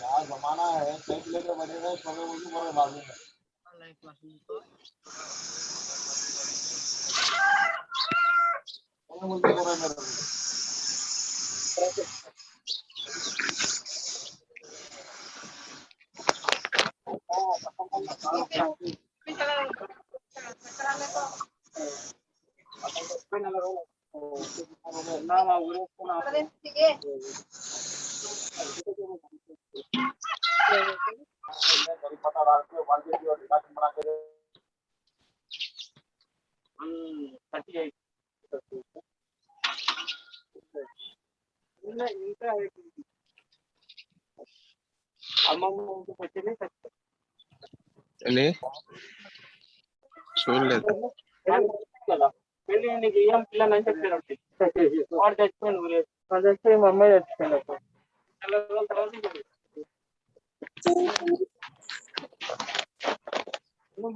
क्या जमाना है, सेट लेकर बने रहे सभी उसी पर बाजू में मुझे बोल रहे చూడలేదు మమ్మీ తెచ్చుకోలేదు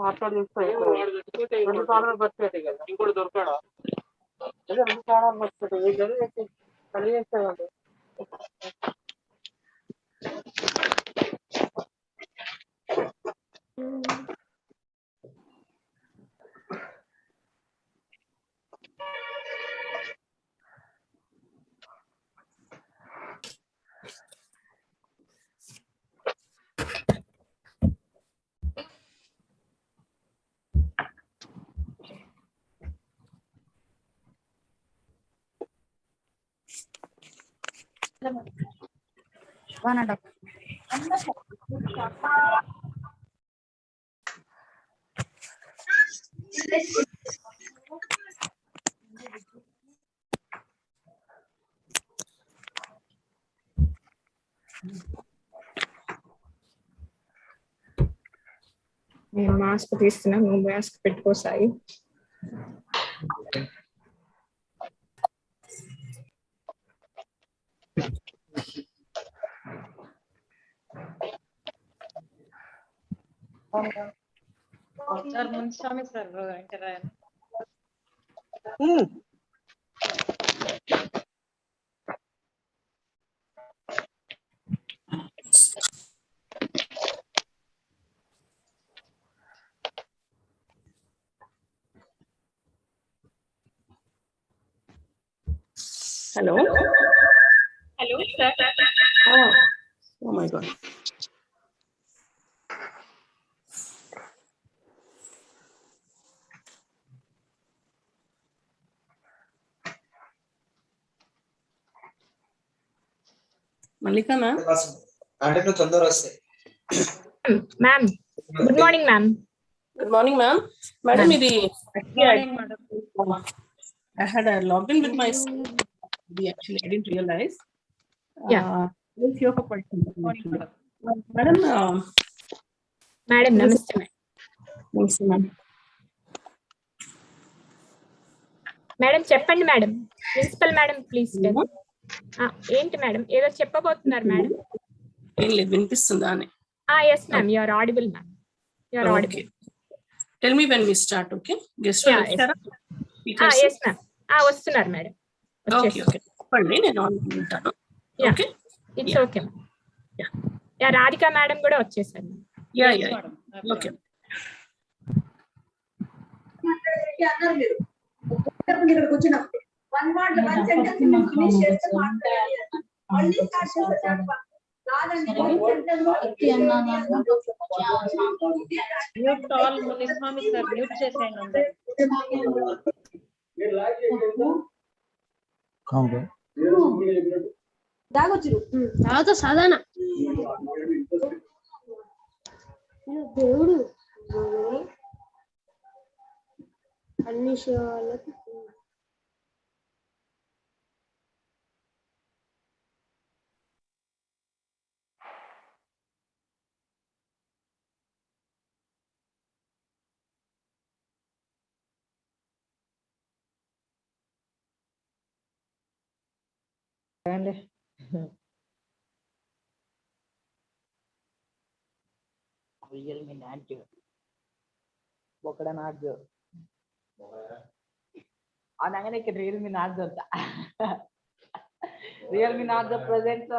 మాట్లాడి రెండు కాలాలు బతికేది కదా ఇంకోటి దొరకడా అదే రెండు కాలాలు బతికేది కలి చేస్తాడు నేను మాస్క్ తీస్తున్నా, నువ్వు మాస్క్ పెట్టుకోసాయి. Sir Munswami sir Venkarayan. Hello. Hello, sir. Oh my God. Malika ma'am. Ma'am. Good morning, ma'am. Good morning, ma'am. Madam, I had a login with my actually I didn't realize. Yeah. Let's hear for question. Madam. Madam, namaste. Namaste, ma'am. Madam, చెప్పండి madam. Principal madam please. ఏంటి madam ఏదో చెప్పబోతున్నారు madam? ఏం లేదు, వినిపిస్తుందా అని? Yes ma'am, you are audible ma'am. You are audible. Okay. Tell me when we start, okay? Guest yes ma'am. Wస్తున్నారు madam. Okay. చెప్పండి నేను ఆన్ ఉంటాను. Yeah. Okay it's Yeah. Okay. Yeah. Yeah Radhika madam కూడా వచ్చేసారు. Yeah Yes, yeah madam. Okay. అన్నారు మీరు ఇక్కడికి వచ్చినప్పుడు 1 word 1 sentence ఫినిష్ చేస్తే మాట్లాడాలి. మళ్ళీ స్టార్ట్ చేస్తే చెప్పాలి. కాదండి Mute all Muniswamy sir, mute చేసేయండి అందరూ. దాగొచ్చు సాధారణ దేవుడు అన్ని శివాలకు Realme Nano. Bokada Nano. Anangane ke Realme Nano. Realme Nano present.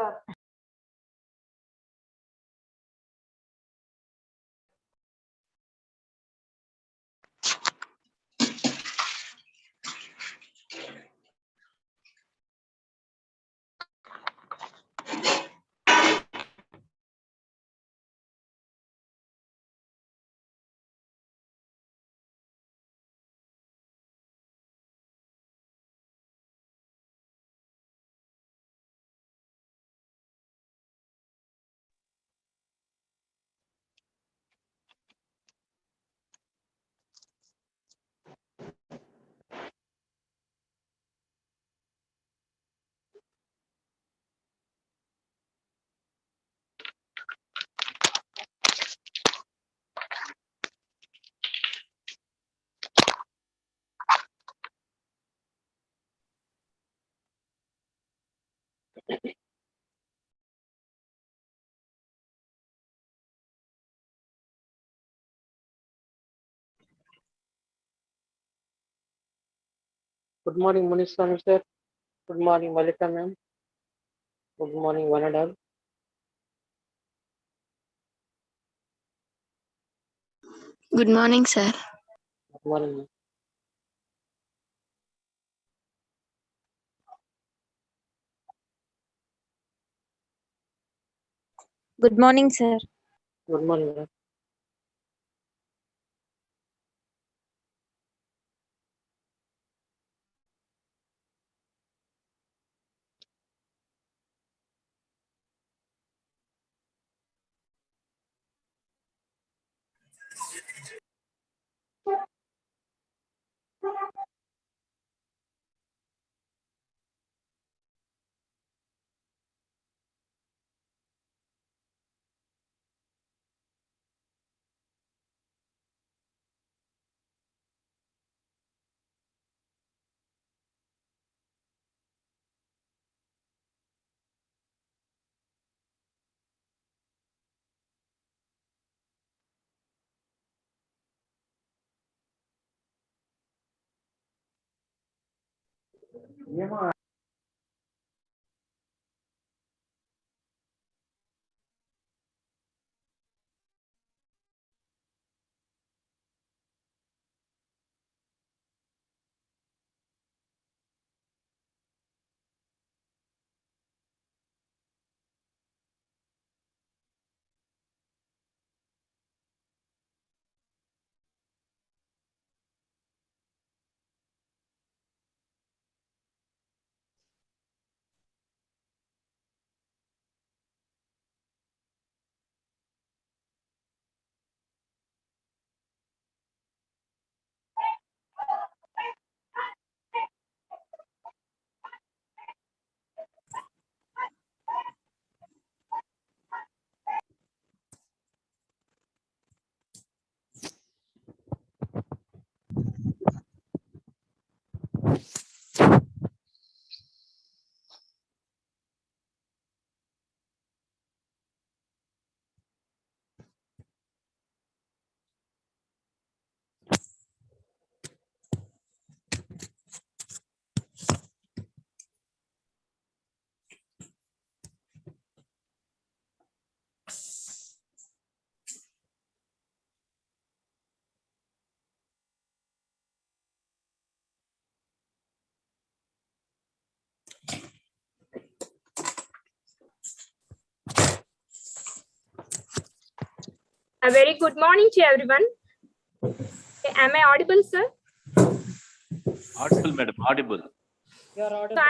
Good morning, Muniswamy sir. Good morning, Malika ma'am. Good morning, one and all. Good morning, sir. Good morning, ma'am. Good morning, sir. Good morning, ma'am. A very good morning to everyone. Am I audible, sir? Audible, madam, audible. You're So audible.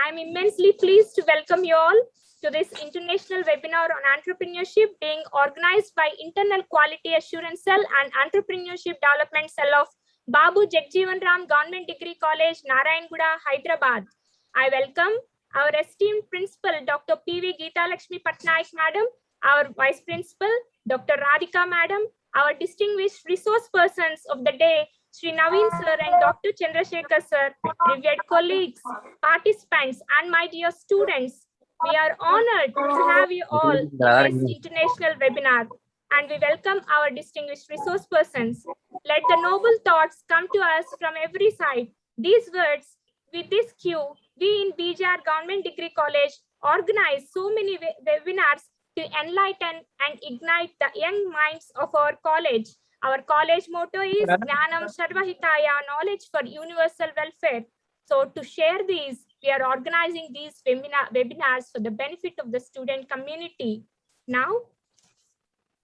I'm immensely pleased to welcome you all to this international webinar on entrepreneurship being organized by Internal Quality Assurance Cell and Entrepreneurship Development Cell of Babu Jagjeevan Ram Government Degree College, Narayanguda, Hyderabad. I welcome our esteemed principal, Dr. P.V. Geeta Lakshmi Patnaik Madam, our vice principal, Dr. Radhika Madam, our distinguished resource persons of the day, Sri Naveen sir and Dr. Chandrasekhar sir, revered colleagues, participants, and my dear students. We are honored to have you all in this international webinar, and we welcome our distinguished resource persons. Let the noble thoughts come to us from every side. These words, with this cue, we in BJR Government Degree College organize so many webinars to enlighten and ignite the young minds of our college. Our college motto is Jnanam Sarvahitaya, knowledge for universal welfare. So to share these, we are organizing these webinars for the benefit of the student community. Now,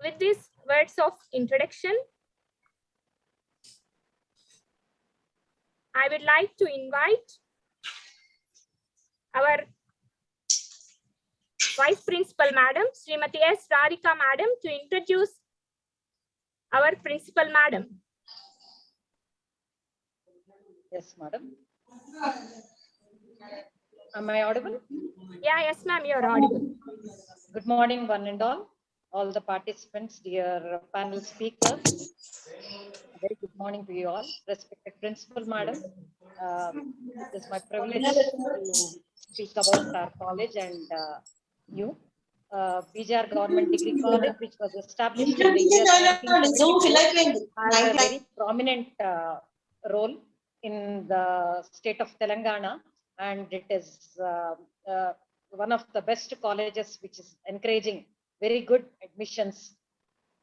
with these words of introduction, I would like to invite our Vice Principal Madam, Srimati S. Radhika Madam, to introduce our Principal Madam. Yes, madam. Am I audible? Yeah, yes, ma'am, you're audible. Good morning, one and all the participants, dear panel speakers. Very good morning to you all. Respected principal madam, it is my privilege to speak about our college and you. BJR Government Degree College, which was established in the year 1974, has a very prominent role in the state of Telangana, and it is one of the best colleges which is encouraging very good admissions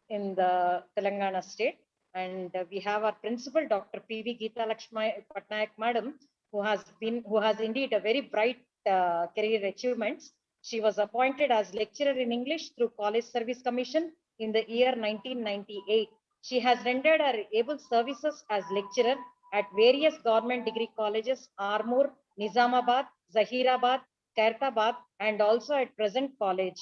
in the Telangana state. And we have our principal, Dr. P.V. Geeta Lakshmi Patnaik Madam, who has indeed a very bright career achievements. She was appointed as lecturer in English through College Service Commission in the year 1998. She has rendered her able services as lecturer at various government degree colleges, Armoor, Nizamabad, Zahirabad, Khairtabad, and also at present college.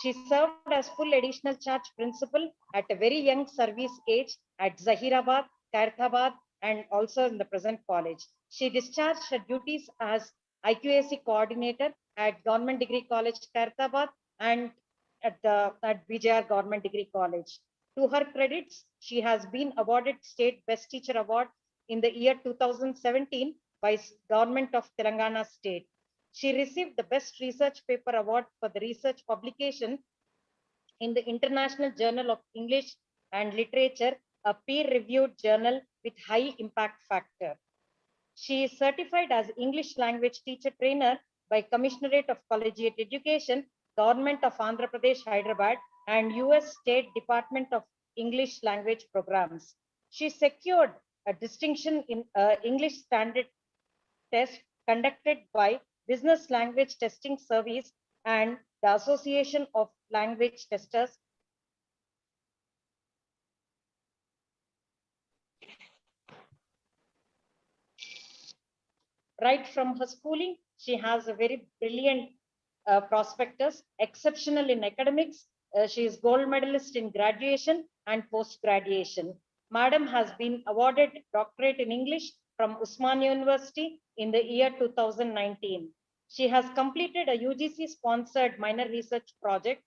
She served as full additional charge principal at a very young service age at Zahirabad, Khairtabad, and also in the present college. She discharged her duties as IQAC coordinator at Government Degree College, Khairtabad, and at BJR Government Degree College. To her credits, she has been awarded State Best Teacher Award in the year 2017 by Government of Telangana State. She received the Best Research Paper Award for the research publication in the International Journal of English and Literature, a peer-reviewed journal with high impact factor. She is certified as English language teacher trainer by Commissionerate of Collegiate Education, Government of Andhra Pradesh, Hyderabad, and US State Department of English Language Programs. She secured a distinction in English standard test conducted by Business Language Testing Service and the Association of Language Testers. Right from her schooling, she has a very brilliant prospectus, exceptional in academics. She is gold medalist in graduation and post-graduation. Madam has been awarded doctorate in English from Usman University in the year 2019. She has completed a UGC sponsored minor research project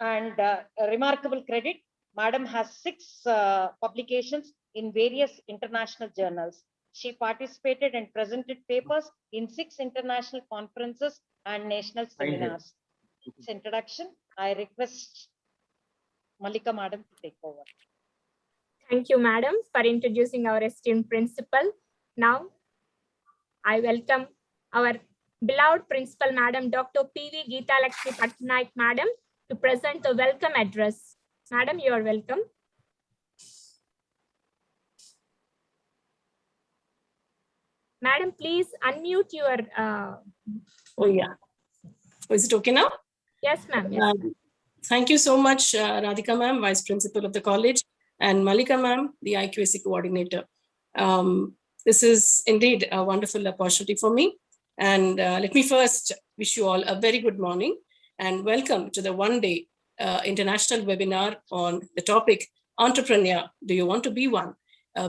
and a remarkable credit. Madam has 6 publications in various international journals. She participated and presented papers in 6 international conferences and national seminars. This introduction, I request Malika Madam to take over. Thank you, Madam, for introducing our esteemed principal. Now, I welcome our beloved principal, Madam Dr. P.V. Geeta Lakshmi Patnaik Madam, to present the welcome address. Madam, you are welcome. Madam, please unmute your. Oh, yeah. Is it okay now? Yes, ma'am. Yes. Thank you so much, Radhika ma'am, Vice Principal of the college, and Malika ma'am, the IQAC coordinator. This is indeed a wonderful opportunity for me. And let me first wish you all a very good morning and welcome to the one-day international webinar on the topic, Entrepreneur, Do You Want to Be One?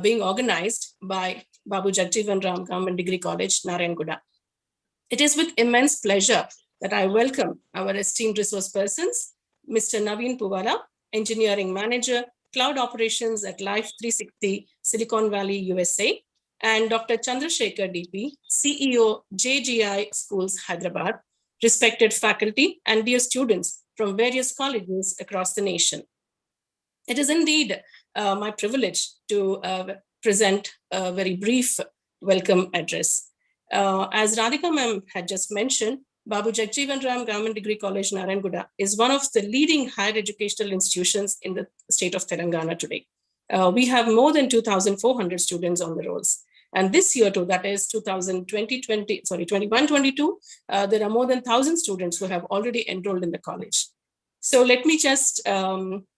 Being organized by Babu Jagjeevan Ram Government Degree College, Narayanaguda. It is with immense pleasure that I welcome our esteemed resource persons, Mr. Naveen Puwala, Engineering Manager, Cloud Operations at Life 360, Silicon Valley, USA, and Dr. Chandrasekhar DP, CEO, JGI Schools, Hyderabad, respected faculty and dear students from various colleges across the nation. It is indeed my privilege to present a very brief welcome address. As Radhika ma'am had just mentioned, Babu Jagjeevan Ram Government Degree College, Narayanaguda is one of the leading higher educational institutions in the state of Telangana today. We have more than 2,400 students on the rolls. And this year too, that is 21-22, there are more than 1,000 students who have already enrolled in the college. So let me just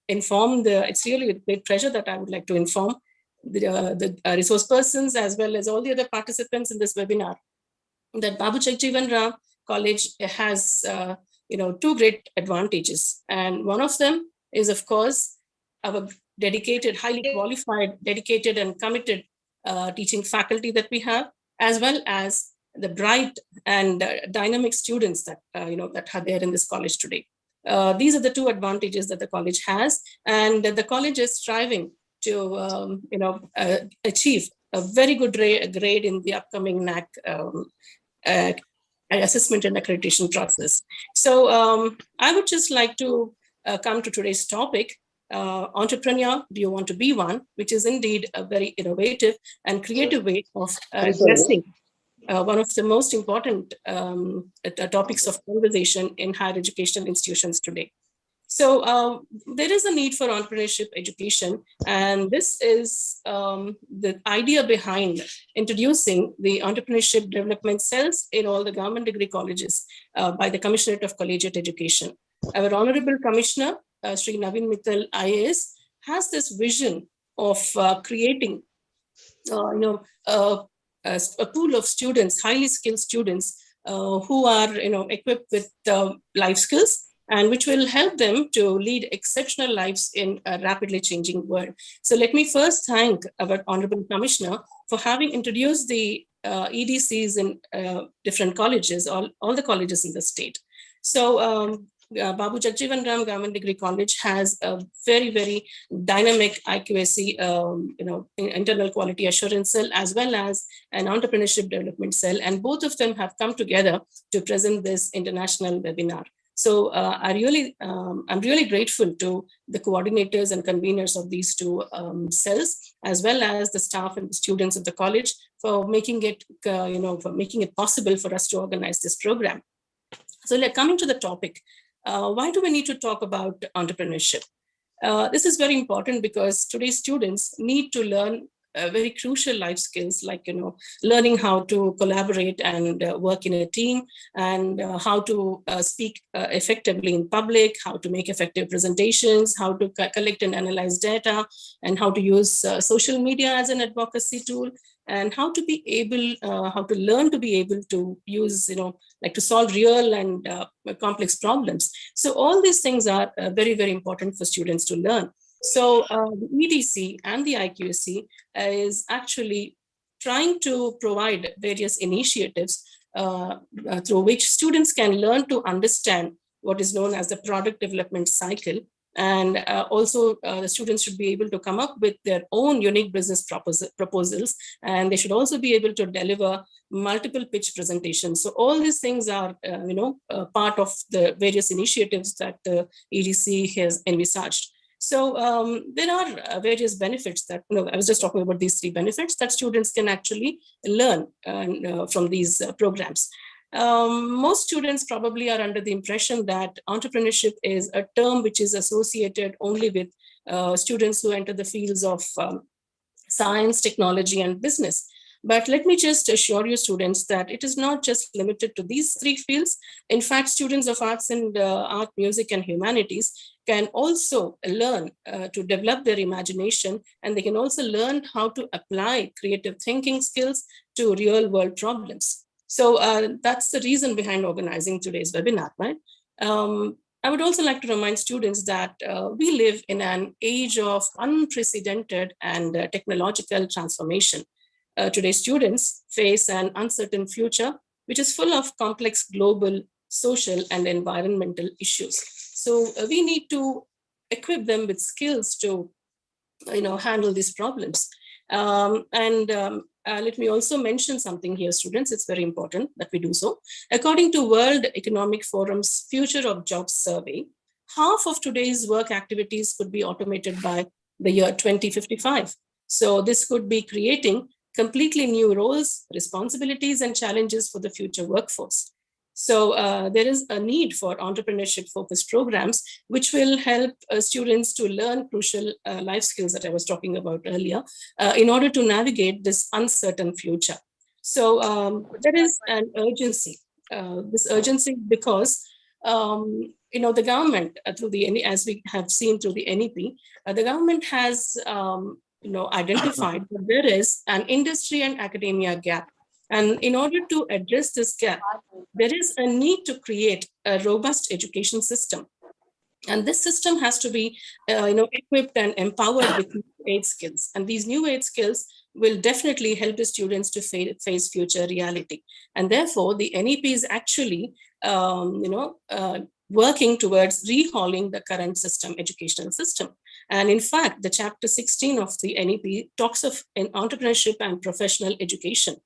inform it's really with great pleasure that I would like to inform the resource persons as well as all the other participants in this webinar that Babu Jagjeevan Ram College has two great advantages. And one of them is, of course, our dedicated, highly qualified, dedicated and committed teaching faculty that we have, as well as the bright and dynamic students that that are there in this college today. These are the two advantages that the college has, and the college is striving to achieve a very good grade in the upcoming NAC assessment and accreditation process. So I would just like to come to today's topic, Entrepreneur, Do You Want to Be One? Which is indeed a very innovative and creative way of addressing one of the most important topics of conversation in higher educational institutions today. So there is a need for entrepreneurship education, and this is the idea behind introducing the entrepreneurship development cells in all the government degree colleges by the Commissionerate of Collegiate Education. Our Honorable Commissioner, Sri Naveen Mittal, IAS, has this vision of creating a pool of students, highly skilled students who are equipped with life skills, and which will help them to lead exceptional lives in a rapidly changing world. So let me first thank our Honorable Commissioner for having introduced the EDCs in different colleges, all the colleges in the state. So Babu Jagjeevan Ram Government Degree College has a very, very dynamic IQAC, internal quality assurance cell, as well as an entrepreneurship development cell. And both of them have come together to present this international webinar. So I'm really grateful to the coordinators and conveners of these two cells, as well as the staff and the students of the college for making it, possible for us to organize this program. So coming to the topic, why do we need to talk about entrepreneurship? This is very important because today's students need to learn very crucial life skills like learning how to collaborate and work in a team, and how to speak effectively in public, how to make effective presentations, how to collect and analyze data, and how to use social media as an advocacy tool, and how to be able, how to learn to be able to use, to solve real and complex problems. So all these things are very, very important for students to learn. So the EDC and the IQAC is actually trying to provide various initiatives through which students can learn to understand what is known as the product development cycle. And also the students should be able to come up with their own unique business proposals, and they should also be able to deliver multiple pitch presentations. So all these things are, part of the various initiatives that the EDC has envisaged. So there are various benefits that, I was just talking about these three benefits that students can actually learn from these programs. Most students probably are under the impression that entrepreneurship is a term which is associated only with students who enter the fields of science, technology, and business. But let me just assure you, students, that it is not just limited to these three fields. In fact, students of arts and art, music, and humanities can also learn to develop their imagination, and they can also learn how to apply creative thinking skills to real world problems. So that's the reason behind organizing today's webinar, right? I would also like to remind students that we live in an age of unprecedented and technological transformation. Today's students face an uncertain future, which is full of complex global, social, and environmental issues. So we need to equip them with skills to handle these problems. Let me also mention something here, students. It's very important that we do so. According to World Economic Forum's Future of Jobs survey, half of today's work activities could be automated by the year 2055. So this could be creating completely new roles, responsibilities, and challenges for the future workforce. So there is a need for entrepreneurship-focused programs, which will help students to learn crucial life skills that I was talking about earlier in order to navigate this uncertain future. So there is an urgency, this urgency because the government, through the as we have seen through the NEP, the government has identified that there is an industry and academia gap. And in order to address this gap, there is a need to create a robust education system. And this system has to be equipped and empowered with new age skills. And these new age skills will definitely help the students to face future reality. And therefore, the NEP is actually working towards rehauling the current educational system. And in fact, the chapter 16 of the NEP talks of entrepreneurship and professional education.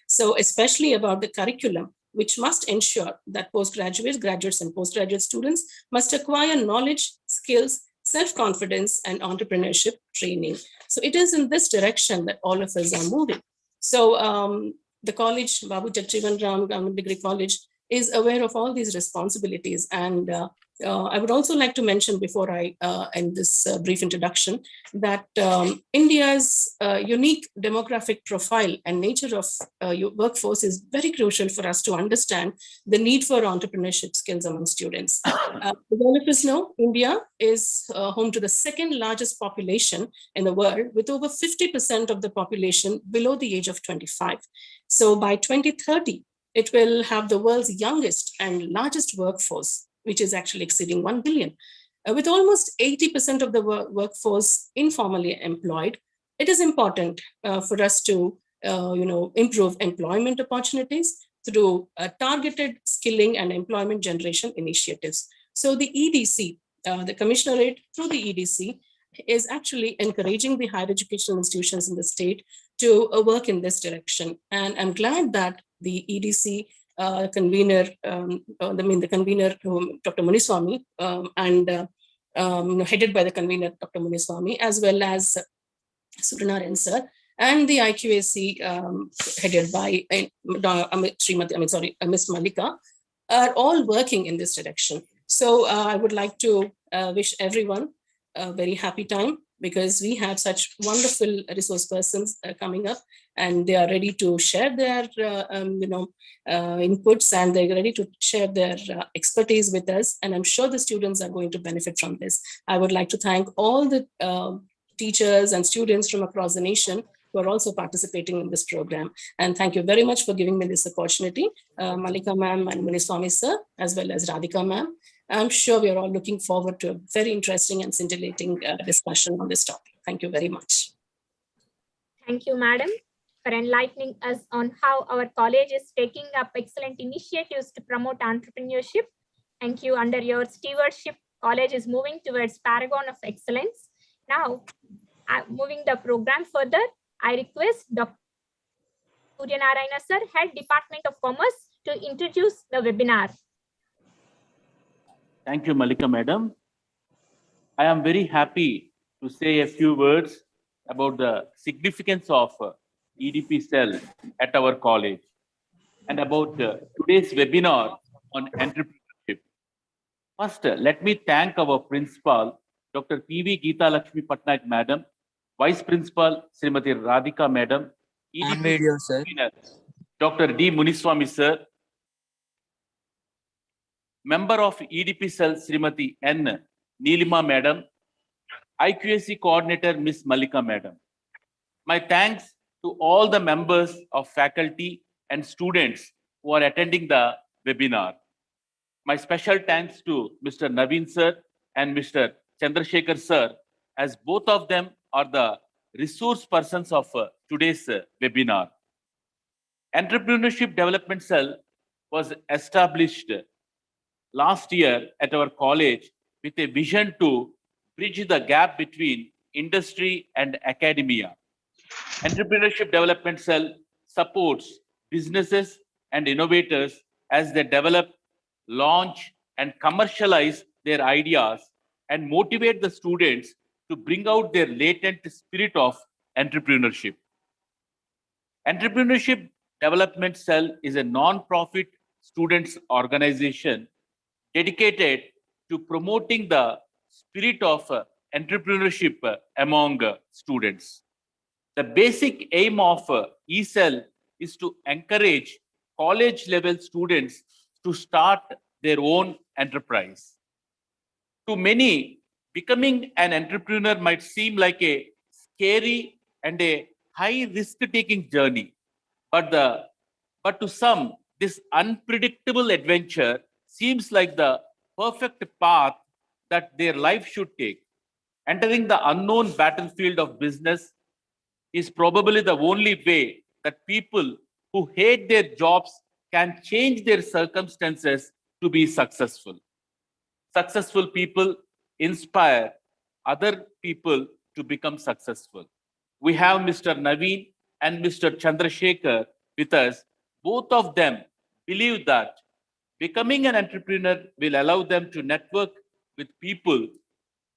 So especially about the curriculum, which must ensure that postgraduates, graduates, and postgraduate students must acquire knowledge, skills, self-confidence, and entrepreneurship training. So it is in this direction that all of us are moving. So the college, Babu Jagjeevan Ram Government Degree College, is aware of all these responsibilities. And I would also like to mention before I end this brief introduction that India's unique demographic profile and nature of workforce is very crucial for us to understand the need for entrepreneurship skills among students. As all of us know, India is home to the second largest population in the world, with over 50% of the population below the age of 25. So by 2030, it will have the world's youngest and largest workforce, which is actually exceeding 1 billion. With almost 80% of the workforce informally employed, it is important for us to improve employment opportunities through targeted skilling and employment generation initiatives. So the EDC, the Commissionerate through the EDC, is actually encouraging the higher educational institutions in the state to work in this direction. And I'm glad that the EDC convener, the convener, Dr. Muniswamy, headed by the convener, Dr. Muniswamy, as well as Suryanarayan sir, and the IQAC headed by Ms. Malika, are all working in this direction. So I would like to wish everyone a very happy time, because we have such wonderful resource persons coming up, and they are ready to share their inputs, and they're ready to share their expertise with us. And I'm sure the students are going to benefit from this. I would like to thank all the teachers and students from across the nation who are also participating in this program. And thank you very much for giving me this opportunity, Malika ma'am and Muniswamy sir, as well as Radhika ma'am. I'm sure we are all looking forward to a very interesting and scintillating discussion on this topic. Thank you very much. Thank you, madam, for enlightening us on how our college is taking up excellent initiatives to promote entrepreneurship. Thank you. Under your stewardship, college is moving towards paragon of excellence. Now, moving the program further, I request Dr. Suryanarayan sir, Head Department of Commerce, to introduce the webinar. Thank you, Malika madam. I am very happy to say a few words about the significance of EDP cell at our college and about today's webinar on entrepreneurship. First, let me thank our principal, Dr. P.V. Geeta Lakshmi Patnaik madam, Vice Principal Srimati Radhika madam, On video, sir. Dr.D. Muniswamy, sir. Member of EDP cell, Srimati N. Neelima, madam. IQAC coordinator, Miss Malika, madam. My thanks to all the members of faculty and students who are attending the webinar. My special thanks to Mr. Naveen sir and Mr. Chandrasekhar sir, as both of them are the resource persons of today's webinar. Entrepreneurship Development Cell was established last year at our college with a vision to bridge the gap between industry and academia. Entrepreneurship Development Cell supports businesses and innovators as they develop, launch, and commercialize their ideas and motivate the students to bring out their latent spirit of entrepreneurship. Entrepreneurship Development Cell is a non-profit students organization dedicated to promoting the spirit of entrepreneurship among students. The basic aim of eCell is to encourage college-level students to start their own enterprise. To many, becoming an entrepreneur might seem like a scary and a high-risk-taking journey, but to some, this unpredictable adventure seems like the perfect path that their life should take. Entering the unknown battlefield of business is probably the only way that people who hate their jobs can change their circumstances to be successful. Successful people inspire other people to become successful. We have Mr. Naveen and Mr. Chandrasekhar with us. Both of them believe that becoming an entrepreneur will allow them to network with people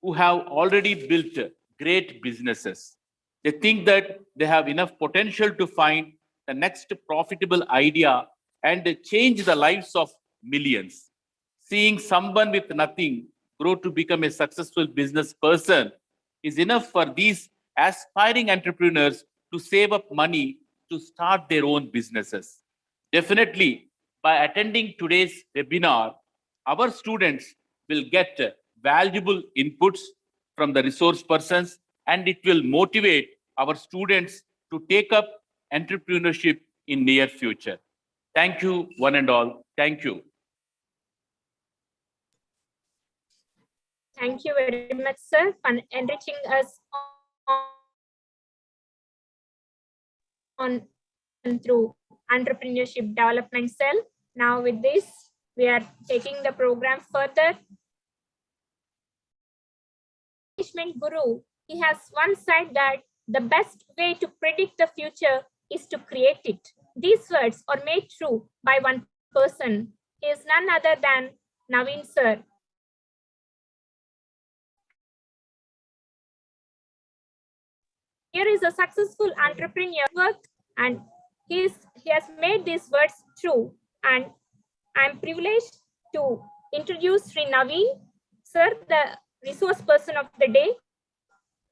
who have already built great businesses. They think that they have enough potential to find the next profitable idea and change the lives of millions. Seeing someone with nothing grow to become a successful business person is enough for these aspiring entrepreneurs to save up money to start their own businesses. Definitely, by attending today's webinar, our students will get valuable inputs from the resource persons, and it will motivate our students to take up entrepreneurship in near future. Thank you, one and all. Thank you. Thank you very much, sir, for enriching us on through Entrepreneurship Development Cell. Now with this, we are taking the program further. Management Guru, he has once said that the best way to predict the future is to create it. These words are made true by one person. He is none other than Naveen sir. Here is a successful entrepreneur work, and he has made these words true. And I'm privileged to introduce Sri Naveen sir, the resource person of the day.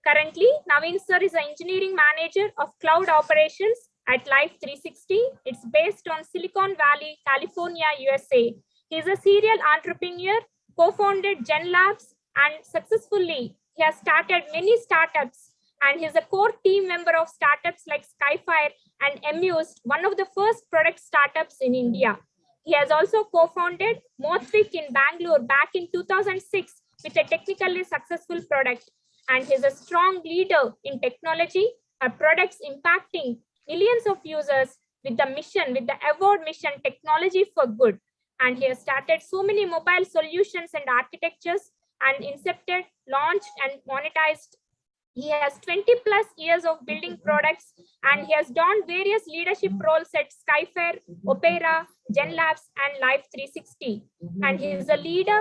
Currently, Naveen sir is an engineering manager of cloud operations at Life 360. It's based on Silicon Valley, California, USA. He's a serial entrepreneur, co-founded Gen Labs, and successfully he has started many startups. And he's a core team member of startups like Skyfire and Amused, one of the first product startups in India. He has also co-founded Mothwick in Bangalore back in 2006 with a technically successful product. And he's a strong leader in technology, products impacting millions of users with the mission, with the award mission, Technology for Good. And he has started so many mobile solutions and architectures and incepted, launched, and monetized. He has 20+ years of building products, and he has done various leadership roles at Skyfair, Opera, Gen Labs, and Life 360. And he is a leader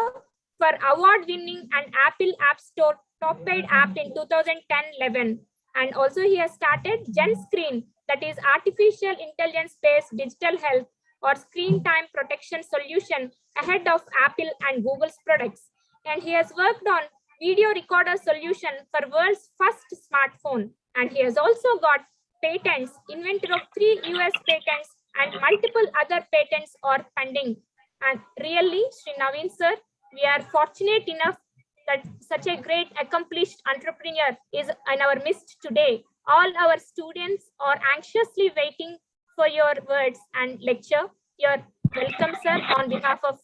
for award-winning and Apple App Store top paid app in 2010-11. And also he has started Gen Screen, that is artificial intelligence-based digital health or screen time protection solution ahead of Apple and Google's products. And he has worked on video recorder solution for world's first smartphone. And he has also got patents, inventor of 3 US patents, and multiple other patents are pending. And really, Sri Naveen sir, we are fortunate enough that such a great accomplished entrepreneur is in our midst today. All our students are anxiously waiting for your words and lecture. You're welcome, sir, on behalf of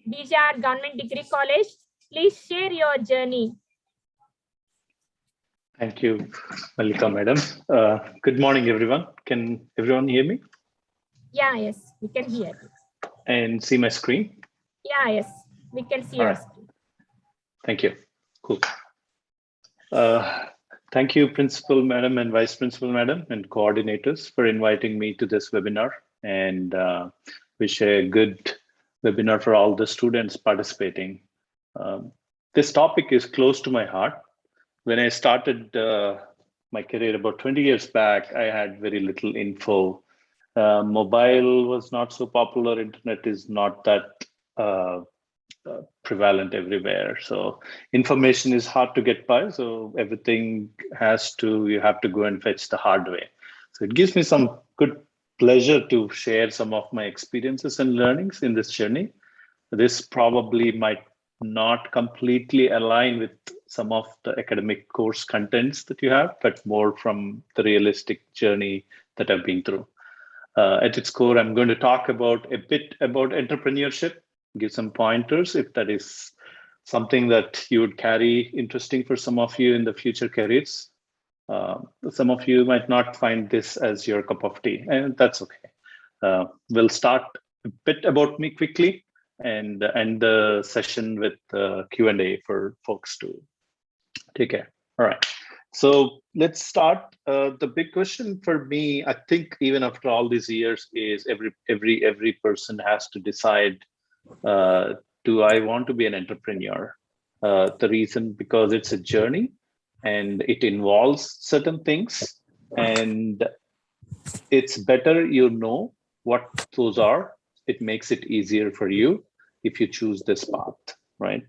BJR Government Degree College. Please share your journey. Thank you, Malika madam. Good morning, everyone. Can everyone hear me? Yeah, yes, we can hear. And see my screen? Yeah, yes, we can see All your right. screen. Thank you. Cool. Thank you, Principal Madam and Vice Principal Madam and coordinators for inviting me to this webinar, and wish a good webinar for all the students participating. This topic is close to my heart. When I started my career about 20 years back, I had very little info. Mobile was not so popular. Internet is not that prevalent everywhere. So information is hard to get by. So everything you have to go and fetch the hard way. So it gives me some good pleasure to share some of my experiences and learnings in this journey. This probably might not completely align with some of the academic course contents that you have, but more from the realistic journey that I've been through. At its core, I'm going to talk about a bit about entrepreneurship, give some pointers if that is something that you would carry interesting for some of you in the future careers. Some of you might not find this as your cup of tea, and that's okay. We'll start a bit about me quickly and end the session with Q&A for folks to take care. All right. So let's start. The big question for me, I think, even after all these years, is every person has to decide: do I want to be an entrepreneur? The reason, because it's a journey, and it involves certain things, and it's better you know what those are. It makes it easier for you if you choose this path, right?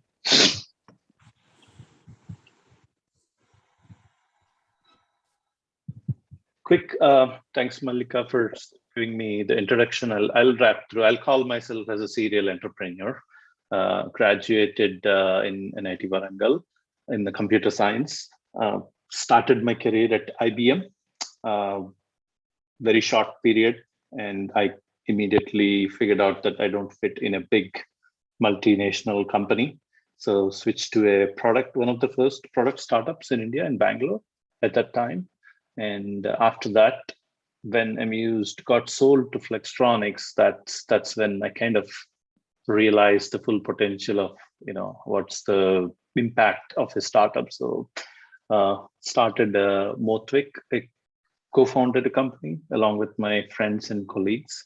Quick, thanks Malika for giving me the introduction. I'll wrap through. I'll call myself as a serial entrepreneur. Graduated in NIT Warangal in the computer science. Started my career at IBM, very short period, and I immediately figured out that I don't fit in a big multinational company. So switched to a product, one of the first product startups in India, in Bangalore at that time. And after that, when Amused got sold to Flextronics, that's when I kind of realized the full potential of, what's the impact of a startup. So started Mothwick. I co-founded a company along with my friends and colleagues.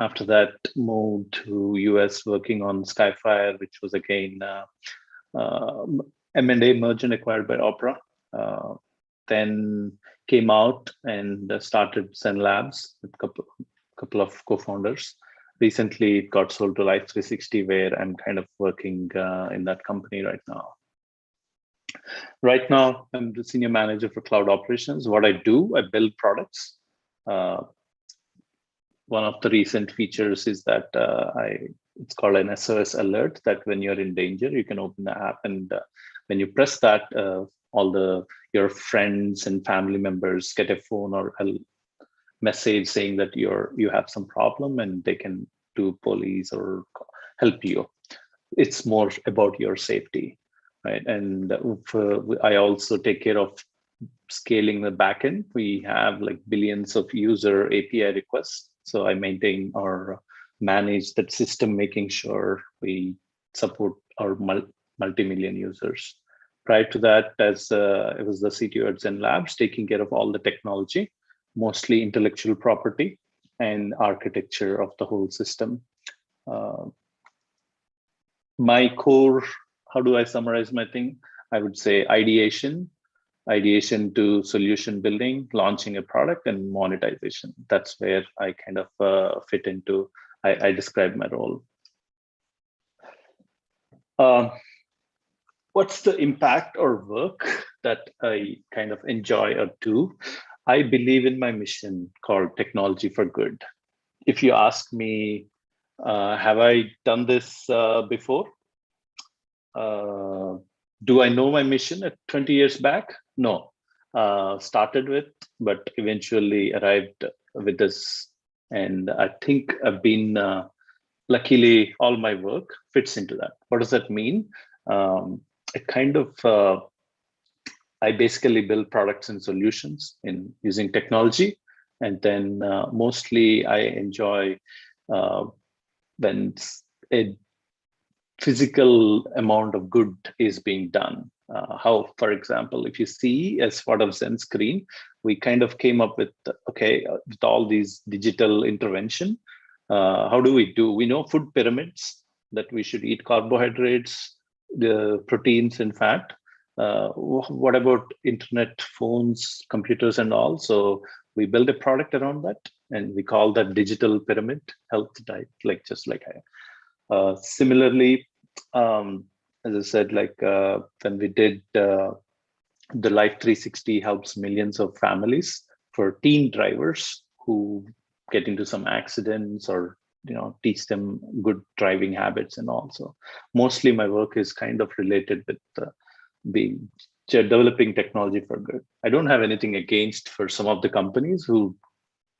After that, moved to US working on Skyfire, which was again M&A merger and acquired by Opera. Then came out and started Zen Labs with a couple of co-founders. Recently, it got sold to Life 360, where I'm kind of working in that company right now. Right now, I'm the senior manager for cloud operations. What I do, I build products. One of the recent features is that it's called an SOS alert, that when you're in danger, you can open the app, and when you press that, all your friends and family members get a phone or a message saying that you have some problem, and they can do police or help you. It's more about your safety, right? And I also take care of scaling the backend. We have like billions of user API requests. So I maintain or manage that system, making sure we support our multi-million users. Prior to that, as I was the CTO at Zen Labs, taking care of all the technology, mostly intellectual property and architecture of the whole system. My core, how do I summarize my thing? I would say ideation to solution building, launching a product, and monetization. That's where I kind of fit into, I describe my role. What's the impact or work that I kind of enjoy or do? I believe in my mission called Technology for Good. If you ask me, have I done this before? Do I know my mission at 20 years back? No. Started with, but eventually arrived with this. And I think I've been, luckily, all my work fits into that. What does that mean? It kind of, I basically build products and solutions in using technology. And then mostly I enjoy when a physical amount of good is being done. How, for example, if you see as part of Zen Screen, we kind of came up with, okay, with all these digital intervention, how do we do? We know food pyramids, that we should eat carbohydrates, the proteins and fat. What about internet, phones, computers and all? So we build a product around that and we call that digital pyramid health diet, like just like I. Similarly, as I said, like when we did the Life 360 helps millions of families for teen drivers who get into some accidents or teach them good driving habits and all. So mostly my work is kind of related with developing technology for good. I don't have anything against for some of the companies who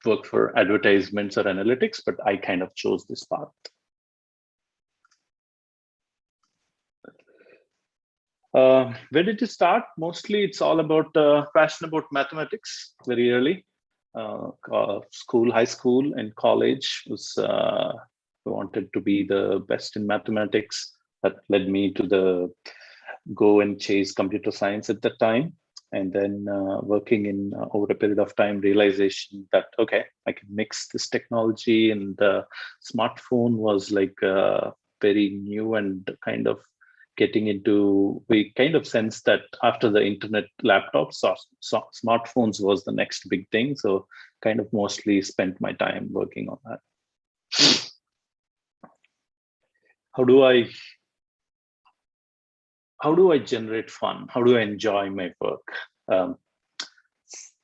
work for advertisements or analytics, but I kind of chose this path. Where did it start? Mostly it's all about passion about mathematics very early. School, high school and college was wanted to be the best in mathematics. That led me to go and chase computer science at that time. And then working in over a period of time, realization that, okay, I can mix this technology, and the smartphone was like very new and kind of getting into, we kind of sensed that after the internet laptops, smartphones was the next big thing. So kind of mostly spent my time working on that. How do I generate fun? How do I enjoy my work?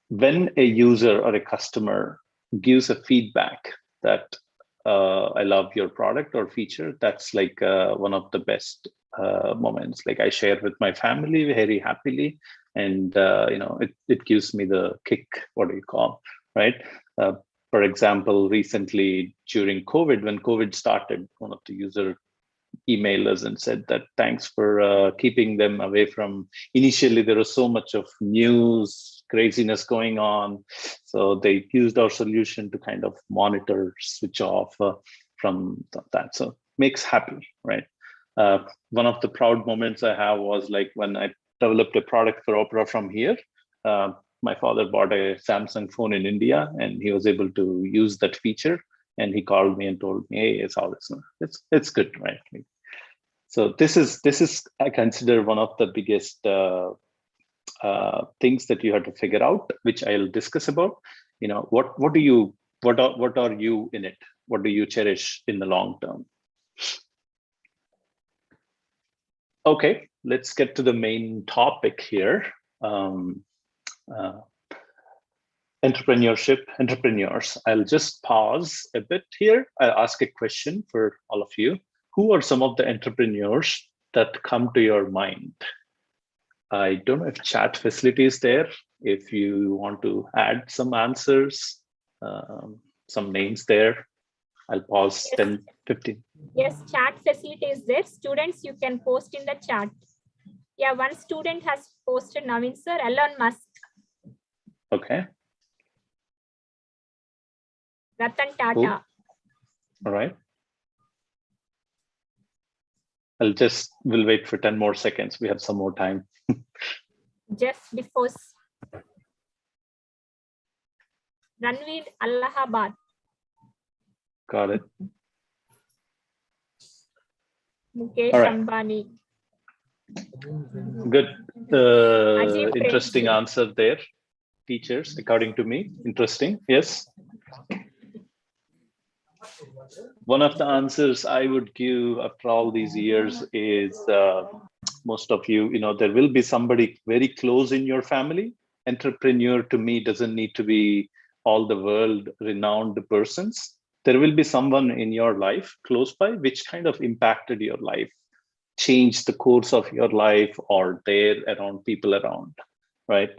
When a user or a customer gives a feedback that I love your product or feature, that's like one of the best moments. Like I share with my family very happily, and it gives me the kick. What do you call, right? For example, recently during COVID, when COVID started, one of the user emailed us and said that thanks for keeping them away from. Initially, there was so much of news craziness going on, so they used our solution to kind of monitor, switch off from that. So makes happy, right? One of the proud moments I have was like when I developed a product for Opera from here. My father bought a Samsung phone in India, and he was able to use that feature. And he called me and told me, "Hey, it's all this. It's good, right?" So this is I consider one of the biggest things that you have to figure out, which I'll discuss about. What are you in it? What do you cherish in the long term? Okay, let's get to the main topic here. Entrepreneurship, entrepreneurs. I'll just pause a bit here. I'll ask a question for all of you. Who are some of the entrepreneurs that come to your mind? I don't know if chat facility is there. If you want to add some answers, some names there, I'll pause 10, 15. Yes, chat facility is there. Students, you can post in the chat. Yeah, one student has posted, Naveen sir, Elon Musk. Okay. Ratan Tata. Cool. All right. We'll wait for 10 more seconds. We have some more time. Jeff Bezos. Ranveer Allahabad. Got it. Mukesh All right. Ambani. Good. Ajay Interesting Premji. answer there. Teachers, according to me. Interesting. Yes. One of the answers I would give after all these years is most of you, there will be somebody very close in your family entrepreneur to me doesn't need to be all the world renowned persons. There will be someone in your life close by which kind of impacted your life, changed the course of your life, or there around people around, right?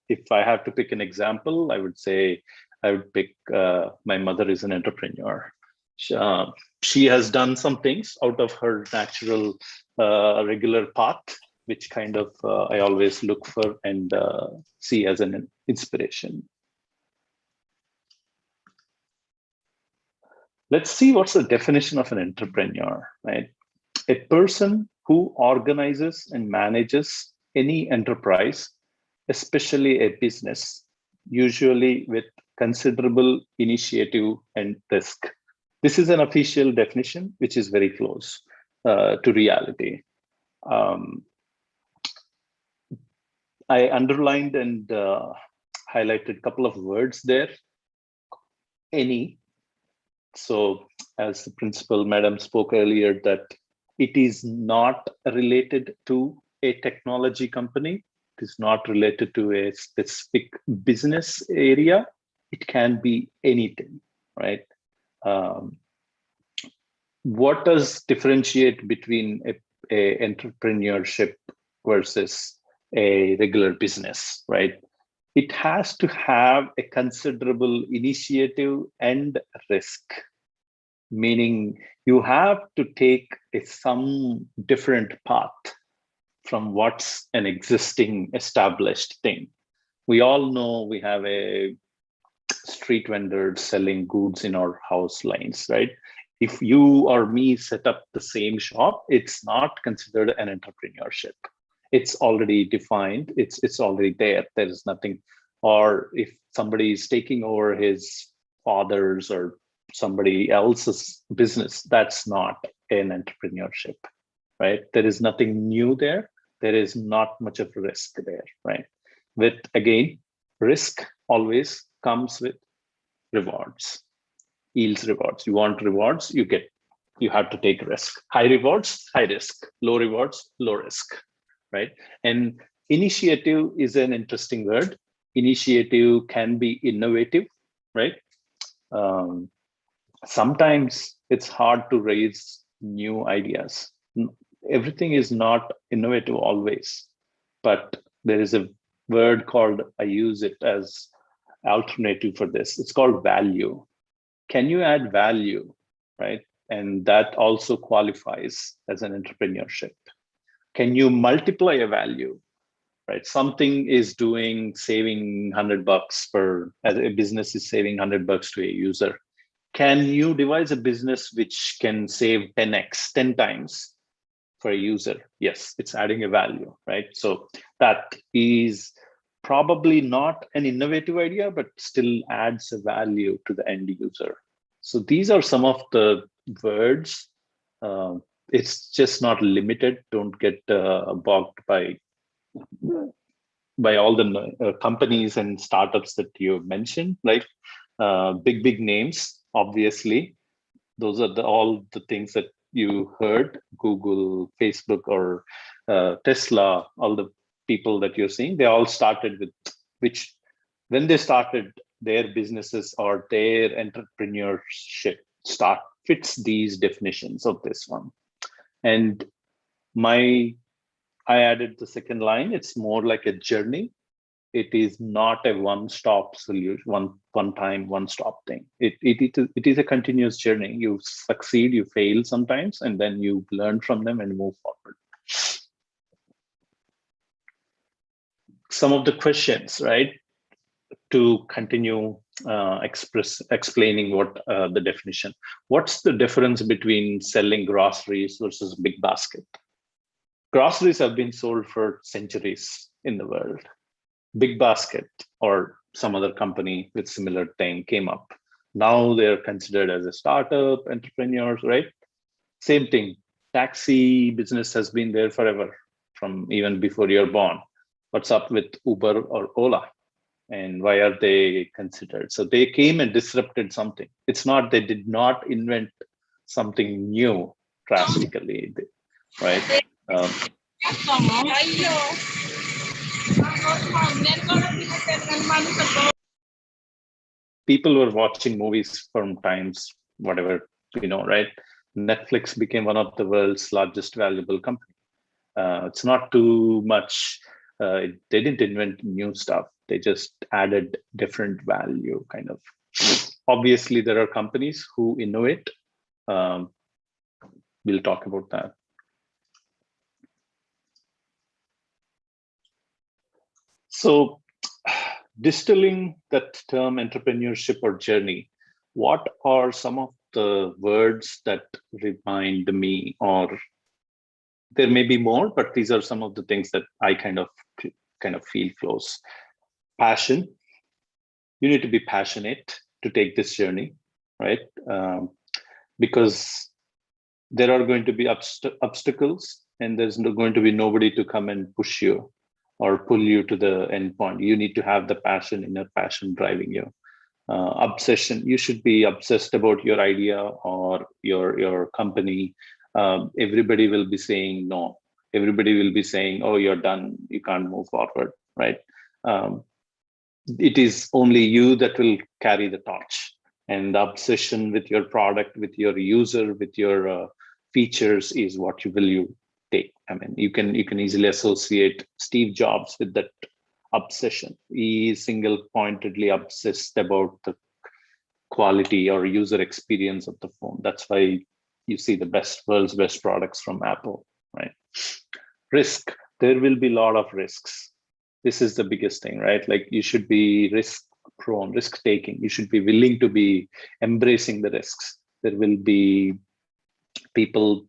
If I have to pick an example, I would say I would pick my mother is an entrepreneur. She has done some things out of her natural regular path, which kind of I always look for and see as an inspiration. Let's see what's the definition of an entrepreneur, right? A person who organizes and manages any enterprise, especially a business, usually with considerable initiative and risk. This is an official definition, which is very close to reality. I underlined and highlighted a couple of words there. Any. So as the principal madam spoke earlier, that it is not related to a technology company. It is not related to a specific business area. It can be anything, right? What does differentiate between a entrepreneurship versus a regular business, right? It has to have a considerable initiative and risk, meaning you have to take some different path from what's an existing established thing. We all know we have a street vendor selling goods in our house lines, right? If you or me set up the same shop, it's not considered an entrepreneurship. It's already defined. It's already there. There is nothing. Or if somebody is taking over his father's or somebody else's business, that's not an entrepreneurship, right? There is nothing new there. There is not much of risk there, right? With, again, risk always comes with rewards, yields rewards. You want rewards, you have to take risk. High rewards, high risk. Low rewards, low risk, right? And initiative is an interesting word. Initiative can be innovative, right? Sometimes it's hard to raise new ideas. Everything is not innovative always, but there is a word called, I use it as alternative for this. It's called value. Can you add value, right? And that also qualifies as an entrepreneurship. Can you multiply a value, right? Something is saving $100 as a business is saving $100 to a user. Can you devise a business which can save 10x, 10 times for a user? Yes, it's adding a value, right? So that is probably not an innovative idea, but still adds a value to the end user. So these are some of the words. It's just not limited. Don't get bogged by all the companies and startups that you mentioned, right? Big names, obviously. Those are all the things that you heard, Google, Facebook, or Tesla, all the people that you're seeing, they all started with when they started their businesses or their entrepreneurship fits these definitions of this one. And I added the second line, it's more like a journey. It is not a one-stop solution, one-stop thing. It is a continuous journey. You succeed, you fail sometimes, and then you learn from them and move forward. Some of the questions, right? To continue explaining what the definition. What's the difference between selling groceries versus big basket? Groceries have been sold for centuries in the world. Big basket or some other company with similar thing came up. Now they're considered as a startup, entrepreneurs, right? Same thing. Taxi business has been there forever, from even before you're born. What's up with Uber or Ola? And why are they considered? So they came and disrupted something. It's not, they did not invent something new drastically, right? People were watching movies from times, whatever, right? Netflix became one of the world's largest valuable company. It's not too much. They didn't invent new stuff. They just added different value, kind of. Obviously, there are companies who innovate. We'll talk about that. So, distilling that term entrepreneurship or journey, what are some of the words that remind me, or there may be more, but these are some of the things that I kind of feel close. Passion. You need to be passionate to take this journey, right? Because there are going to be obstacles, and there's going to be nobody to come and push you or pull you to the end point. You need to have the passion, inner passion driving you. Obsession. You should be obsessed about your idea or your company. Everybody will be saying no. Everybody will be saying, "Oh, you're done. You can't move forward." Right? It is only you that will carry the torch. And the obsession with your product, with your user, with your features is what you take. I mean, you can easily associate Steve Jobs with that obsession. He is single-pointedly obsessed about the quality or user experience of the phone. That's why you see the world's best products from Apple, right? Risk. There will be a lot of risks. This is the biggest thing, right? Like, you should be risk-prone, risk-taking. You should be willing to be embracing the risks. There will be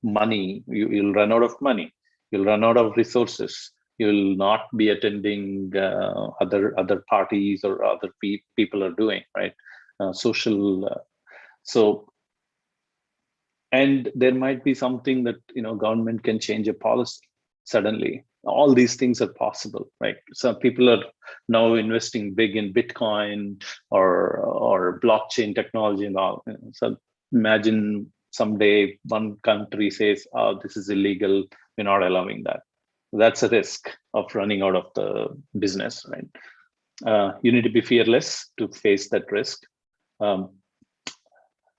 money. You'll run out of money. You'll run out of resources. You'll not be attending other parties or other people are doing, right? Social. And there might be something that, government can change a policy suddenly. All these things are possible, right? Some people are now investing big in Bitcoin or blockchain technology and all. So imagine someday one country says, "Oh, this is illegal. We're not allowing that." That's a risk of running out of the business, right? You need to be fearless to face that risk.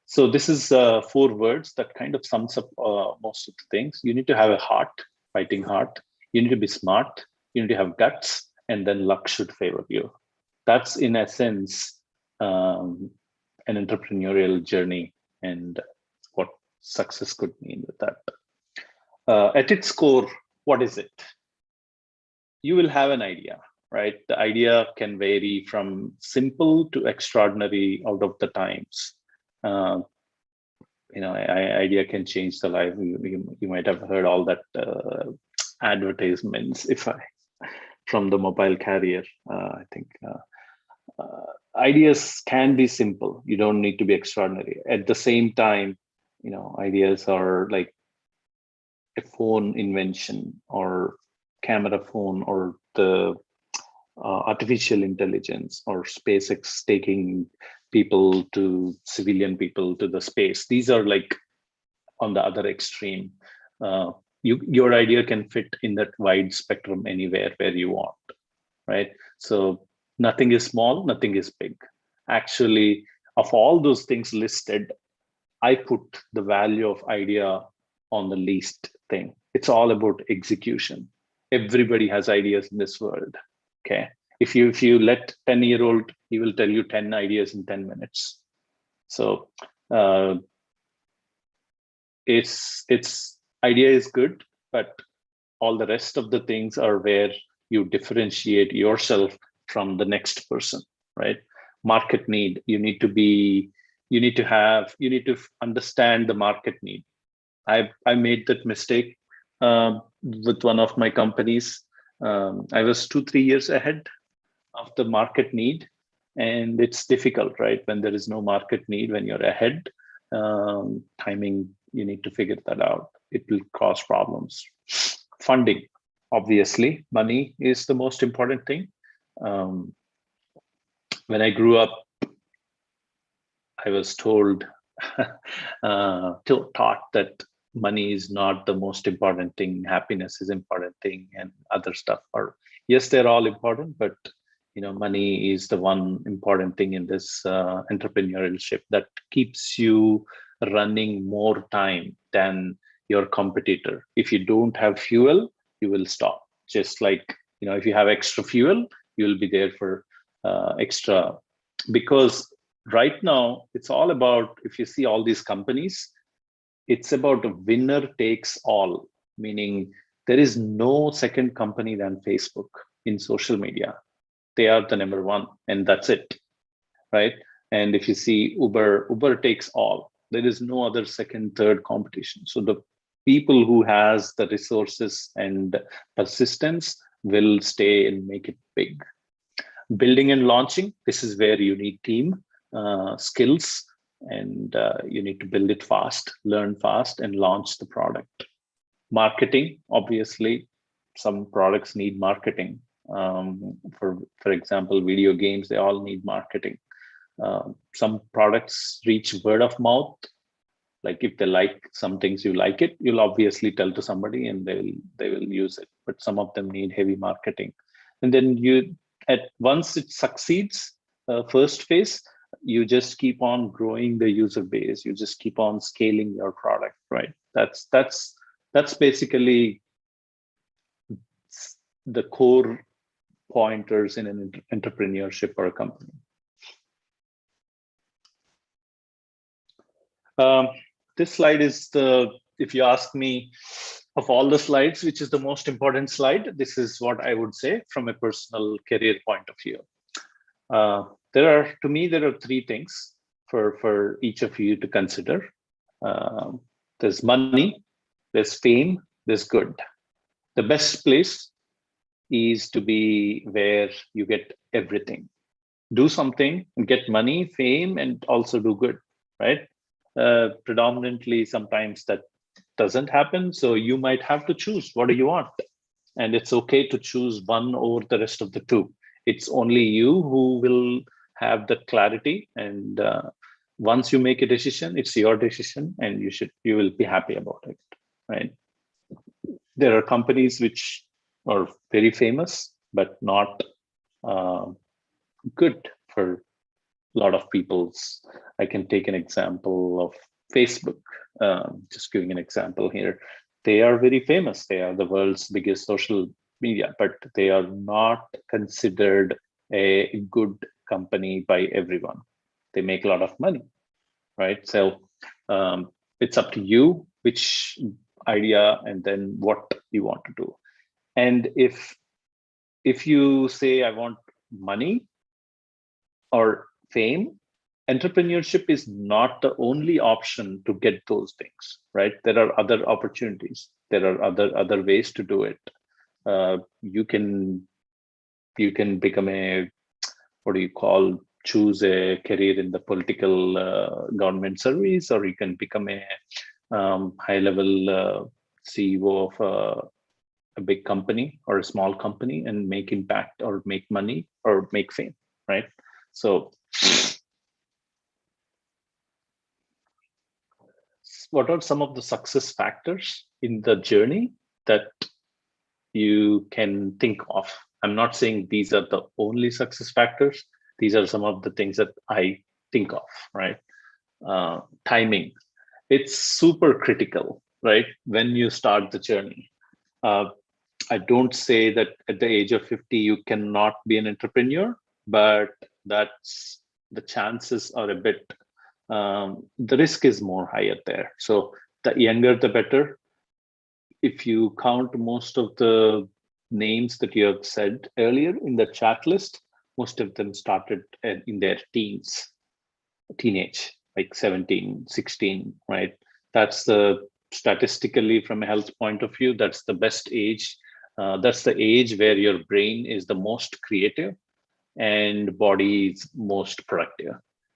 So this is 4 words that kind of sums up most of the things. You need to have a heart, fighting heart. You need to be smart. You need to have guts, and then luck should favor you. That's in essence an entrepreneurial journey and what success could mean with that. At its core, what is it? You will have an idea, right? The idea can vary from simple to extraordinary out of the times. Idea can change the life. You might have heard all that advertisements from the mobile carrier. I think ideas can be simple. You don't need to be extraordinary. At the same time, ideas are like a phone invention or camera phone or the artificial intelligence or SpaceX taking civilian people to the space. These are like on the other extreme. Your idea can fit in that wide spectrum anywhere where you want, right? So nothing is small, nothing is big. Actually, of all those things listed, I put the value of idea on the least thing. It's all about execution. Everybody has ideas in this world. Okay. If you let 10-year-old, he will tell you 10 ideas in 10 minutes. So it's idea is good, but all the rest of the things are where you differentiate yourself from the next person, right? Market need. You need to understand the market need. I made that mistake with one of my companies. I was 2-3 years ahead of the market need, and it's difficult, right? When there is no market need, when you're ahead, timing, you need to figure that out. It will cause problems. Funding, obviously, money is the most important thing. When I grew up, I was taught that money is not the most important thing. Happiness is important thing, and other stuff are Yes, they're all important, but money is the one important thing in this entrepreneurship that keeps you running more time than your competitor. If you don't have fuel, you will stop. Just like, if you have extra fuel, you will be there for extra. Because right now, it's all about, if you see all these companies, it's about a winner takes all, meaning there is no second company than Facebook in social media. They are the number one, and that's it, right? And if you see Uber takes all. There is no other second, third competition. So the people who has the resources and persistence will stay and make it big. Building and launching, this is where you need team skills, and you need to build it fast, learn fast, and launch the product. Marketing, obviously, some products need marketing. For example, video games, they all need marketing. Some products reach word of mouth. Like if they like some things, you like it, you'll obviously tell to somebody and they will use it. But some of them need heavy marketing. And then once it succeeds, first phase, you just keep on growing the user base. You just keep on scaling your product, right? That's basically the core pointers in an entrepreneurship or a company. This slide is if you ask me, of all the slides, which is the most important slide, this is what I would say from a personal career point of view. To me, there are three things for each of you to consider. There's money, there's fame, there's good. The best place is to be where you get everything. Do something and get money, fame, and also do good, right? Predominantly, sometimes that doesn't happen. So you might have to choose, what do you want? And it's okay to choose one over the rest of the two. It's only you who will have the clarity. And once you make a decision, it's your decision, and you will be happy about it, right? There are companies which are very famous, but not good for a lot of people's. I can take an example of Facebook. Just giving an example here. They are very famous. They are the world's biggest social media, but they are not considered a good company by everyone. They make a lot of money, right? So it's up to you which idea and then what you want to do. And if you say, I want money or fame, entrepreneurship is not the only option to get those things, right? There are other opportunities. There are other ways to do it. You can become choose a career in the political government service, or you can become a high-level CEO of a big company or a small company and make impact or make money or make fame, right? So what are some of the success factors in the journey that you can think of? I'm not saying these are the only success factors. These are some of the things that I think of, right? Timing. It's super critical, right? When you start the journey. I don't say that at the age of 50, you cannot be an entrepreneur, but that's the chances are a bit, the risk is more higher there. So the younger, the better. If you count most of the names that you have said earlier in the chat list, most of them started in their teenage, like 17, 16, right? That's statistically from a health point of view, that's the best age. That's the age where your brain is the most creative and body is most productive.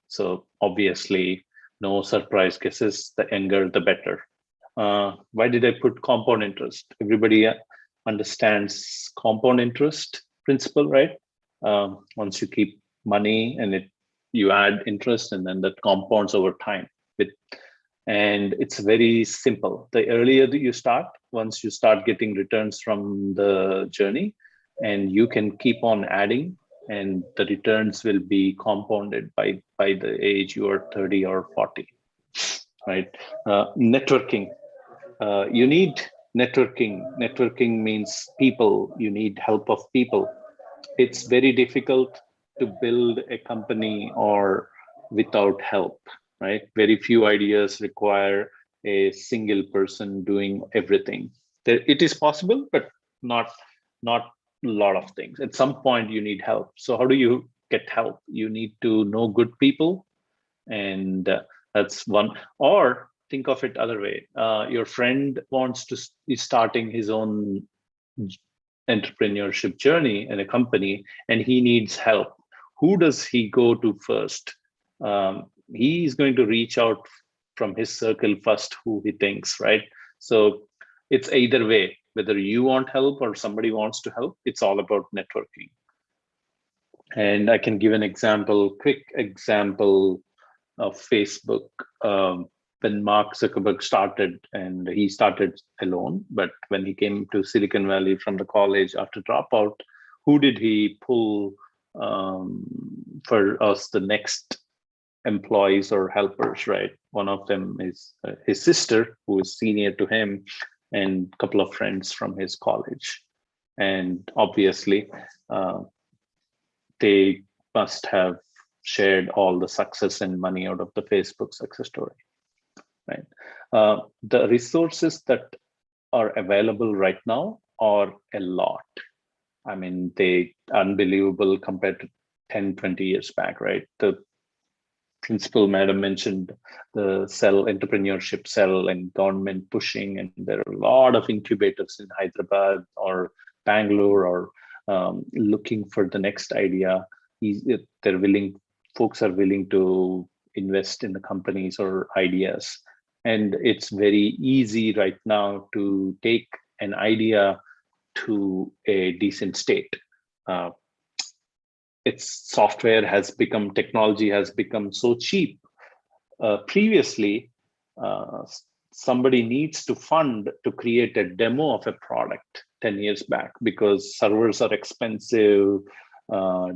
So obviously, no surprise guesses, the younger, the better. Why did I put compound interest? Everybody understands compound interest principle, right? Once you keep money and you add interest, and then that compounds over time. And it's very simple. The earlier that you start, once you start getting returns from the journey, and you can keep on adding, and the returns will be compounded by the age you are 30 or 40, right? Networking. You need networking. Networking means people. You need help of people. It's very difficult to build a company or without help, right? Very few ideas require a single person doing everything. It is possible, but not a lot of things. At some point, you need help. So how do you get help? You need to know good people, and that's one. Or think of it other way. Your friend wants to is starting his own entrepreneurship journey in a company, and he needs help. Who does he go to first? He's going to reach out from his circle first, who he thinks, right? So it's either way, whether you want help or somebody wants to help, it's all about networking. And I can give an example, quick example of Facebook. When Mark Zuckerberg started, and he started alone, but when he came to Silicon Valley from the college after dropout, who did he pull for us, the next employees or helpers, right? One of them is his sister, who is senior to him, and a couple of friends from his college. And obviously, they must have shared all the success and money out of the Facebook success story, right? The resources that are available right now are a lot. I mean, they unbelievable compared to 10, 20 years back, right? The principal madam mentioned the cell, entrepreneurship cell, and government pushing, and there are a lot of incubators in Hyderabad or Bangalore, or looking for the next idea. Folks are willing to invest in the companies or ideas. And it's very easy right now to take an idea to a decent state. Technology has become so cheap. Previously, somebody needs to fund to create a demo of a product 10 years back, because servers are expensive,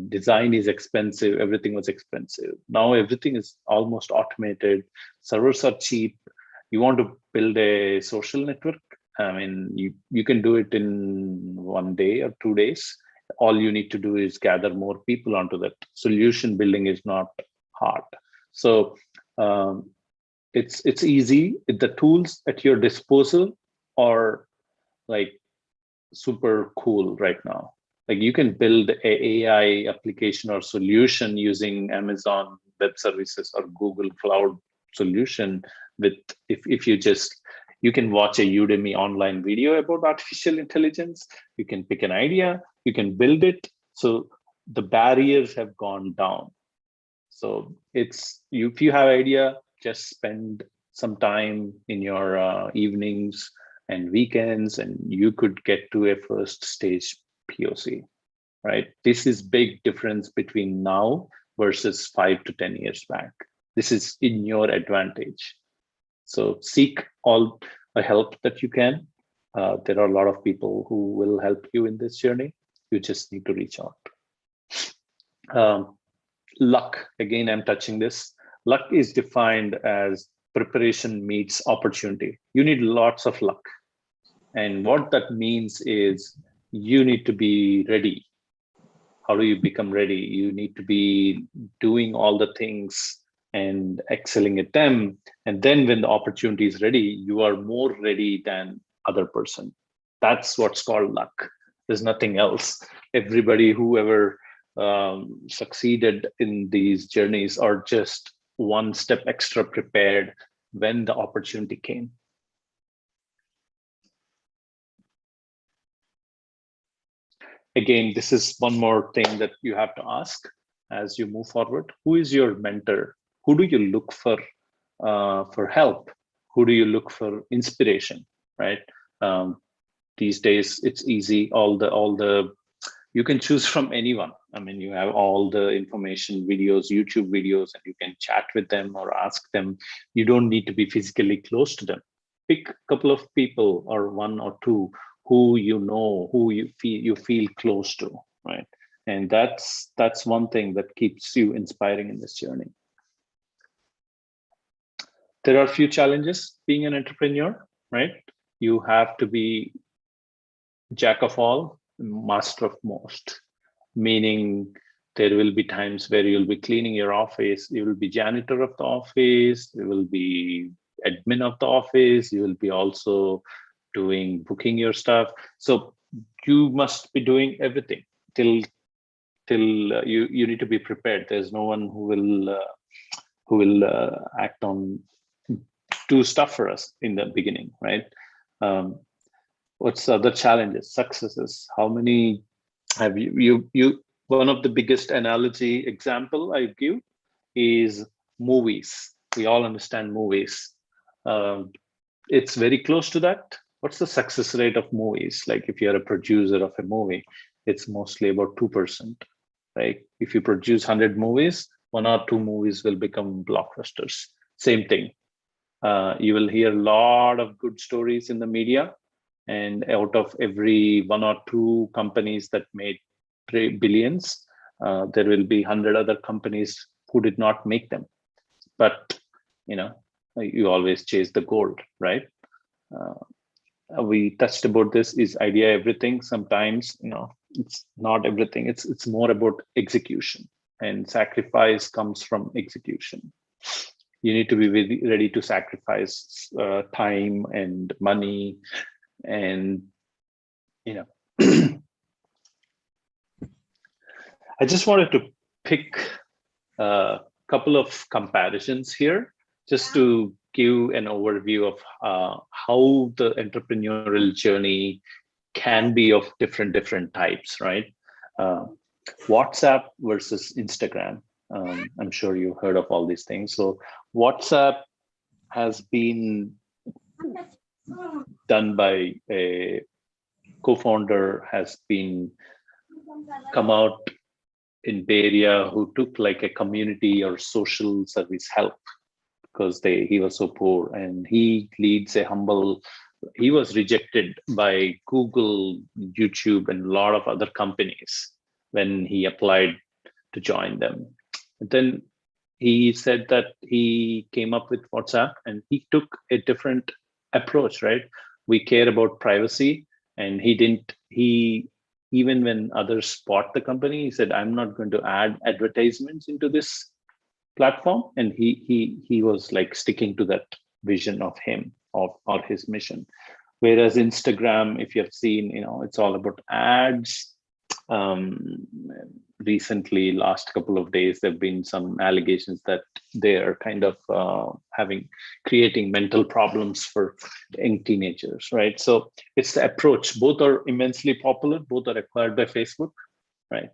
design is expensive, everything was expensive. Now everything is almost automated, servers are cheap. You want to build a social network, I mean, you can do it in 1 day or 2 days. All you need to do is gather more people onto that. Solution building is not hard. So it's easy. The tools at your disposal are like super cool right now. Like you can build a AI application or solution using Amazon Web Services or Google Cloud solution with, if you can watch a Udemy online video about artificial intelligence. You can pick an idea, you can build it. So the barriers have gone down. So if you have idea, just spend some time in your evenings and weekends, and you could get to a first stage POC, right? This is big difference between now versus 5 to 10 years back. This is in your advantage. So seek all the help that you can. There are a lot of people who will help you in this journey. You just need to reach out. Luck, again, I'm touching this. Luck is defined as preparation meets opportunity. You need lots of luck. And what that means is you need to be ready. How do you become ready? You need to be doing all the things and excelling at them. And then when the opportunity is ready, you are more ready than other person. That's what's called luck. There's nothing else. Everybody who ever succeeded in these journeys are just one step extra prepared when the opportunity came. Again, this is one more thing that you have to ask as you move forward. Who is your mentor? Who do you look for help? Who do you look for inspiration, right? These days, it's easy. You can choose from anyone. I mean, you have all the information, videos, YouTube videos, and you can chat with them or ask them. You don't need to be physically close to them. Pick a couple of people or one or two who you know, who you feel close to, right? And that's one thing that keeps you inspiring in this journey. There are a few challenges being an entrepreneur, right? You have to be jack of all, master of most, meaning there will be times where you'll be cleaning your office, you will be janitor of the office, you will be admin of the office, you will be also booking your stuff. So you must be doing everything till you need to be prepared. There's no one who will act on do stuff for us in the beginning, right? What's the other challenges, successes? How many have you one of the biggest analogy example I give is movies. We all understand movies. It's very close to that. What's the success rate of movies? Like if you're a producer of a movie, it's mostly about 2%, right? If you produce 100 movies, 1 or 2 movies will become blockbusters. Same thing. You will hear a lot of good stories in the media, and out of every 1 or 2 companies that made billions, there will be 100 other companies who did not make them. But you always chase the gold, right? We touched about this, is idea everything? Sometimes it's not everything. It's more about execution, and sacrifice comes from execution. You need to be ready to sacrifice time and money, and I just wanted to pick a couple of comparisons here just to give an overview of how the entrepreneurial journey can be of different types, right? WhatsApp versus Instagram. I'm sure you heard of all these things. So WhatsApp has been done by a co-founder, has been come out in Bay Area, who took like a community or social service help because he was so poor, and he leads a humble. He was rejected by Google, YouTube, and a lot of other companies when he applied to join them. And then he said that he came up with WhatsApp, and he took a different approach, right? We care about privacy, and even when others bought the company, he said, I'm not going to add advertisements into this platform. And he was like sticking to that vision of him, or his mission. Whereas Instagram, if you have seen, it's all about ads. Recently, last couple of days, there have been some allegations that they are kind of creating mental problems for young teenagers, right? So it's the approach. Both are immensely popular. Both are acquired by Facebook, right?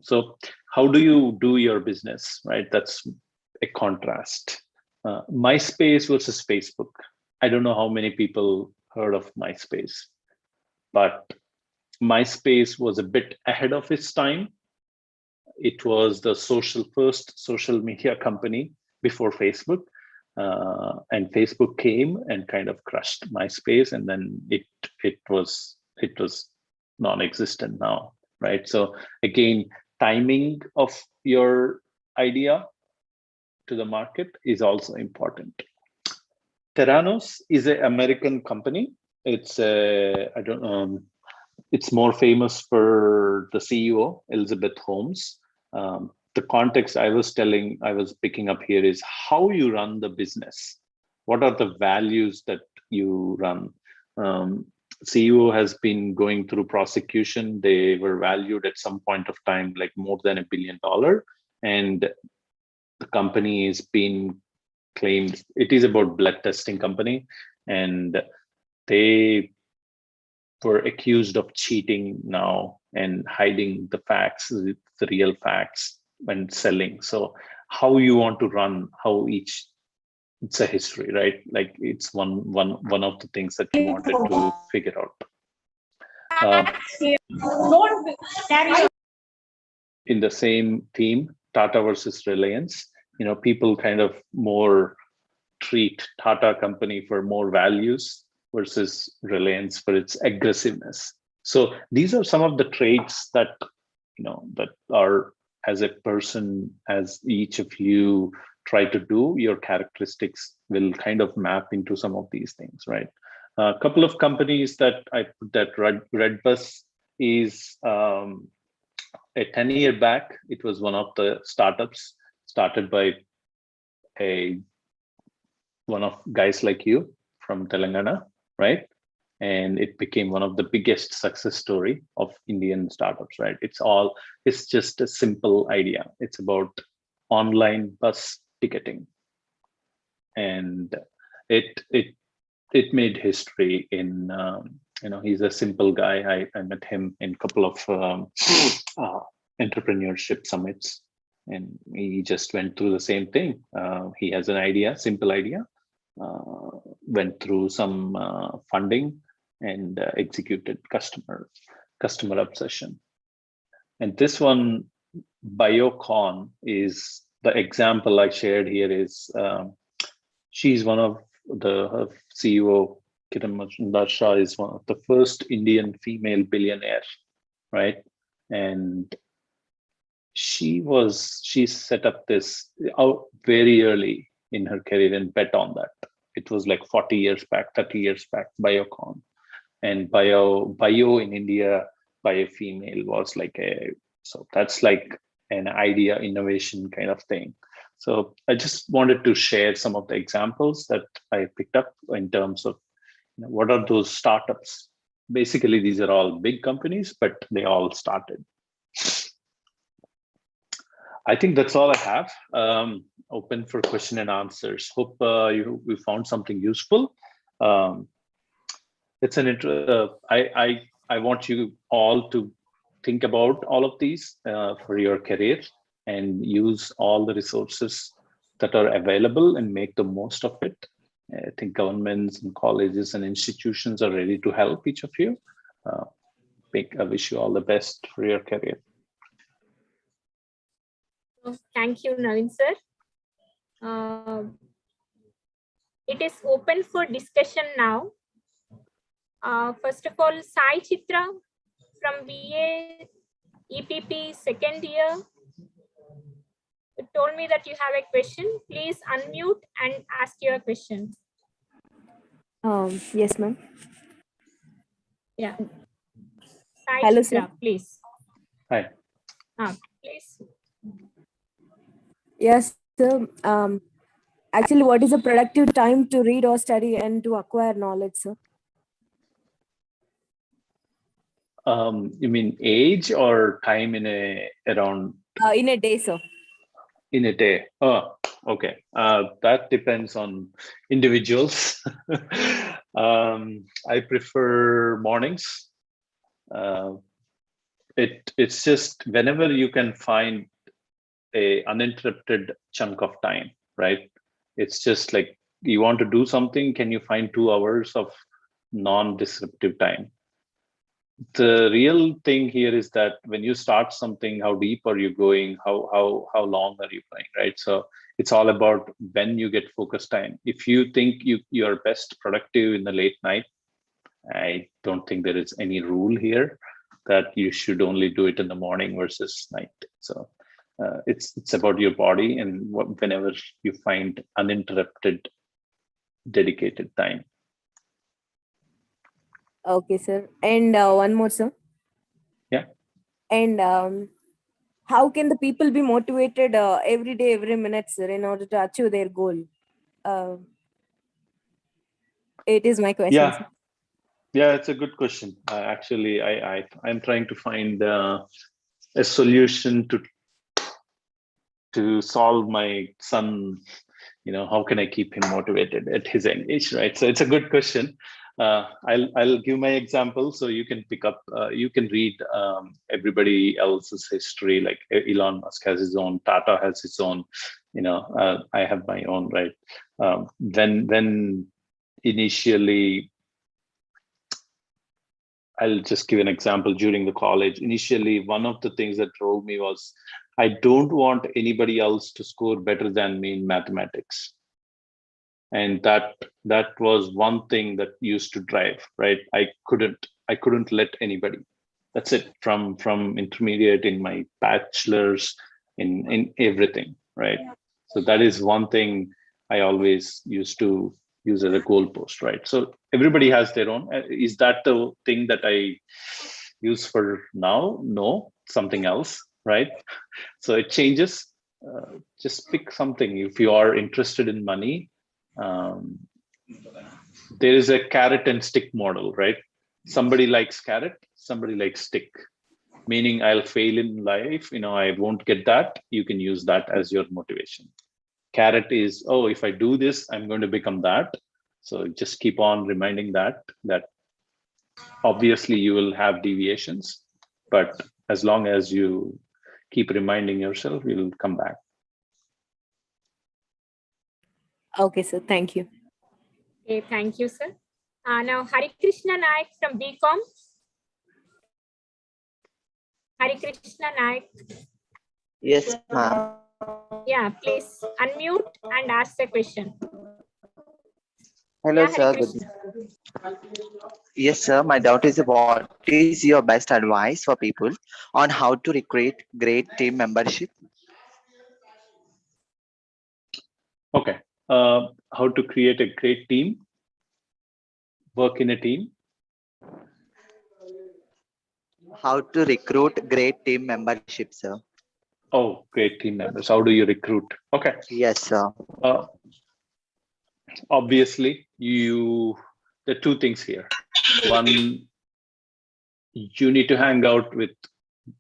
So how do you do your business, right? That's a contrast. MySpace versus Facebook. I don't know how many people heard of MySpace, but MySpace was a bit ahead of its time. It was the first social media company before Facebook, and Facebook came and kind of crushed MySpace, and then it was non-existent now, right? So again, timing of your idea to the market is also important. Terranos is an American company. It's it's more famous for the CEO, Elizabeth Holmes. The context I was picking up here is how you run the business. What are the values that you run? CEO has been going through prosecution. They were valued at some point of time like more than $1 billion, and the company is being claimed. It is about blood testing company, and they were accused of cheating now and hiding the facts, the real facts, when selling. So how you want to run, it's a history, right? Like it's one of the things that you wanted to figure out. In the same theme, Tata versus Reliance, people kind of more treat Tata company for more values, versus Reliance for its aggressiveness. So these are some of the traits that, that are, as a person, as each of you try to do, your characteristics will kind of map into some of these things, right? A couple of companies that I put that Redbus is a 10-year back. It was one of the startups started by one of guys like you from Telangana, right? And it became one of the biggest success story of Indian startups, right? It's just a simple idea. It's about online bus ticketing, and it made history in he's a simple guy. I met him in a couple of entrepreneurship summits, and he just went through the same thing. He has an idea, simple idea, went through some funding and executed customer obsession. And this one, Biocon, is the example I shared here. Is she's one of her CEO, Kiran Majumdar Shah, is one of the first Indian female billionaire, right? And she set up this out very early in her career and bet on that. It was like 40 years back, 30 years back, Biocon. And bio in India by a female was so that's like an idea innovation kind of thing. So I just wanted to share some of the examples that I picked up in terms of what are those startups. Basically, these are all big companies, but they all started. I think that's all I have. Open for question and answers. Hope you found something useful. It's an I want you all to think about all of these for your career and use all the resources that are available and make the most of it. I think governments and colleges and institutions are ready to help each of you. I wish you all the best for your career. Thank you, Naveen sir. It is open for discussion now. First of all, Sai Chitra from BA EPP second year. You told me that you have a question. Please unmute and ask your question. Yes, ma'am. Yeah. Sai Hello, Chitra, sir. please. Hi. Please. Yes, sir. Actually, what is a productive time to read or study and to acquire knowledge, sir? You mean age or time in around? In a day, sir. In a day. Oh, okay. That depends on individuals. I prefer mornings. It's just whenever you can find a uninterrupted chunk of time, right? It's just like you want to do something. Can you find 2 hours of non-disruptive time? The real thing here is that when you start something, how deep are you going? How long are you going, right? So it's all about when you get focus time. If you think you are best productive in the late night, I don't think there is any rule here that you should only do it in the morning versus night. So it's about your body and whenever you find uninterrupted, dedicated time. Okay, sir. And one more, sir. Yeah. And how can the people be motivated every day, every minute, sir, in order to achieve their goal? It is my question. Yeah. Sir. Yeah, it's a good question. Actually, I'm trying to find a solution to solve my son. How can I keep him motivated at his age, right? So it's a good question. I'll give my example so you can pick up. You can read everybody else's history. Like Elon Musk has his own, Tata has his own. I have my own, right? When initially, I'll just give an example. During the college, initially, one of the things that drove me was I don't want anybody else to score better than me in mathematics. and that was one thing that used to drive, right? I couldn't let anybody. That's it. From intermediate, in my bachelor's, in everything, right? So that is one thing I always used to use as a goalpost, right? So everybody has their own. Is that the thing that I use for now? No, something else, right? So it changes. Just pick something. If you are interested in money, there is a carrot and stick model, right? Somebody likes carrot, somebody likes stick, meaning I'll fail in life, I won't get that. You can use that as your motivation. Carrot is, oh, if I do this, I'm going to become that. So just keep on reminding that obviously you will have deviations, but as long as you keep reminding yourself, you'll come back. Okay, sir. Thank you. Okay, thank you, sir. Now, Hari Krishna Naik from BCom. Hari Krishna Naik. Yes, ma'am. Yeah, please unmute and ask the question. Hello, Yeah, sir. Hari Krishna. Yes, sir. My doubt is what is your best advice for people on how to recruit great team membership? Okay. How to create a great team, work in a team. How to recruit great team membership, sir? Oh, great team members. How do you recruit? Okay. Yes, sir. Obviously, there are two things here. One, you need to hang out with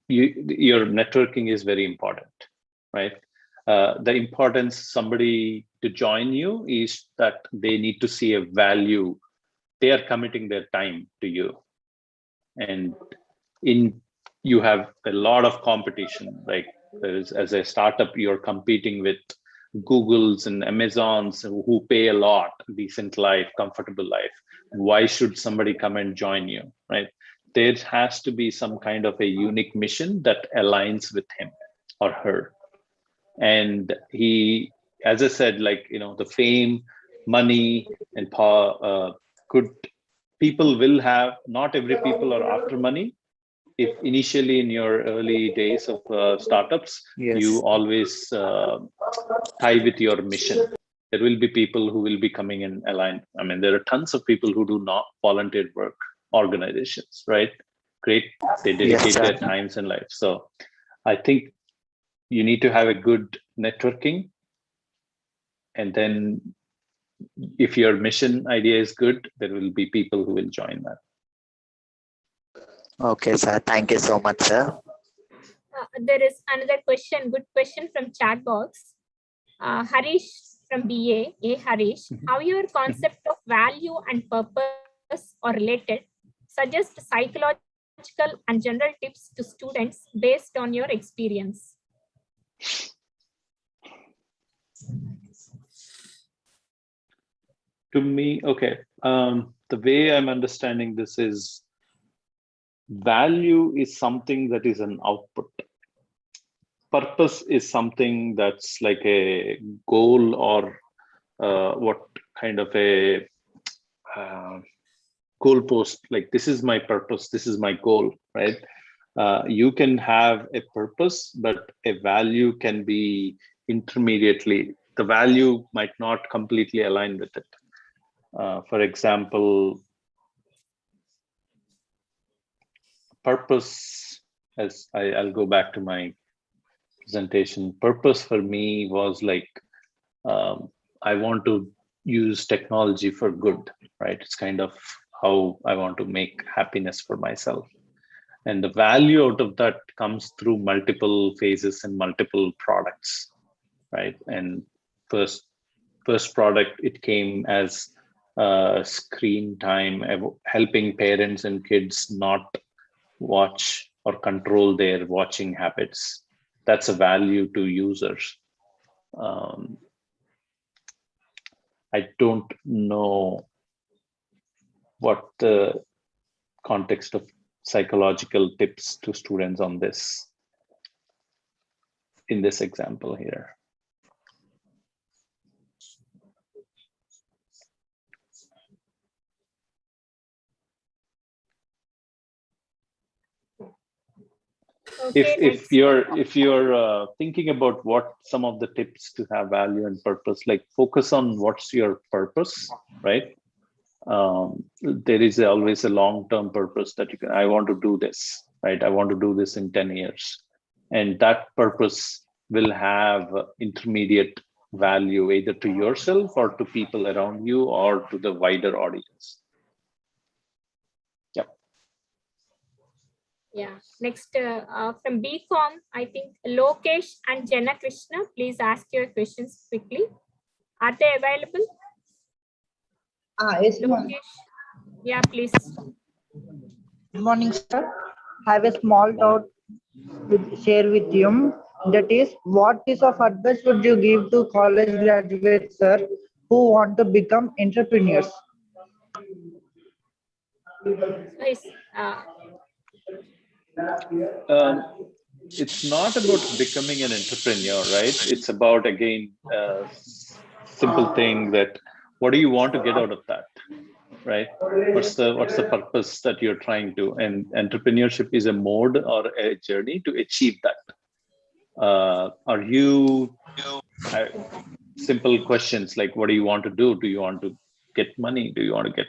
your networking is very important, right? The importance somebody to join you is that they need to see a value. They are committing their time to you, and you have a lot of competition. Like as a startup, you're competing with Googles and Amazons who pay a lot, decent life, comfortable life. Why should somebody come and join you, right? There has to be some kind of a unique mission that aligns with him or her. And he, as I said, like, the fame, money, and power, good people will have, not every people are after money. If initially in your early days of startups, Yes. you always tie with your mission. There will be people who will be coming in aligned. I mean, there are tons of people who do not volunteer work organizations, right? Great, they dedicate their times and life. So I think you need to have a good networking, and then if your mission idea is good, there will be people who will join that. Okay, sir. Thank you so much, sir. There is another question, good question from chat box. Harish from BA, Harish, how your concept of value and purpose are related? Suggest psychological and general tips to students based on your experience. To me, okay. The way I'm understanding this is value is something that is an output. Purpose is something that's like a goal or what kind of a goalpost, like this is my purpose, this is my goal, right? You can have a purpose, but a value can be intermediately. The value might not completely align with it. For example, purpose, as I'll go back to my presentation, purpose for me was like, I want to use technology for good, right? It's kind of how I want to make happiness for myself. And the value out of that comes through multiple phases and multiple products, right? And first product, it came as screen time, helping parents and kids not watch or control their watching habits. That's a value to users. I don't know what the context of psychological tips to students on this in this example here. Okay, if you're thinking about what some of the tips to have value and purpose, like focus on what's your purpose, right? There is always a long-term purpose that I want to do this, right? I want to do this in 10 years. And that purpose will have intermediate value either to yourself or to people around you or to the wider audience. Yep. Yeah. Next, from B Form, I think Lokesh and Jenna Krishna, please ask your questions quickly. Are they available? Yes, Lokesh. Yeah, please. good morning, sir. I have a small doubt share with you. That is, what piece of advice would you give to college graduates, sir, who want to become entrepreneurs? Yes. It's not about becoming an entrepreneur, right? It's about, again, simple thing that what do you want to get out of that, right? What's the purpose that you're trying to, and entrepreneurship is a mode or a journey to achieve that. Are you simple questions like, what do you want to do? Do you want to get money? Do you want to get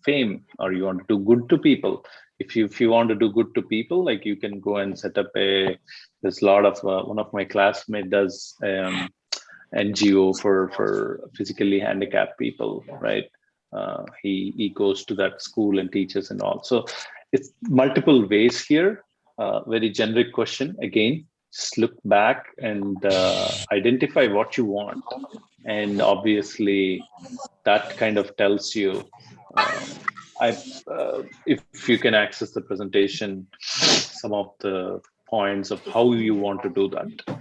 fame, or you want to do good to people? If you want to do good to people, like you can go and set up there's a lot of one of my classmates does NGO for physically handicapped people, right? He goes to that school and teaches and all. So it's multiple ways here. Very generic question. Again, just look back and identify what you want, and obviously that kind of tells you. If you can access the presentation, some of the points of how you want to do that.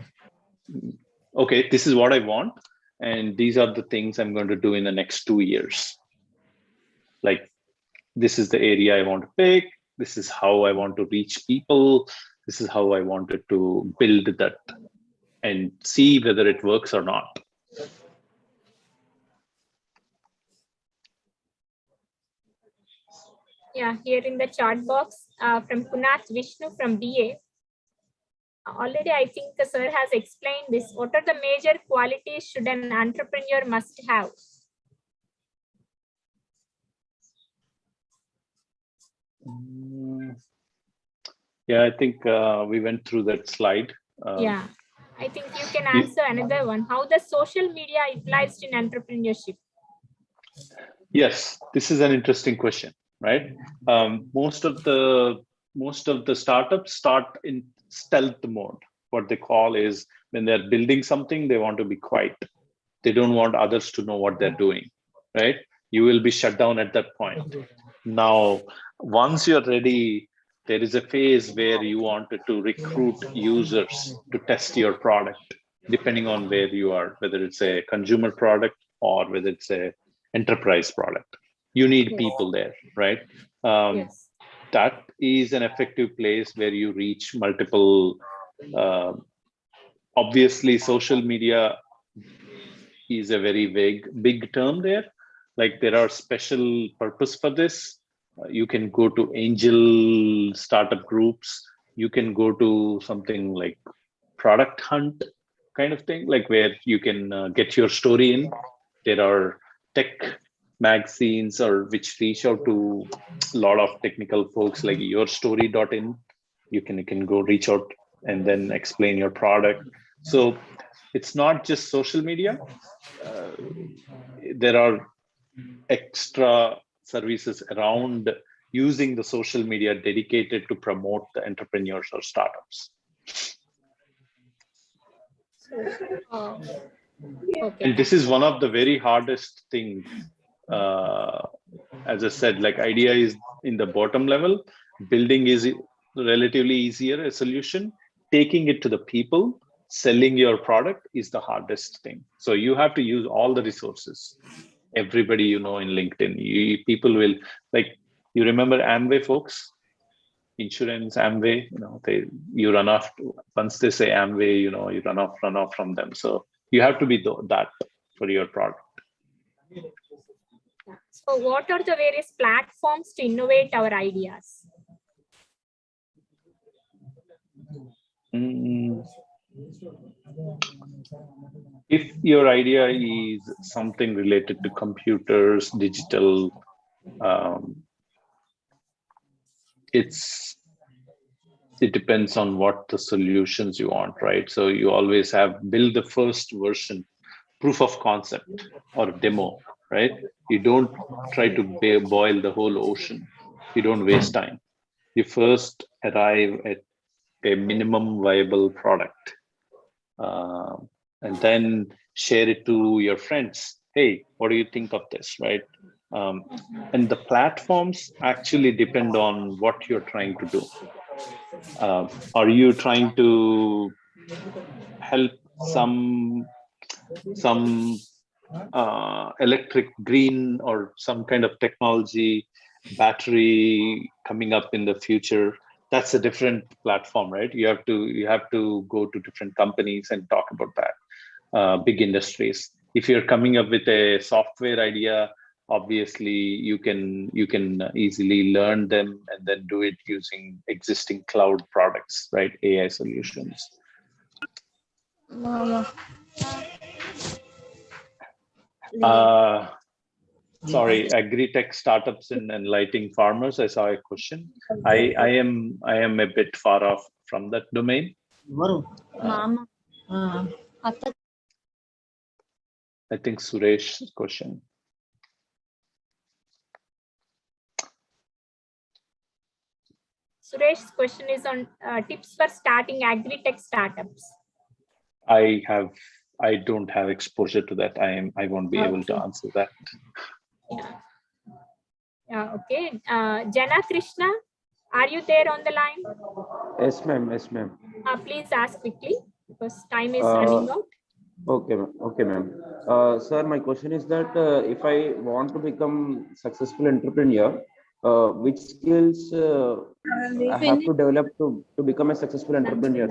Okay, this is what I want, and these are the things I'm going to do in the next 2 years. Like, this is the area I want to pick. This is how I want to reach people. This is how I wanted to build that, and see whether it works or not. Yeah, here in the chat box from Kunath Vishnu from BA. Already, I think the sir has explained this. What are the major qualities should an entrepreneur must have? Yeah, I think we went through that slide. Yeah, I think you can answer another one. How the social media utilized in entrepreneurship? Yes, this is an interesting question, right? Most of the startups start in stealth mode. What they call is, when they're building something, they want to be quiet. They don't want others to know what they're doing, right? You will be shut down at that point. Now, once you're ready, there is a phase where you wanted to recruit users to test your product, depending on where you are, whether it's a consumer product or whether it's a enterprise product. You need people there, right? Yes. That is an effective place where you reach multiple. Obviously, social media is a very big term there. Like, there are special purpose for this. You can go to angel startup groups. You can go to something like product hunt kind of thing, like where you can get your story in. There are tech magazines or which reach out to a lot of technical folks, like yourstory.in. You can go reach out and then explain your product. So it's not just social media. There are extra services around using the social media dedicated to promote the entrepreneurs or startups. Okay. And this is one of the very hardest things. As I said, like, idea is in the bottom level, building is relatively easier, a solution. Taking it to the people, selling your product is the hardest thing. So you have to use all the resources. Everybody in LinkedIn, people will, like, you remember Amway folks, insurance, Amway, you run off once they say Amway, you run off from them. So you have to be that for your product. So what are the various platforms to innovate our ideas? Mm, if your idea is something related to computers, digital, it depends on what the solutions you want, right? So you always have build the first version, proof of concept or demo, right? You don't try to boil the whole ocean. You don't waste time. You first arrive at a minimum viable product, and then share it to your friends. Hey, what do you think of this, right? And the platforms actually depend on what you're trying to do. Are you trying to help some electric green or some kind of technology, battery coming up in the future? That's a different platform, right? You have to go to different companies and talk about that. Big industries. If you're coming up with a software idea, obviously you can easily learn them and then do it using existing cloud products, right? AI solutions. Sorry, agri-tech startups and lighting farmers. I saw a question. I am a bit far off from that domain. I think Suresh's question. Suresh's question is on tips for starting agri-tech startups. I don't have exposure to that. I won't be able to answer that. Yeah. Okay. Jana Krishna, are you there on the line? Yes, ma'am. Yes, ma'am. Please ask quickly because time is running out. Okay, ma'am. Okay, ma'am. Sir, my question is that if I want to become successful entrepreneur, which skills I have to develop to become a successful entrepreneur?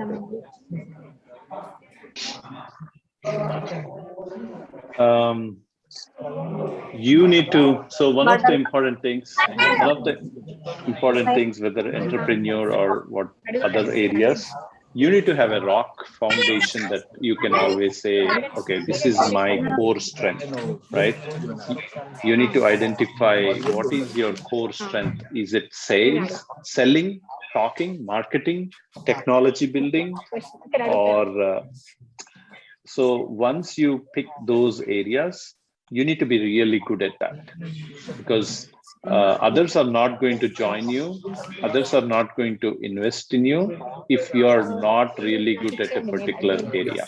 You need to. So one of the important things, whether entrepreneur or what other areas, you need to have a rock foundation that you can always say, okay, this is my core strength, right? You need to identify what is your core strength. Is it sales, selling, talking, marketing, technology building, or so once you pick those areas, you need to be really good at that, because others are not going to join you. Others are not going to invest in you if you are not really good at a particular area.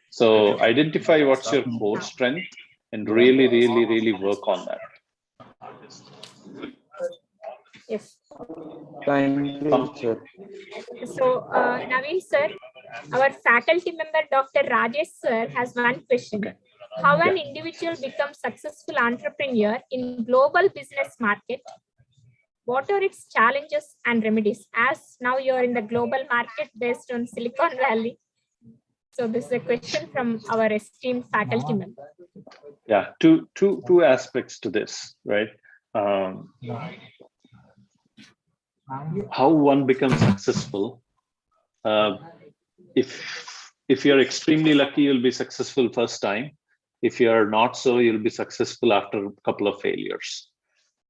So identify what's your core strength and really work on that. Yes. Thank you, sir. So, Naveen sir, our faculty member, Dr. Rajesh sir, has one question. Okay. How an individual becomes successful entrepreneur in global business market? What are its challenges and remedies? As now you're in the global market based on Silicon Valley. So this is a question from our esteemed faculty member. Yeah, two aspects to this, right? How one becomes successful. If you're extremely lucky, you'll be successful first time. If you're not so, you'll be successful after a couple of failures,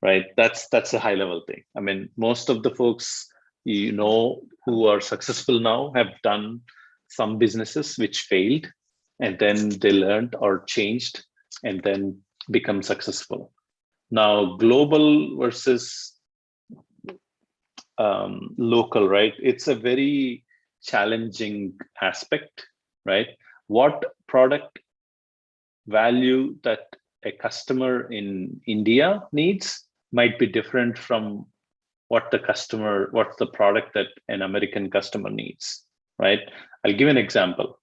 right? That's a high level thing. I mean, most of the folks who are successful now have done some businesses which failed, and then they learned or changed and then become successful. Now, global versus local, right? It's a very challenging aspect, right? What product value that a customer in India needs might be different from what's the product that an American customer needs, right? I'll give an example.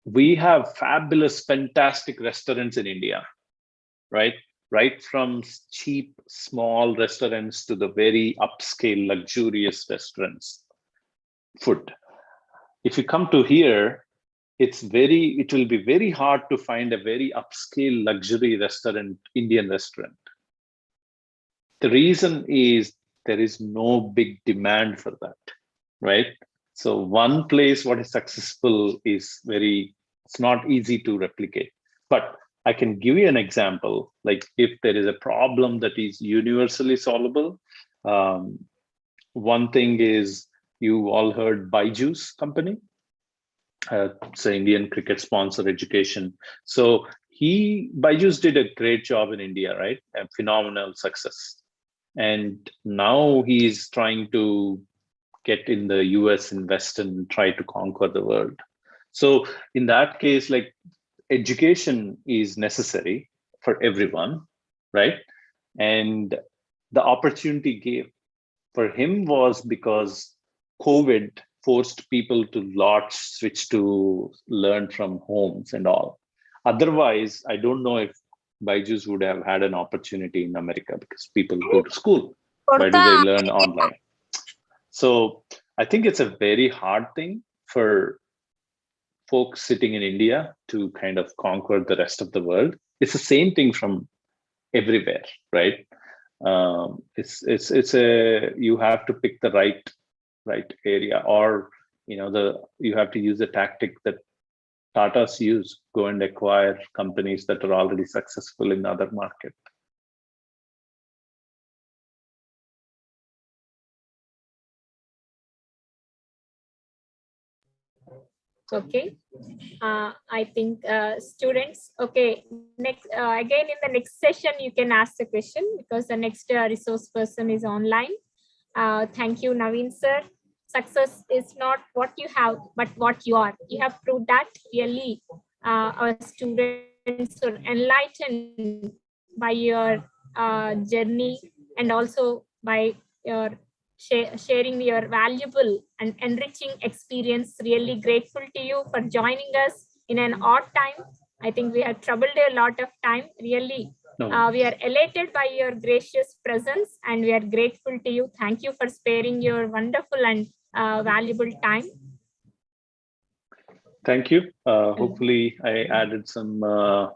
We have fabulous, fantastic restaurants in India, right? Right from cheap, small restaurants to the very upscale, luxurious restaurants, food. If you come to here, it will be very hard to find a very upscale luxury restaurant, Indian restaurant. The reason is there is no big demand for that, right? So one place what is successful is it's not easy to replicate. But I can give you an example, like if there is a problem that is universally solvable. One thing is, you all heard Byju's company. It's an Indian cricket sponsor education. So Byju's did a great job in India, right? A phenomenal success. And now he's trying to get in the US, invest and try to conquer the world. So in that case, like, education is necessary for everyone, right? And the opportunity gave for him was because COVID forced people to switch to learn from homes and all. Otherwise, I don't know if Byju's would have had an opportunity in America, because people go to school. Why do they learn online? So I think it's a very hard thing for folks sitting in India to kind of conquer the rest of the world. It's the same thing from everywhere, right? You have to pick the right area, or you have to use a tactic that Tata's use, go and acquire companies that are already successful in other markets. Okay, I think students, okay, next again in the next session you can ask the question, because the next resource person is online. Thank you, Naveen sir. Success is not what you have, but what you are. You have proved that really. Our students are enlightened by your journey, and also by your sharing your valuable and enriching experience. Really grateful to you for joining us in an odd time. I think we have troubled a lot of time. Really, we are elated by your gracious presence, and we are grateful to you. Thank you for sparing your wonderful and valuable time. Thank you. Hopefully I added some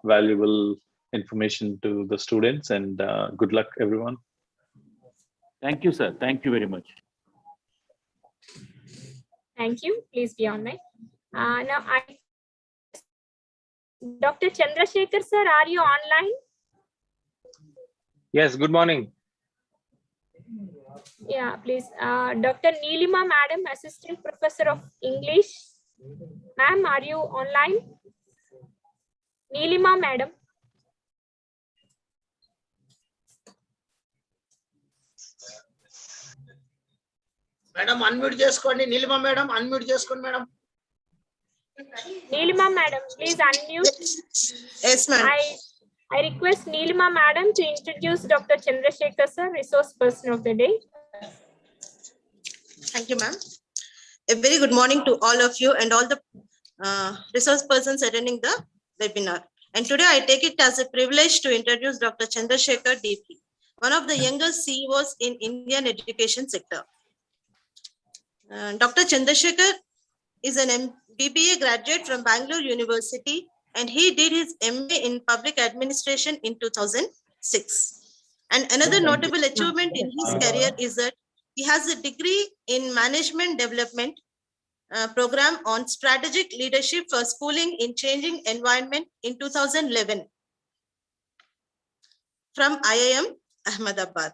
valuable information to the students, and good luck everyone. Thank you, sir. Thank you very much. Thank you. Please be online. Now, Dr. Chandrasekhar sir, are you online? Yes, good morning. Yeah, please. Dr. Neelima Madam, Assistant Professor of English. Ma'am, are you online? Neelima Madam. Madam, unmute చేసుకోండి. Neelima Madam, unmute చేసుకోండి Madam. Neelima Madam, please unmute. Yes, ma'am. I request Neelima Madam to introduce Dr. Chandrasekhar sir, resource person of the day. Thank you, ma'am. A very good morning to all of you and all the resource persons attending the webinar. And today I take it as a privilege to introduce Dr. Chandrasekhar D.P., one of the youngest CEOs in Indian education sector. Dr. Chandrasekhar is an BBA graduate from Bangalore University, and he did his MA in public administration in 2006. And another notable achievement in his career is that he has a degree in management development program on strategic leadership for schooling in changing environment in 2011 from IIM Ahmedabad.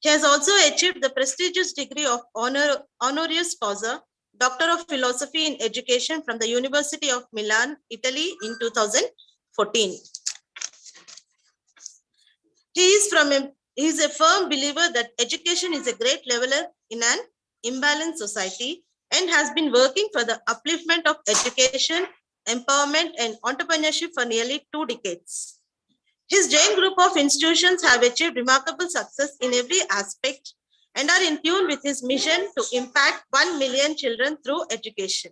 He has also achieved the prestigious degree of honoris causa, Doctor of Philosophy in Education from the University of Milan, Italy in 2014. He is a firm believer that education is a great leveler in an imbalanced society, and has been working for the upliftment of education, empowerment, and entrepreneurship for nearly 2 decades. His giant group of institutions have achieved remarkable success in every aspect and are in tune with his mission to impact 1 million children through education.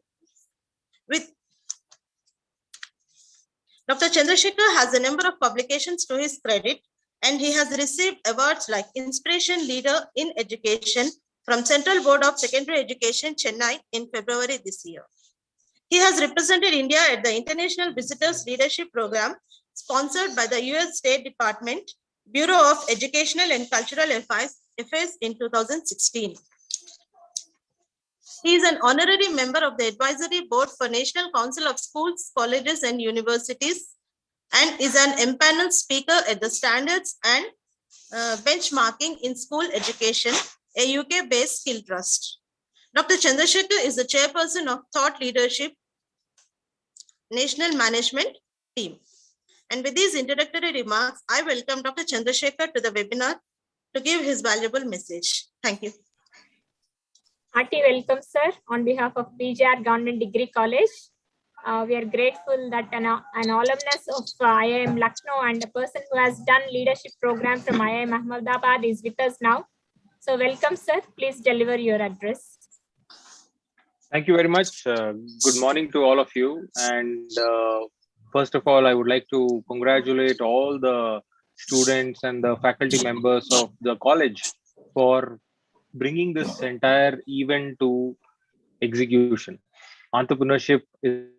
Dr. Chandrasekhar has a number of publications to his credit, and he has received awards like Inspiration Leader in Education from Central Board of Secondary Education, Chennai in February this year. He has represented India at the International Visitors Leadership Program sponsored by the US State Department Bureau of Educational and Cultural Affairs in 2016. He is an honorary member of the Advisory Board for National Council of Schools, Colleges and Universities and is an empaneled speaker at the Standards and Benchmarking in School Education, a UK-based skill trust. Dr. Chandrasekhar is the chairperson of Thought Leadership National Management Team. And with these introductory remarks, I welcome Dr. Chandrasekhar to the webinar to give his valuable message. Thank you. Hearty welcome, sir, on behalf of PGR Government Degree College. We are grateful that an alumnus of IIM Lucknow and a person who has done leadership program from IIM Ahmedabad is with us now. So welcome, sir. Please deliver your address. Thank you very much. Good morning to all of you. And first of all, I would like to congratulate all the students and the faculty members of the college for bringing this entire event to execution. Entrepreneurship is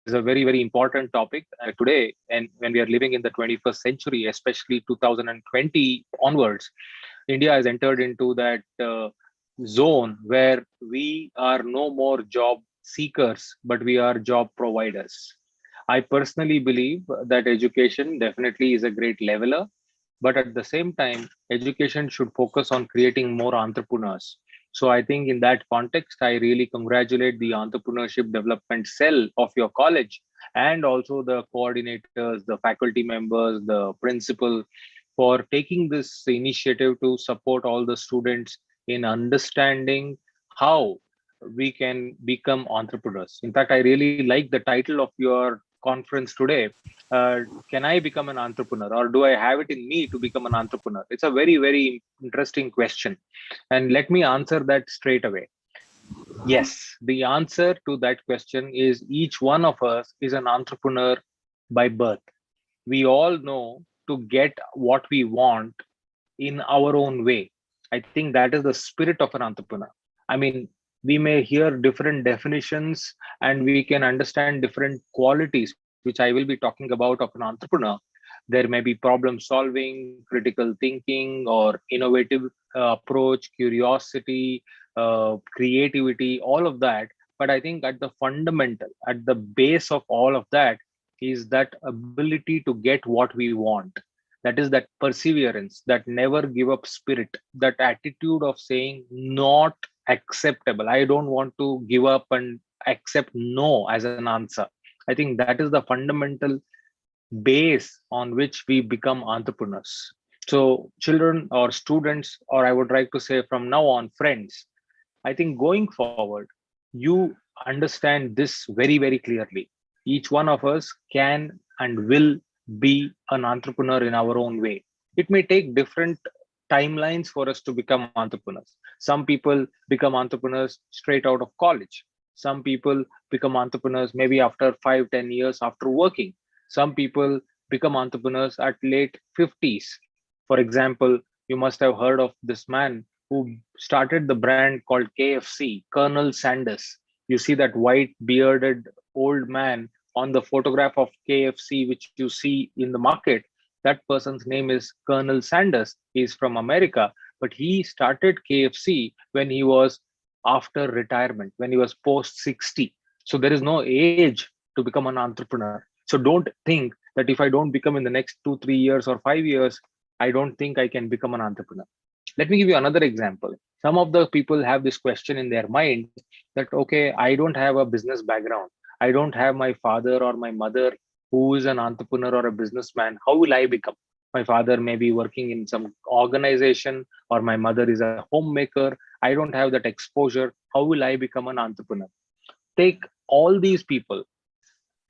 a very, very important topic today. And when we are living in the 21st century, especially 2020 onwards, India has entered into that zone where we are no more job seekers, but we are job providers. I personally believe that education definitely is a great leveler, but at the same time, education should focus on creating more entrepreneurs. So I think in that context, I really congratulate the entrepreneurship development cell of your college and also the coordinators, the faculty members, the principal for taking this initiative to support all the students in understanding how we can become entrepreneurs. In fact, I really like the title of your conference today. Can I become an entrepreneur, or do I have it in me to become an entrepreneur? It's a very, very interesting question. And let me answer that straight away. Yes, the answer to that question is each one of us is an entrepreneur by birth. We all know to get what we want in our own way. I think that is the spirit of an entrepreneur. I mean, we may hear different definitions and we can understand different qualities, which I will be talking about of an entrepreneur. There may be problem solving, critical thinking, or innovative approach, curiosity, creativity, all of that. But I think at the fundamental, at the base of all of that is that ability to get what we want. That is that perseverance, that never give up spirit, that attitude of saying not acceptable. I don't want to give up and accept no as an answer. I think that is the fundamental base on which we become entrepreneurs. So children or students, or I would like to say from now on, friends, I think going forward, you understand this very, very clearly. Each one of us can and will be an entrepreneur in our own way. It may take different timelines for us to become entrepreneurs. Some people become entrepreneurs straight out of college. Some people become entrepreneurs maybe after 5-10 years after working. Some people become entrepreneurs at late 50s. For example, you must have heard of this man who started the brand called KFC, Colonel Sanders. You see that white bearded old man on the photograph of KFC, which you see in the market. That person's name is Colonel Sanders. He's from America, but he started KFC when he was after retirement, when he was post 60. So there is no age to become an entrepreneur. So don't think that if I don't become in the next 2-3 years or 5 years, I don't think I can become an entrepreneur. Let me give you another example. Some of the people have this question in their mind that, okay, I don't have a business background. I don't have my father or my mother who is an entrepreneur or a businessman. How will I become? My father may be working in some organization or my mother is a homemaker. I don't have that exposure. How will I become an entrepreneur? Take all these people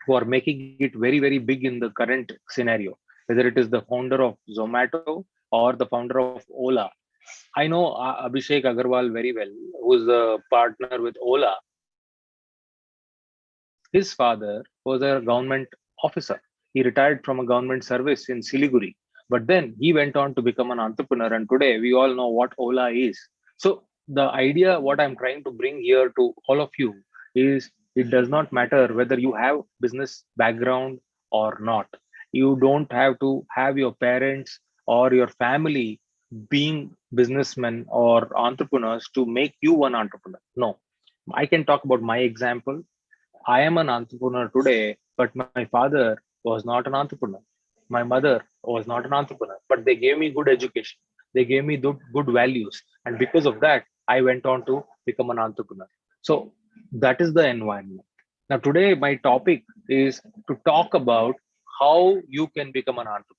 who are making it very, very big in the current scenario, whether it is the founder of Zomato or the founder of Ola. I know Abhishek Agarwal very well, who's the partner with Ola. His father was a government officer. He retired from a government service in Siliguri, but then he went on to become an entrepreneur. And today we all know what Ola is. So the idea, what I'm trying to bring here to all of you is it does not matter whether you have business background or not. You don't have to have your parents or your family being businessmen or entrepreneurs to make you one entrepreneur. No, I can talk about my example. I am an entrepreneur today, but my father was not an entrepreneur. My mother was not an entrepreneur, but they gave me good education. They gave me good values. And because of that, I went on to become an entrepreneur. So that is the environment. Now, today, my topic is to talk about how you can become an entrepreneur.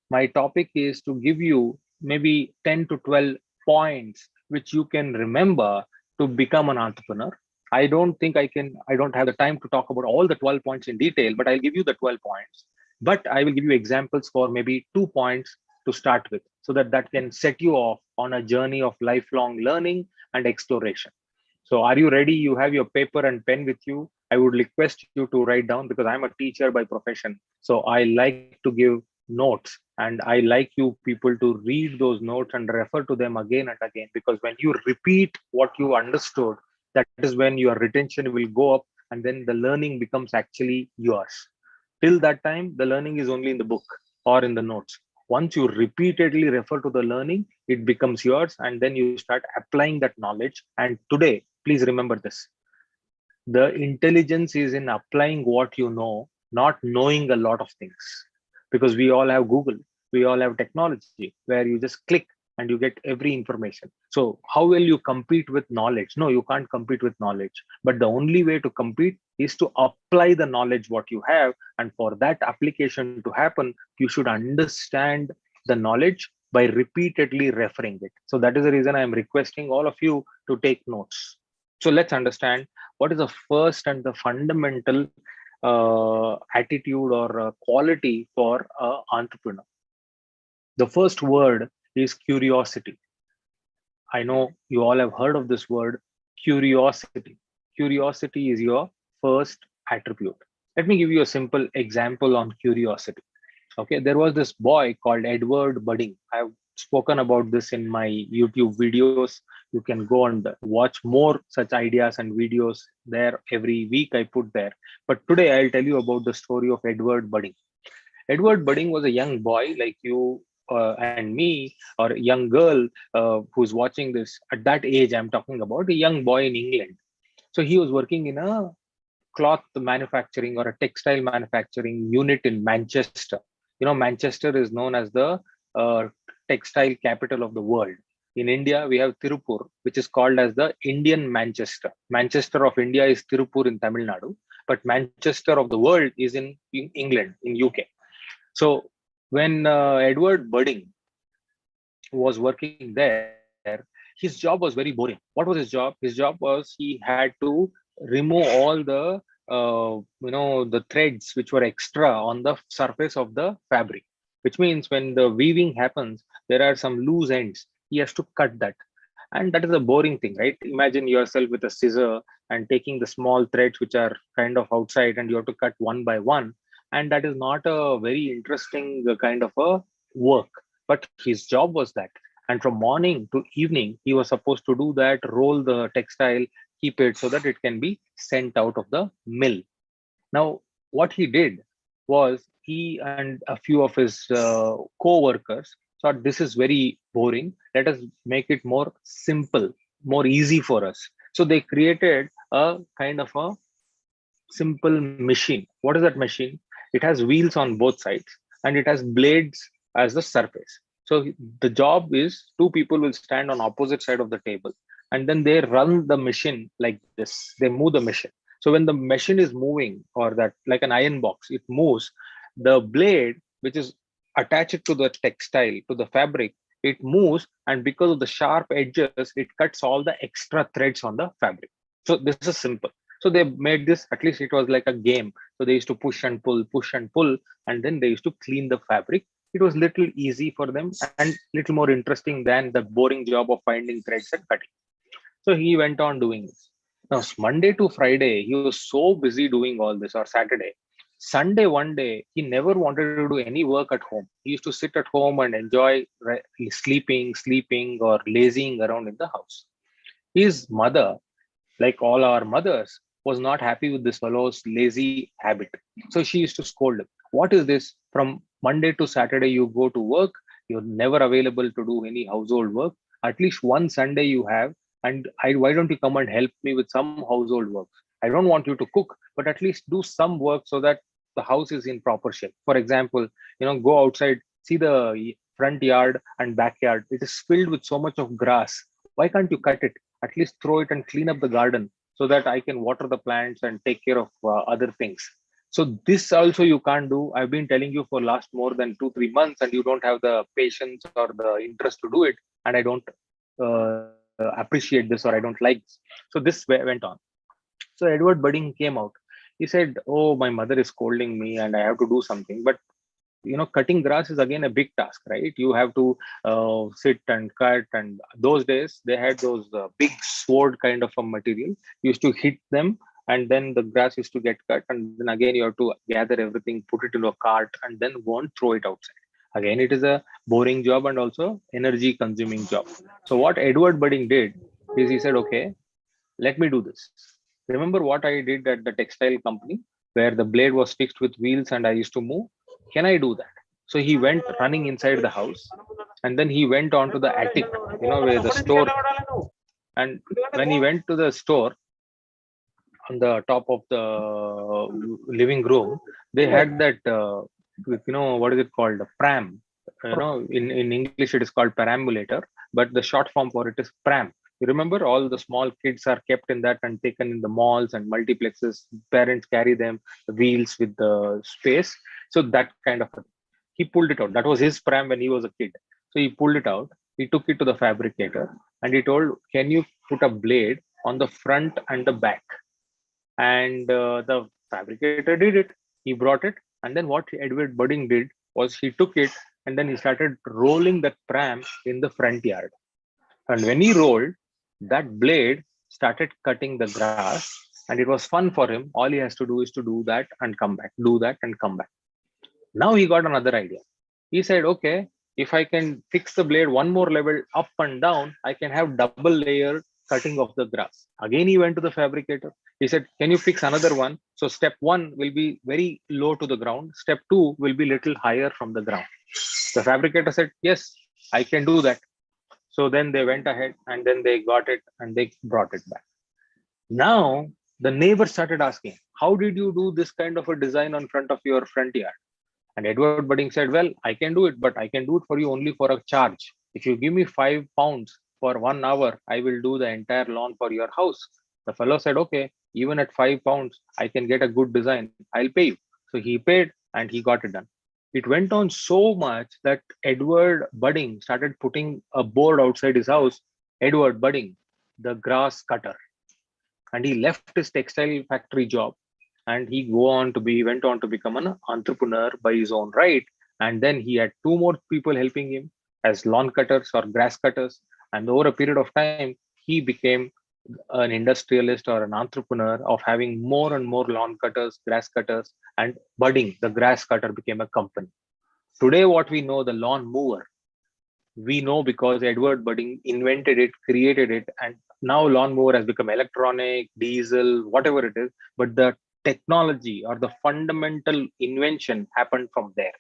My topic is to give you maybe 10 to 12 points which you can remember to become an entrepreneur. I don't have the time to talk about all the 12 points in detail, but I'll give you the 12 points. But I will give you examples for maybe 2 points to start with, so that that can set you off on a journey of lifelong learning and exploration. So are you ready? You have your paper and pen with you. I would request you to write down, because I'm a teacher by profession. So I like to give notes, and I like you people to read those notes and refer to them again and again, because when you repeat what you understood, that is when your retention will go up, and then the learning becomes actually yours. Till that time, the learning is only in the book or in the notes. Once you repeatedly refer to the learning, it becomes yours, and then you start applying that knowledge. And today, please remember this: the intelligence is in applying what you know, not knowing a lot of things. Because we all have Google, we all have technology where you just click and you get every information. So how will you compete with knowledge? No, you can't compete with knowledge. But the only way to compete is to apply the knowledge what you have. And for that application to happen, you should understand the knowledge by repeatedly referring it. So that is the reason I am requesting all of you to take notes. So let's understand what is the first and the fundamental attitude or quality for an entrepreneur. The first word is curiosity. I know you all have heard of this word, curiosity. Curiosity is your first attribute. Let me give you a simple example on curiosity. Okay, there was this boy called Edward Budding. I've spoken about this in my YouTube videos. You can go and watch more such ideas and videos there. Every week I put there. But today I'll tell you about the story of Edward Budding. Edward Budding was a young boy like you and me, or a young girl who's watching this. At that age, I'm talking about a young boy in England. So he was working in a cloth manufacturing or a textile manufacturing unit in Manchester. You know, Manchester is known as the textile capital of the world. In India, we have Tirupur, which is called as the Indian Manchester. Manchester of India is Tirupur in Tamil Nadu, but Manchester of the world is in England, in UK. So when Edward Budding was working there, his job was very boring. What was his job? His job was he had to remove all the the threads which were extra on the surface of the fabric, which means when the weaving happens, there are some loose ends. He has to cut that, and that is a boring thing, right? Imagine yourself with a scissor and taking the small threads which are kind of outside, and you have to cut one by one, and that is not a very interesting kind of a work. But his job was that, and from morning to evening he was supposed to do that, roll the textile, keep it so that it can be sent out of the mill. Now what he did was, he and a few of his co-workers thought this is very boring, let us make it more simple, more easy for us. So they created a kind of a simple machine. What is that machine? It has wheels on both sides, and it has blades as the surface. So the job is, two people will stand on opposite side of the table, and then they run the machine like this. They move the machine. So when the machine is moving, or that like an iron box, it moves, the blade which is attached to the textile, to the fabric, it moves, and because of the sharp edges, it cuts all the extra threads on the fabric. So this is simple. So they made this, at least it was like a game. So they used to push and pull, and then they used to clean the fabric. It was little easy for them and little more interesting than the boring job of finding threads and cutting. So he went on doing this. Now, Monday to Friday, he was so busy doing all this, or Saturday. Sunday, one day, he never wanted to do any work at home. He used to sit at home and enjoy sleeping, or lazying around in the house. His mother, like all our mothers, was not happy with this fellow's lazy habit. So she used to scold him. What is this? From Monday to Saturday, you go to work, you're never available to do any household work. At least one Sunday you have, and why don't you come and help me with some household work? I don't want you to cook, but at least do some work so that the house is in proper shape. For example, go outside, see the front yard and backyard. It is filled with so much of grass. Why can't you cut it? At least throw it and clean up the garden so that I can water the plants and take care of other things. So this also you can't do. I've been telling you for last more than 2-3 months, and you don't have the patience or the interest to do it. And I don't appreciate this, or I don't like this. So this went on. So Edward Budding came out. He said, "Oh, my mother is scolding me, and I have to do something." But cutting grass is again a big task, right? You have to sit and cut. And those days they had those big sword kind of a material. You used to hit them, and then the grass used to get cut, and then again you have to gather everything, put it into a cart, and then go and throw it outside. Again, it is a boring job and also energy consuming job. So what Edward Budding did is he said, okay, let me do this. Remember what I did at the textile company where the blade was fixed with wheels and I used to move? Can I do that? So he went running inside the house, and then he went on to the attic, where the store. And when he went to the store, on the top of the living room, they had that, what is it called? A pram. In English, it is called perambulator, but the short form for it is pram. You remember all the small kids are kept in that and taken in the malls and multiplexes. Parents carry them, the wheels with the space. So that kind of a, he pulled it out. That was his pram when he was a kid. So he pulled it out. He took it to the fabricator and he told, "Can you put a blade on the front and the back?" And the fabricator did it. He brought it. And then what Edward Budding did was he took it and then he started rolling that pram in the front yard. And when he rolled, that blade started cutting the grass, and it was fun for him. All he has to do is to do that and come back, do that and come back. Now he got another idea. He said, okay, if I can fix the blade one more level up and down, I can have double layer cutting of the grass. Again, he went to the fabricator. He said, can you fix another one? So step 1 will be very low to the ground. Step 2 will be little higher from the ground. The fabricator said, yes, I can do that. So then they went ahead and then they got it and they brought it back. Now the neighbor started asking, how did you do this kind of a design on front of your front yard? And Edward Budding said, well, I can do it, but I can do it for you only for a charge. If you give me 5 pounds for 1 hour, I will do the entire lawn for your house. The fellow said, okay, even at 5 pounds, I can get a good design. I'll pay you. So he paid and he got it done. It went on so much that Edward Budding started putting a board outside his house, Edward Budding, the grass cutter. And he left his textile factory job and he went on to become an entrepreneur by his own right. And then he had 2 more people helping him as lawn cutters or grass cutters. And over a period of time, he became an industrialist or an entrepreneur of having more and more lawn cutters, grass cutters, and Budding, the grass cutter, became a company. Today, what we know, the lawn mower, we know because Edward Budding invented it, created it, and now lawn mower has become electronic, diesel, whatever it is. But the technology or the fundamental invention happened from there.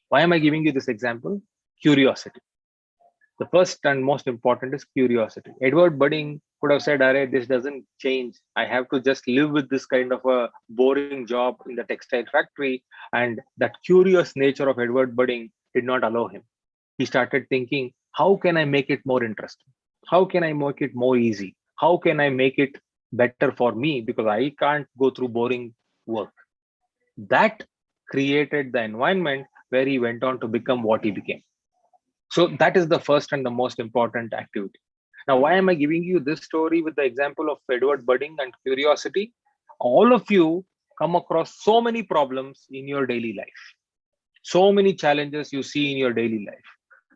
Why am I giving you this example? Curiosity. The first and most important is curiosity. Edward Budding could have said, "Arey, this doesn't change. I have to just live with this kind of a boring job in the textile factory." And that curious nature of Edward Budding did not allow him. He started thinking, how can I make it more interesting? How can I make it more easy? How can I make it better for me? Because I can't go through boring work. That created the environment where he went on to become what he became. So that is the first and the most important activity. Now, why am I giving you this story with the example of Edward Budding and curiosity? All of you come across so many problems in your daily life, so many challenges you see in your daily life,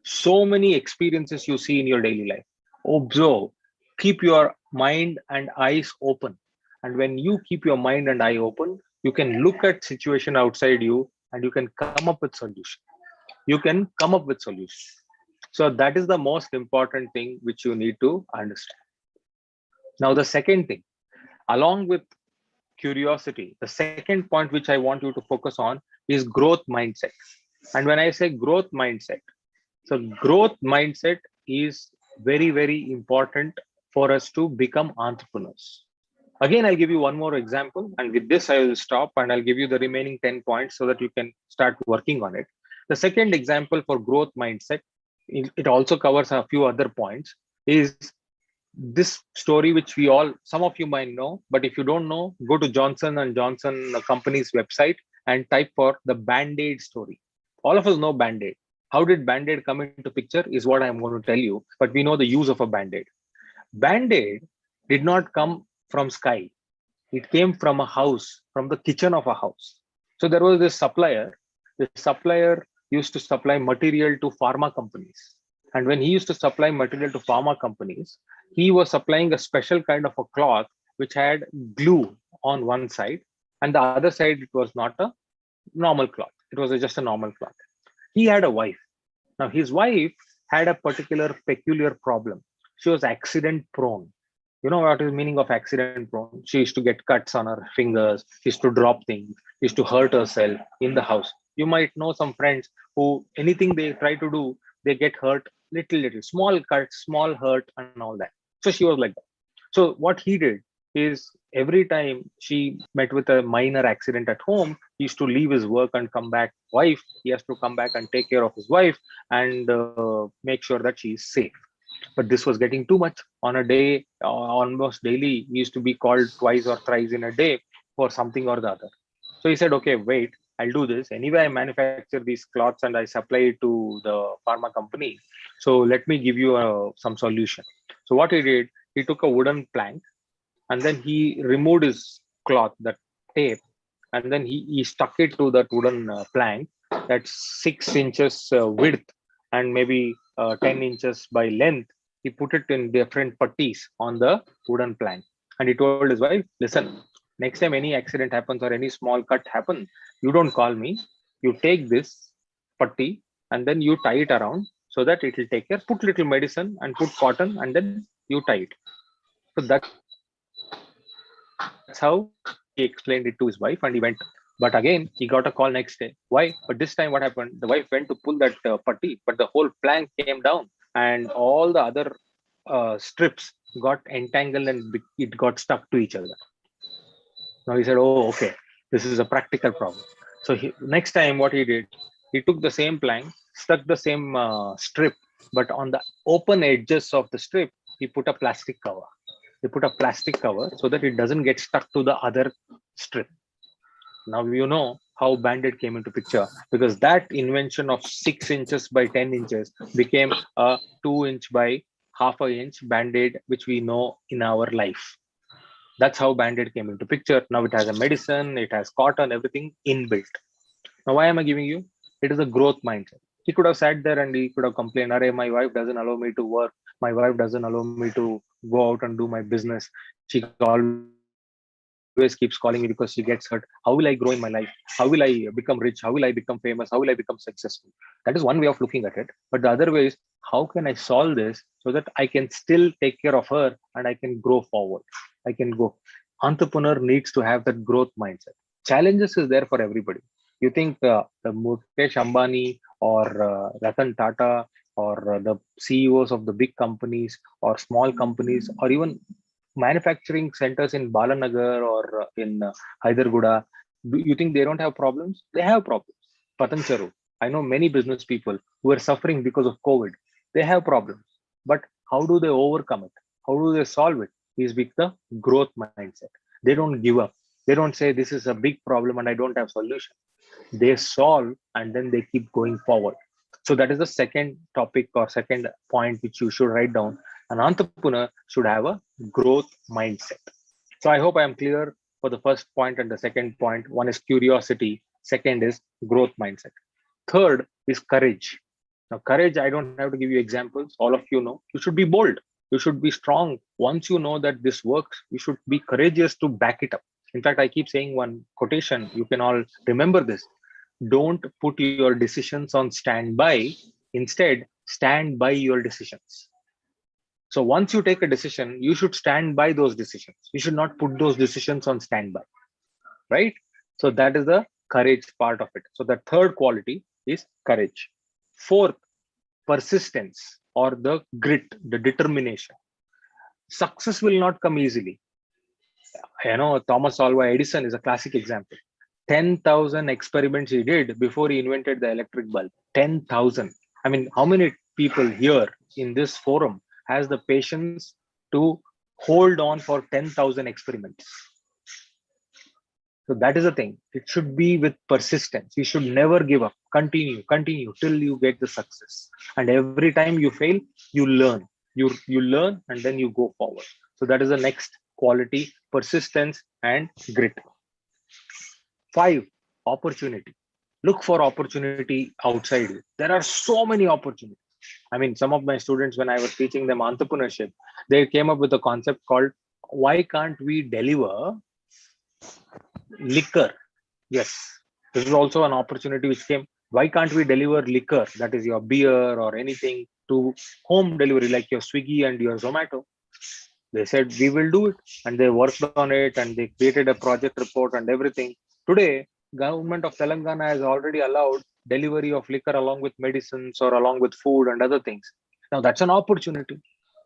so many experiences you see in your daily life. Observe, keep your mind and eyes open. And when you keep your mind and eye open, you can look at situation outside you and you can come up with solution. You can come up with solutions. So that is the most important thing which you need to understand. Now, the second thing, along with curiosity, the second point which I want you to focus on is growth mindset. And when I say growth mindset, so growth mindset is very, very important for us to become entrepreneurs. Again, I'll give you one more example, and with this I will stop, and I'll give you the remaining 10 points so that you can start working on it. The second example for growth mindset, it also covers a few other points, is this story which we all, some of you might know, but if you don't know, go to Johnson and Johnson company's website and type for the Band-Aid story. All of us know Band-Aid. How did Band-Aid come into picture is what I'm going to tell you, but we know the use of a Band-Aid. Band-Aid did not come from sky. It came from a house, from the kitchen of a house. So there was this supplier. The supplier used to supply material to pharma companies. And when he used to supply material to pharma companies, he was supplying a special kind of a cloth which had glue on one side, and the other side it was not a normal cloth. It was just a normal cloth. He had a wife. Now his wife had a particular peculiar problem. She was accident prone. You know what is the meaning of accident prone? She used to get cuts on her fingers. She used to drop things. She used to hurt herself in the house. You might know some friends who anything they try to do, they get hurt little, small cuts, small hurt and all that. So she was like that. So what he did is every time she met with a minor accident at home, he used to leave his work and come back. Wife, he has to come back and take care of his wife and make sure that she is safe. But this was getting too much. On a day, almost daily, he used to be called twice or thrice in a day for something or the other. So he said, okay, wait, I'll do this. Anyway, I manufacture these cloths and I supply it to the pharma company. So let me give you some solution. So what he did, he took a wooden plank and then he removed his cloth, that tape, and then he stuck it to that wooden plank that's 6 inches width and maybe 10 inches by length. He put it in different putties on the wooden plank. And he told his wife, listen, next time any accident happens or any small cut happens, you don't call me. You take this putty and then you tie it around so that it will take care. Put little medicine and put cotton and then you tie it. So that's how he explained it to his wife and he went. But again, he got a call next day. Why? But this time what happened? The wife went to pull that putty, but the whole plank came down and all the other strips got entangled and it got stuck to each other. Now he said, oh, okay, this is a practical problem. So next time what he did, he took the same plank, stuck the same strip, but on the open edges of the strip, he put a plastic cover. They put a plastic cover so that it doesn't get stuck to the other strip. Now you know how Band-Aid came into picture, because that invention of 6 inches by 10 inches became a 2 inch by half an inch Band-Aid, which we know in our life. That's how Band-Aid came into picture. Now it has a medicine, it has cotton, everything inbuilt. Now why am I giving you? It is a growth mindset. He could have sat there and he could have complained, "Arey, my wife doesn't allow me to work. My wife doesn't allow me to go out and do my business. She always keeps calling me because she gets hurt. How will I grow in my life? How will I become rich? How will I become famous? How will I become successful?" That is one way of looking at it. But the other way is, how can I solve this so that I can still take care of her and I can grow forward? I can go. Entrepreneur needs to have that growth mindset. Challenges is there for everybody. You think the Mukesh Ambani or Ratan Tata or the CEOs of the big companies or small companies or even manufacturing centers in Balanagar or in Hyderabad, do you think they don't have problems? They have problems. Patancharu, I know many business people who are suffering because of COVID. They have problems. But how do they overcome it? How do they solve it? Is with the growth mindset. They don't give up. They don't say this is a big problem and I don't have solution. They solve and then they keep going forward. So that is the second topic or second point which you should write down. An entrepreneur should have a growth mindset. So I hope I am clear for the first point and the second point. One is curiosity. Second is growth mindset. Third is courage. Now, courage, I don't have to give you examples. All of you know, you should be bold. You should be strong. Once you know that this works, you should be courageous to back it up. In fact, I keep saying one quotation. You can all remember this. Don't put your decisions on standby. Instead, stand by your decisions. So once you take a decision, you should stand by those decisions. You should not put those decisions on standby, right? So that is the courage part of it. So the third quality is courage. Fourth, persistence or the grit, the determination. Success will not come easily. Thomas Alva Edison is a classic example. 10,000 experiments he did before he invented the electric bulb. 10,000. I mean, how many people here in this forum has the patience to hold on for 10,000 experiments? So that is the thing. It should be with persistence. You should never give up. Continue till you get the success. And every time you fail, you learn. You learn and then you go forward. So that is the next quality: persistence and grit. 5, opportunity. Look for opportunity outside you. There are so many opportunities. I mean, some of my students, when I was teaching them entrepreneurship, they came up with a concept called, why can't we deliver liquor? Yes, this is also an opportunity which came. Why can't we deliver liquor, that is your beer or anything, to home delivery like your Swiggy and your Zomato? They said we will do it, and they worked on it and they created a project report and everything. Today, government of Telangana has already allowed delivery of liquor along with medicines or along with food and other things. Now that's an opportunity.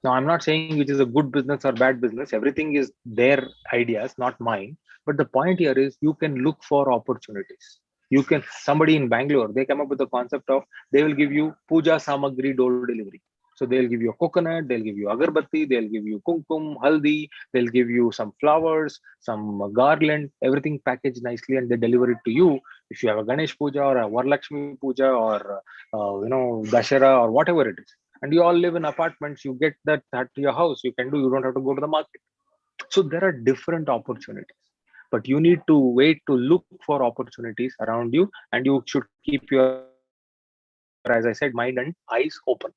Now I'm not saying which is a good business or bad business. Everything is their ideas, not mine. But the point here is you can look for opportunities. You can, somebody in Bangalore, they come up with the concept of, they will give you puja samagri door delivery. So they'll give you a coconut, they'll give you agarbatti, they'll give you kumkum, haldi, they'll give you some flowers, some garland, everything packaged nicely, and they deliver it to you. If you have a Ganesh puja or a Varalakshmi puja or Dashera or whatever it is, and you all live in apartments, you get that to your house. You can do. You don't have to go to the market. So there are different opportunities, but you need to wait to look for opportunities around you, and you should keep your, as I said, mind and eyes open.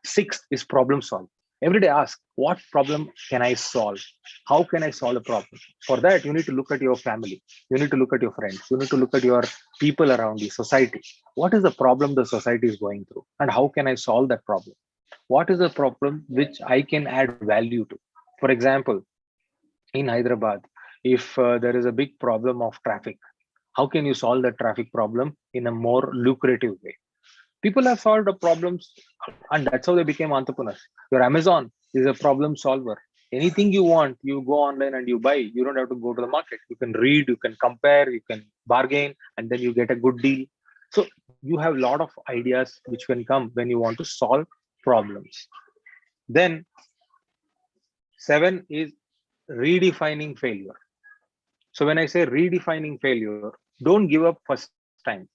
6th is problem solve. Every day ask, what problem can I solve? How can I solve a problem? For that, you need to look at your family. You need to look at your friends. You need to look at your people around you, society. What is the problem the society is going through? And how can I solve that problem? What is the problem which I can add value to? For example, in Hyderabad, if there is a big problem of traffic, how can you solve the traffic problem in a more lucrative way? People have solved the problems, and that's how they became entrepreneurs. Your Amazon is a problem solver. Anything you want, you go online and you buy. You don't have to go to the market. You can read, you can compare, you can bargain, and then you get a good deal. So you have a lot of ideas which can come when you want to solve problems. Then 7 is redefining failure. So when I say redefining failure, don't give up first time.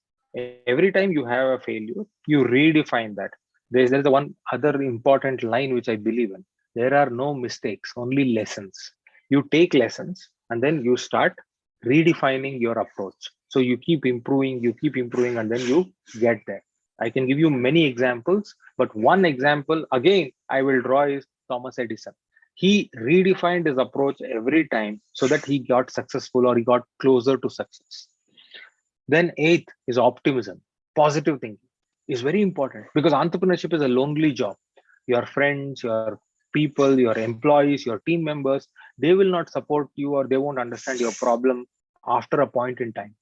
Every time you have a failure, you redefine that. There's a one other important line which I believe in. There are no mistakes, only lessons. You take lessons and then you start redefining your approach. So you keep improving, and then you get there. I can give you many examples, but one example again I will draw is Thomas Edison. He redefined his approach every time so that he got successful or he got closer to success. Then 8th is optimism. Positive thinking is very important because entrepreneurship is a lonely job. Your friends, your people, your employees, your team members, they will not support you or they won't understand your problem after a point in time.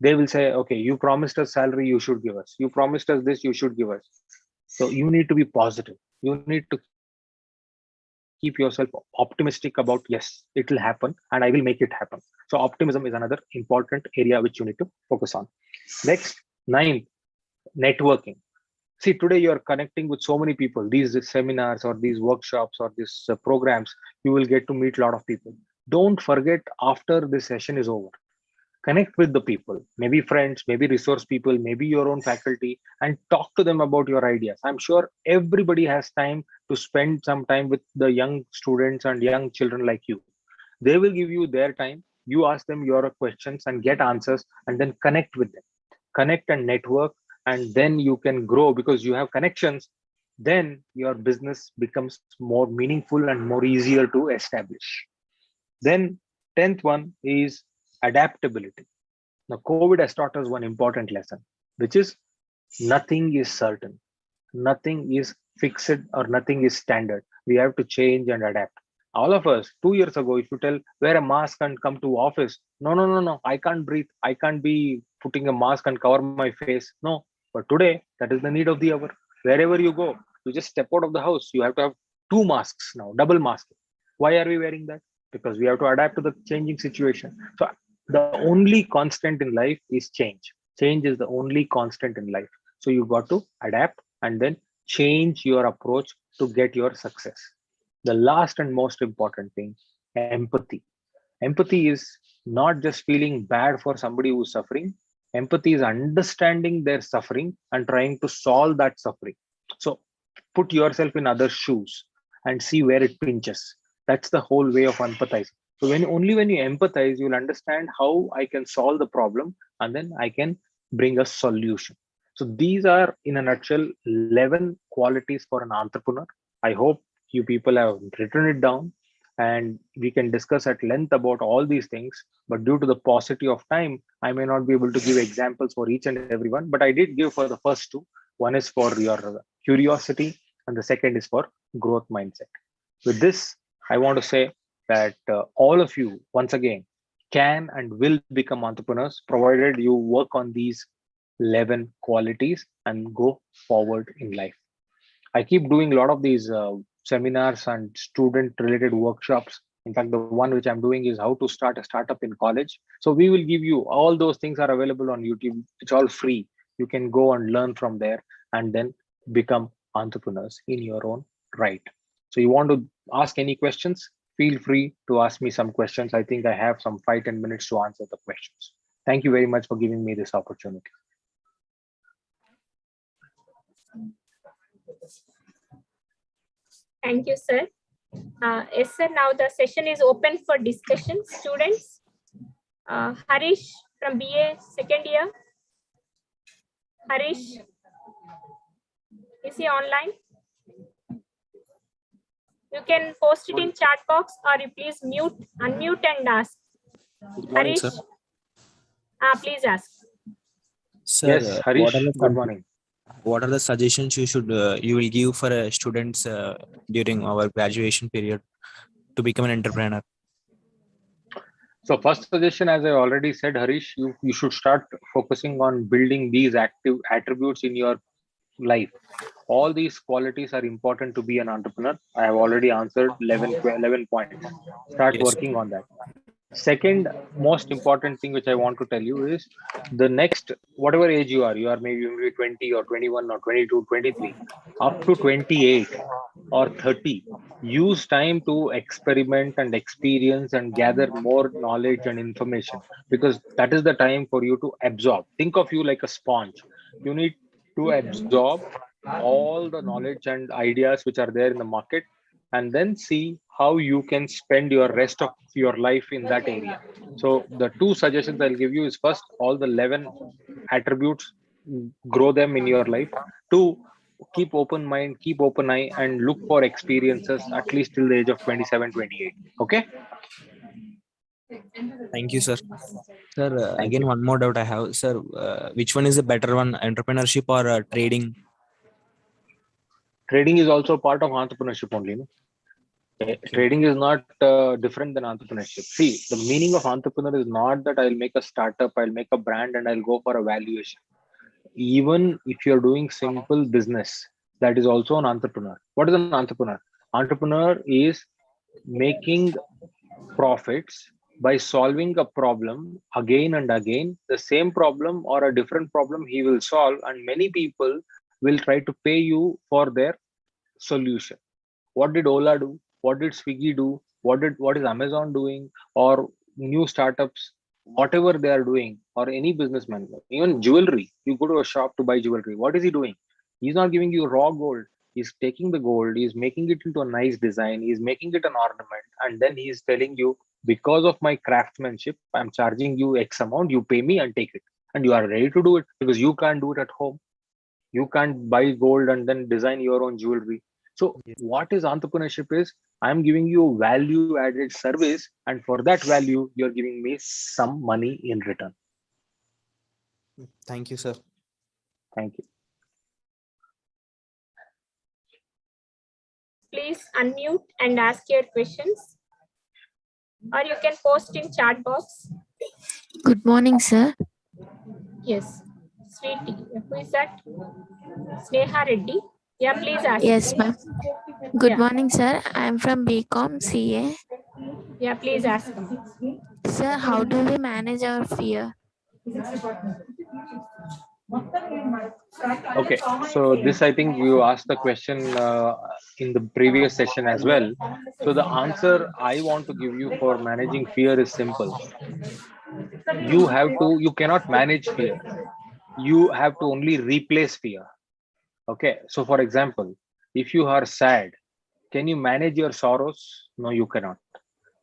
They will say, okay, you promised us salary, you should give us. You promised us this, you should give us. So you need to be positive. You need to keep yourself optimistic about, yes, it will happen and I will make it happen. So optimism is another important area which you need to focus on. Next, 9th, networking. See, today you are connecting with so many people. These seminars or these workshops or these programs, you will get to meet a lot of people. Don't forget, after this session is over, connect with the people, maybe friends, maybe resource people, maybe your own faculty, and talk to them about your ideas. I'm sure everybody has time to spend some time with the young students and young children like you. They will give you their time. You ask them your questions and get answers, and then connect with them. Connect and network, and then you can grow because you have connections. Then your business becomes more meaningful and more easier to establish. Then 10th one is adaptability. Now, COVID has taught us one important lesson, which is nothing is certain. Nothing is fixed or nothing is standard. We have to change and adapt. All of us, 2 years ago, if you tell wear a mask and come to office, No. I can't breathe. I can't be putting a mask and cover my face. No. But today, that is the need of the hour. Wherever you go, you just step out of the house. You have to have 2 masks now, double mask. Why are we wearing that? Because we have to adapt to the changing situation. So the only constant in life is change. Change is the only constant in life. So you got to adapt and then change your approach to get your success. The last and most important thing, empathy. Empathy is not just feeling bad for somebody who's suffering. Empathy is understanding their suffering and trying to solve that suffering. So put yourself in other shoes and see where it pinches. That's the whole way of empathizing. So when you empathize, you'll understand how I can solve the problem and then I can bring a solution. So these are in a nutshell 11 qualities for an entrepreneur. I hope you people have written it down and we can discuss at length about all these things. But due to the paucity of time, I may not be able to give examples for each and everyone, but I did give for the first two. One is for your curiosity, and the second is for growth mindset. With this, I want to say that all of you, once again, can and will become entrepreneurs provided you work on these 11 qualities and go forward in life. I keep doing a lot of these seminars and student related workshops. In fact, the one which I'm doing is how to start a startup in college. So we will give you all those things are available on YouTube. It's all free. You can go and learn from there and then become entrepreneurs in your own right. So you want to ask any questions? Feel free to ask me some questions. I think I have some 5-10 minutes to answer the questions. Thank you very much for giving me this opportunity. Thank you, sir. Yes, sir. Now the session is open for discussion. Students, Harish from BA second year. Harish, is he online? You can post it in chat box or you please unmute and ask. Good morning, Harish, sir. Please ask. Sir, Yes, Harish, good morning. What are the suggestions you will give for students during our graduation period to become an entrepreneur? So first suggestion, as I already said, Harish, you should start focusing on building these active attributes in your life. All these qualities are important to be an entrepreneur. I have already answered 11 points. Start Yes. working on that. Second most important thing which I want to tell you is the next, whatever age you are maybe 20 or 21 or 22, 23, up to 28 or 30, use time to experiment and experience and gather more knowledge and information, because that is the time for you to absorb. Think of you like a sponge. You need to absorb all the knowledge and ideas which are there in the market, and then see how you can spend your rest of your life in that area. So the two suggestions I'll give you is, first, all the 11 attributes, grow them in your life. Two, keep open mind, keep open eye, and look for experiences at least till the age of 27, 28. Okay. Thank you, sir. Sir, Thank again, you. one more doubt I have, sir. Which one is the better one, entrepreneurship or trading? Trading is also part of entrepreneurship only. No? Trading is not different than entrepreneurship. See, the meaning of entrepreneur is not that I'll make a startup, I'll make a brand, and I'll go for a valuation. Even if you're doing simple business, that is also an entrepreneur. What is an entrepreneur? Entrepreneur is making profits by solving a problem again and again. The same problem or a different problem he will solve, and many people will try to pay you for their solution. What did Ola do? What did Swiggy do? What is Amazon doing? Or new startups, whatever they are doing, or any businessman, even jewelry. You go to a shop to buy jewelry. What is he doing? He's not giving you raw gold. He's taking the gold, he's making it into a nice design, he's making it an ornament, and then he's telling you, because of my craftsmanship, I'm charging you X amount, you pay me and take it. And you are ready to do it because you can't do it at home. You can't buy gold and then design your own jewelry. So what is entrepreneurship is, I'm giving you value added service, and for that value you're giving me some money in return. Thank you, sir. Thank you. Please unmute and ask your questions. or you can post in chat box. Good morning, sir. Yes. Sweetie, who is that? Sneha Reddy. Yeah, please ask. Yes, ma'am. Good Yeah. morning, sir. I'm from BCom CA. Yeah, please ask. Sir, how do we manage our fear? Okay, so this I think you asked the question in the previous session as well. So the answer I want to give you for managing fear is simple. You cannot manage fear. You have to only replace fear. Okay, so for example, if you are sad, can you manage your sorrows? No, you cannot.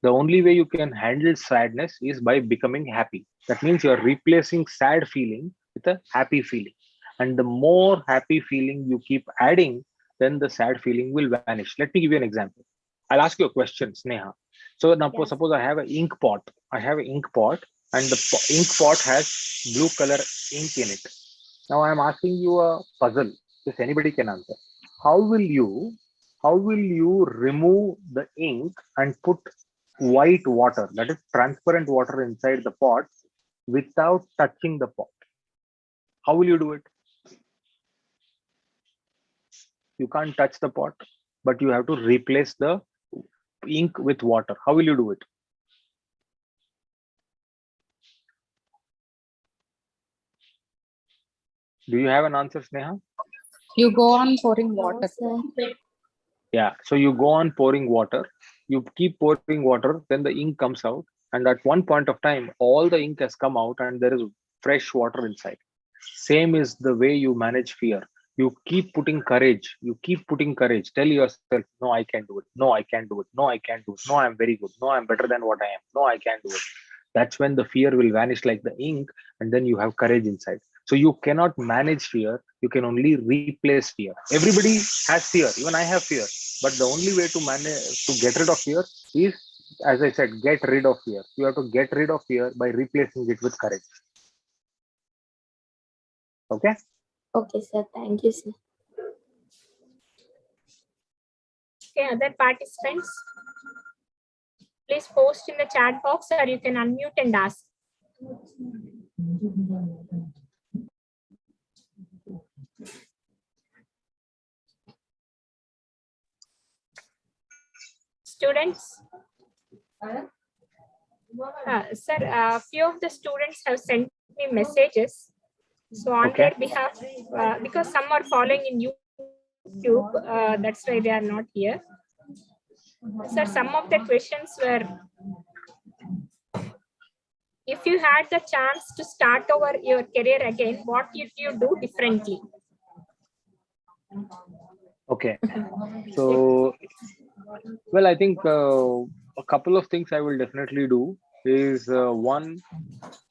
The only way you can handle sadness is by becoming happy. That means you're replacing sad feeling with a happy feeling. And the more happy feeling you keep adding, then the sad feeling will vanish. Let me give you an example. I'll ask you a question, Sneha. So now suppose I have an ink pot. I have an ink pot and the ink pot has blue color ink in it. Now I'm asking you a puzzle. If anybody can answer. How will you remove the ink and put white water, that is transparent water, inside the pot without touching the pot? How will you do it? You can't touch the pot, but you have to replace the ink with water. How will you do it? Do you have an answer, Sneha? You go on pouring water. Yeah, so you go on pouring water, you keep pouring water, then the ink comes out, and at one point of time all the ink has come out and there is fresh water inside. Same is the way you manage fear. You keep putting courage, tell yourself, no, I can do it, no, I can do it, no, I can do it, no, I'm very good, no, I'm better than what I am, no, I can do it. That's when the fear will vanish like the ink, and then you have courage inside. So you cannot manage fear, you can only replace fear. Everybody has fear, even I have fear, but the only way to manage, to get rid of fear is, as I said, get rid of fear. You have to get rid of fear by replacing it with courage. Okay? Okay, sir. Thank you, sir. Okay, other participants, please post in the chat box or you can unmute and ask. Students? Sir, a few of the students have sent me messages. So on their behalf, because some are following in YouTube, that's why they are not here. Sir, some of the questions were, if you had the chance to start over your career again, what would you do differently? Okay. So, well, I think a couple of things I will definitely do is one,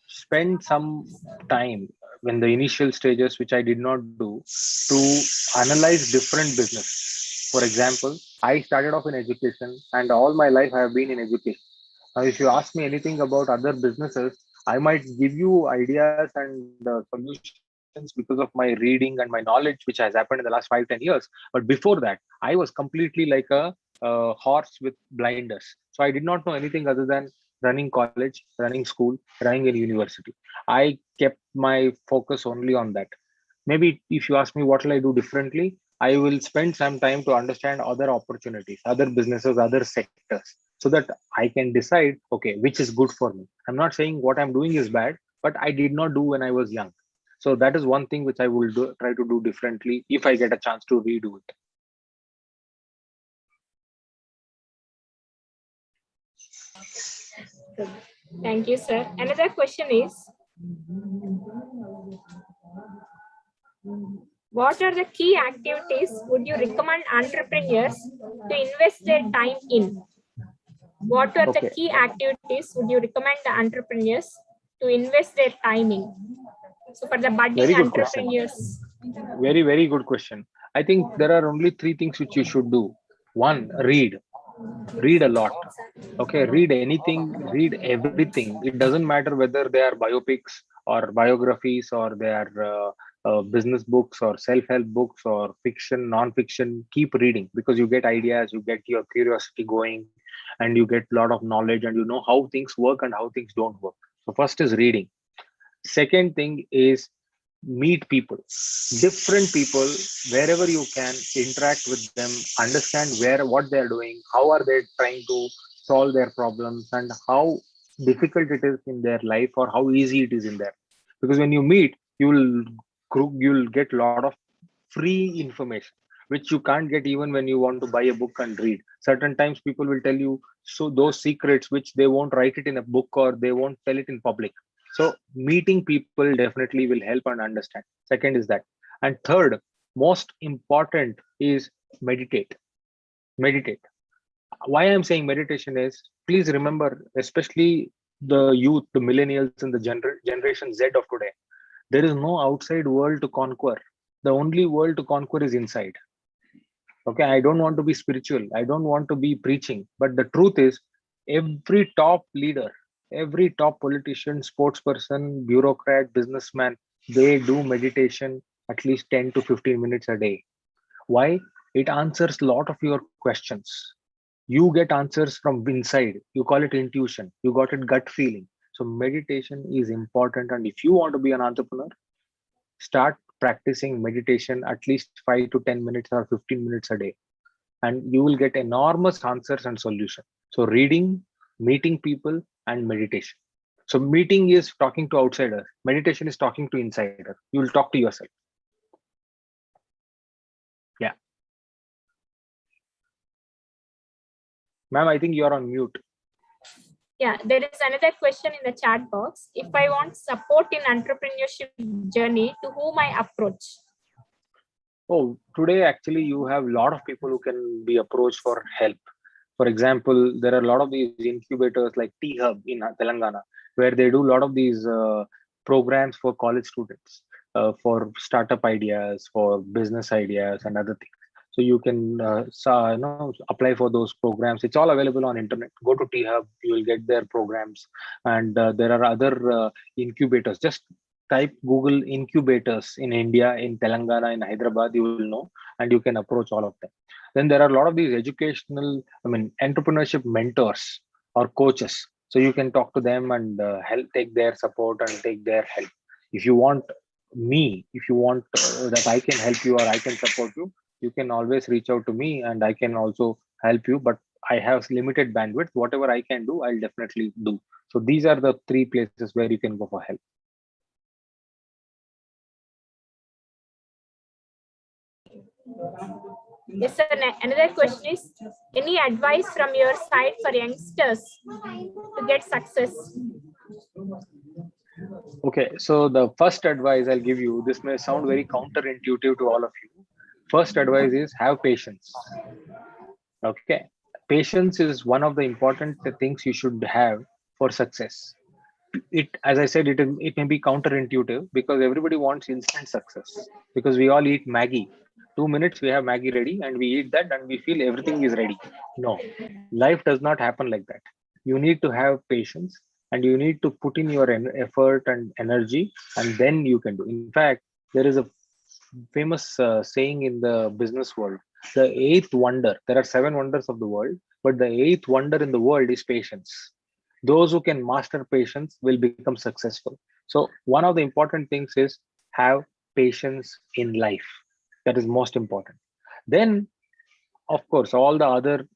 spend some time in the initial stages, which I did not do, to analyze different business. For example, I started off in education and all my life I have been in education. Now, if you ask me anything about other businesses, I might give you ideas and solutions because of my reading and my knowledge, which has happened in the last 5-10 years. But before that, I was completely like a horse with blinders. So I did not know anything other than running college, running school, running a university. I kept my focus only on that. Maybe if you ask me what will I do differently, I will spend some time to understand other opportunities, other businesses, other sectors, so that I can decide, okay, which is good for me. I'm not saying what I'm doing is bad, but I did not do when I was young. So that is one thing which I will try to do differently if I get a chance to redo it. Thank you, sir. Another question is, what are the key activities would you recommend entrepreneurs to invest their time in? What are the key activities would you recommend the entrepreneurs to invest their time in? So for the budding entrepreneurs. Very, very good question. I think there are only 3 things which you should do. One, read a lot. Okay, read anything, read everything. It doesn't matter whether they are biopics or biographies or they are business books or self-help books or fiction, non-fiction. Keep reading because you get ideas, you get your curiosity going, and you get a lot of knowledge, and you know how things work and how things don't work. So first is reading. Second thing is meet people, different people, wherever you can interact with them, understand what they're doing, how are they trying to solve their problems, and how difficult it is in their life or how easy it is in there. Because when you meet, you'll get a lot of free information which you can't get even when you want to buy a book and read. Certain times people will tell you so those secrets which they won't write it in a book or they won't tell it in public. So meeting people definitely will help and understand. Second is that. And third, most important is meditate. Meditate. Why I'm saying meditation is, please remember, especially the youth, the millennials and the generation Z of today, there is no outside world to conquer. The only world to conquer is inside. Okay, I don't want to be spiritual, I don't want to be preaching, but the truth is every top leader, every top politician, sports person, bureaucrat, businessman, they do meditation at least 10 to 15 minutes a day. Why? It answers a lot of your questions. You get answers from inside. You call it intuition, you got it gut feeling. So meditation is important, and if you want to be an entrepreneur, start practicing meditation at least 5 to 10 minutes or 15 minutes a day, and you will get enormous answers and solutions. So reading, meeting people, and meditation. So meeting is talking to outsider, meditation is talking to insider. You will talk to yourself. Yeah, ma'am, I think you are on mute. Yeah, there is another question in the chat box. If I want support in entrepreneurship journey, to whom I approach? Oh, today actually you have a lot of people who can be approached for help. For example, there are a lot of these incubators like T-Hub in Telangana, where they do a lot of these programs for college students, for startup ideas, for business ideas and other things. So you can apply for those programs. It's all available on internet. Go to T-Hub, you will get their programs. And there are other incubators. Just type Google incubators in India, in Telangana, in Hyderabad, you will know, and you can approach all of them. Then there are a lot of these educational, entrepreneurship mentors or coaches. So you can talk to them and help, take their support and take their help. If you want me, if you want that I can help you or I can support you, you can always reach out to me and I can also help you. But I have limited bandwidth. Whatever I can do, I'll definitely do. So these are the 3 places where you can go for help. Yes, sir. Another question is, any advice from your side for youngsters to get success? Okay, so the first advice I'll give you, this may sound very counterintuitive to all of you. First advice is have patience. Okay, patience is one of the important things you should have for success. It, as I said, it may be counterintuitive because everybody wants instant success, because we all eat Maggie. 2 minutes we have Maggie ready and we eat that and we feel everything is ready. No, life does not happen like that. You need to have patience and you need to put in your effort and energy, and then you can do. In fact, there is a famous saying in the business world, the 8th wonder, there are 7 wonders of the world, but the 8th wonder in the world is patience. Those who can master patience will become successful. So one of the important things is have patience in life. That is most important. Then, of course, all the other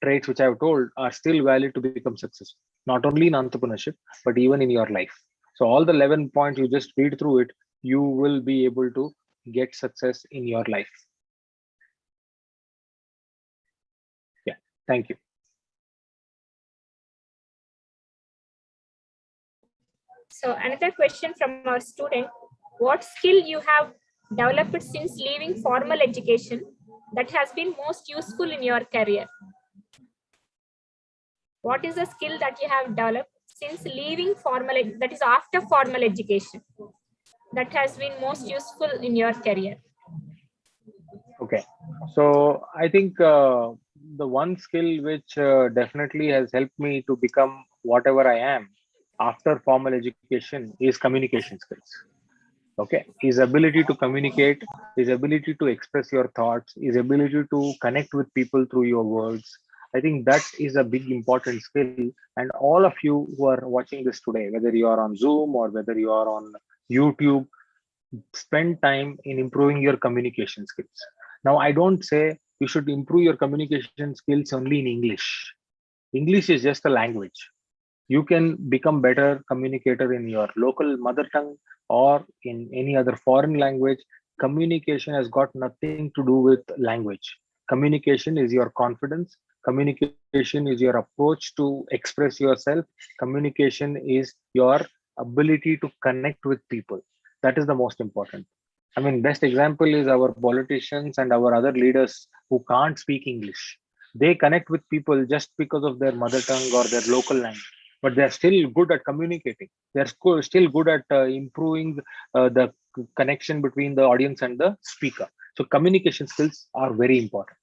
traits which I have told are still valid to become successful, not only in entrepreneurship, but even in your life. So all the 11 points, you just read through it, you will be able to get success in your life. Yeah, thank you. So another question from our student, what skill you have developed since leaving formal education that has been most useful in your career? What is the skill that you have developed since leaving formal, that is after formal education, that has been most useful in your career? Okay, so I think the one skill which definitely has helped me to become whatever I am after formal education is communication skills. Okay, his ability to communicate, his ability to express your thoughts, his ability to connect with people through your words, I think that is a big important skill. And all of you who are watching this today, whether you are on Zoom or whether you are on YouTube, spend time in improving your communication skills. Now, I don't say you should improve your communication skills only in English. English is just a language. You can become better communicator in your local mother tongue or in any other foreign language. Communication has got nothing to do with language. Communication is your confidence. Communication is your approach to express yourself. Communication is your ability to connect with people. That is the most important. I mean, best example is our politicians and our other leaders who can't speak English. They connect with people just because of their mother tongue or their local language, but they're still good at communicating. They're still good at improving the connection between the audience and the speaker. So communication skills are very important.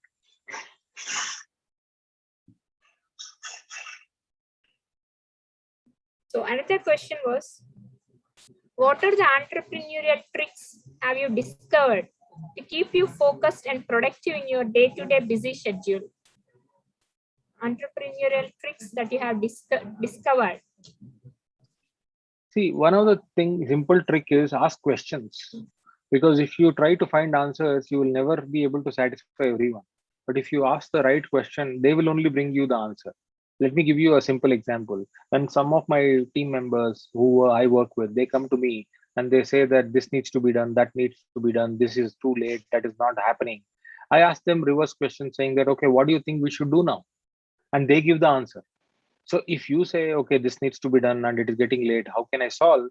So another question was, what are the entrepreneurial tricks have you discovered to keep you focused and productive in your day-to-day busy schedule? Entrepreneurial tricks that you have discovered. See, one of the simple trick is ask questions. Because if you try to find answers, you will never be able to satisfy everyone. But if you ask the right question, they will only bring you the answer. Let me give you a simple example. When some of my team members who I work with, they come to me and they say that this needs to be done, that needs to be done, this is too late, that is not happening. I ask them reverse questions saying that, okay, what do you think we should do now? And they give the answer. So if you say, okay, this needs to be done and it is getting late, how can I solve?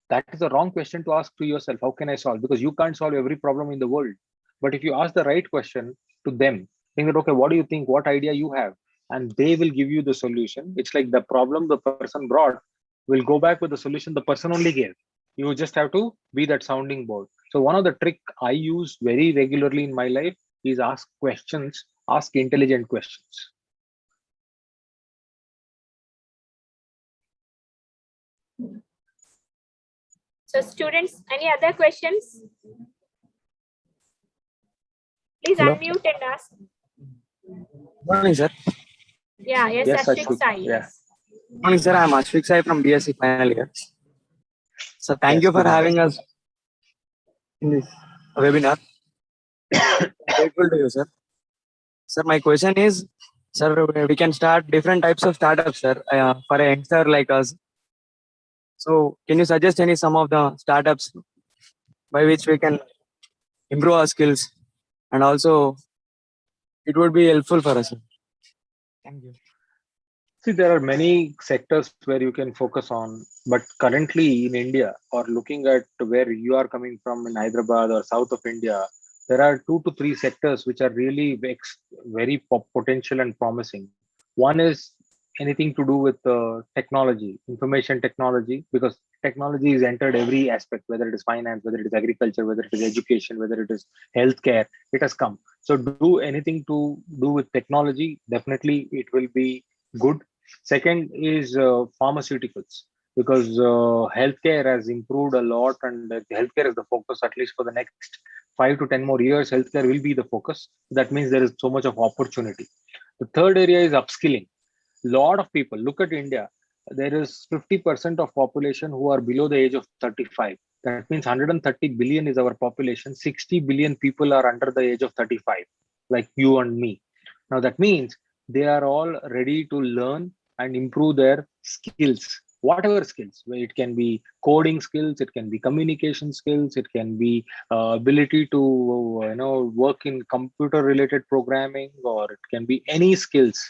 That is a wrong question to ask to yourself. How can I solve? Because you can't solve every problem in the world. But if you ask the right question to them, think that, okay, what do you think? What idea you have? And they will give you the solution. It's like the problem the person brought will go back with the solution the person only gave. You just have to be that sounding board. So one of the trick I use very regularly in my life is ask questions, ask intelligent questions. So students, any other questions? Please Hello. unmute and ask. Morning, sir. Yeah, yes, Ashwik Sai. Yes. Morning, sir. I'm Ashwik Sai from BSc final year. So thank you for good having us in this webinar. Grateful to you, sir. Sir, my question is, sir, we can start different types of startups, sir, for a youngster like us. So can you suggest some of the startups by which we can improve our skills, and also it would be helpful for us, sir. Thank you. See, there are many sectors where you can focus on, but currently in India, or looking at where you are coming from in Hyderabad or south of India, there are 2 to 3 sectors which are really very potential and promising. One is anything to do with technology, information technology, because technology is entered every aspect, whether it is finance, whether it is agriculture, whether it is education, whether it is healthcare, it has come. So do anything to do with technology, definitely it will be good. Second is pharmaceuticals, because healthcare has improved a lot, and healthcare is the focus, at least for the next 5 to 10 more years. Healthcare will be the focus. That means there is so much of opportunity. The third area is upskilling. Lot of people, look at India, there is 50% of population who are below the age of 35. That means 130 billion is our population. 60 billion people are under the age of 35, like you and me. Now that means they are all ready to learn and improve their skills, whatever skills. It can be coding skills, it can be communication skills, it can be ability to work in computer related programming, or it can be any skills.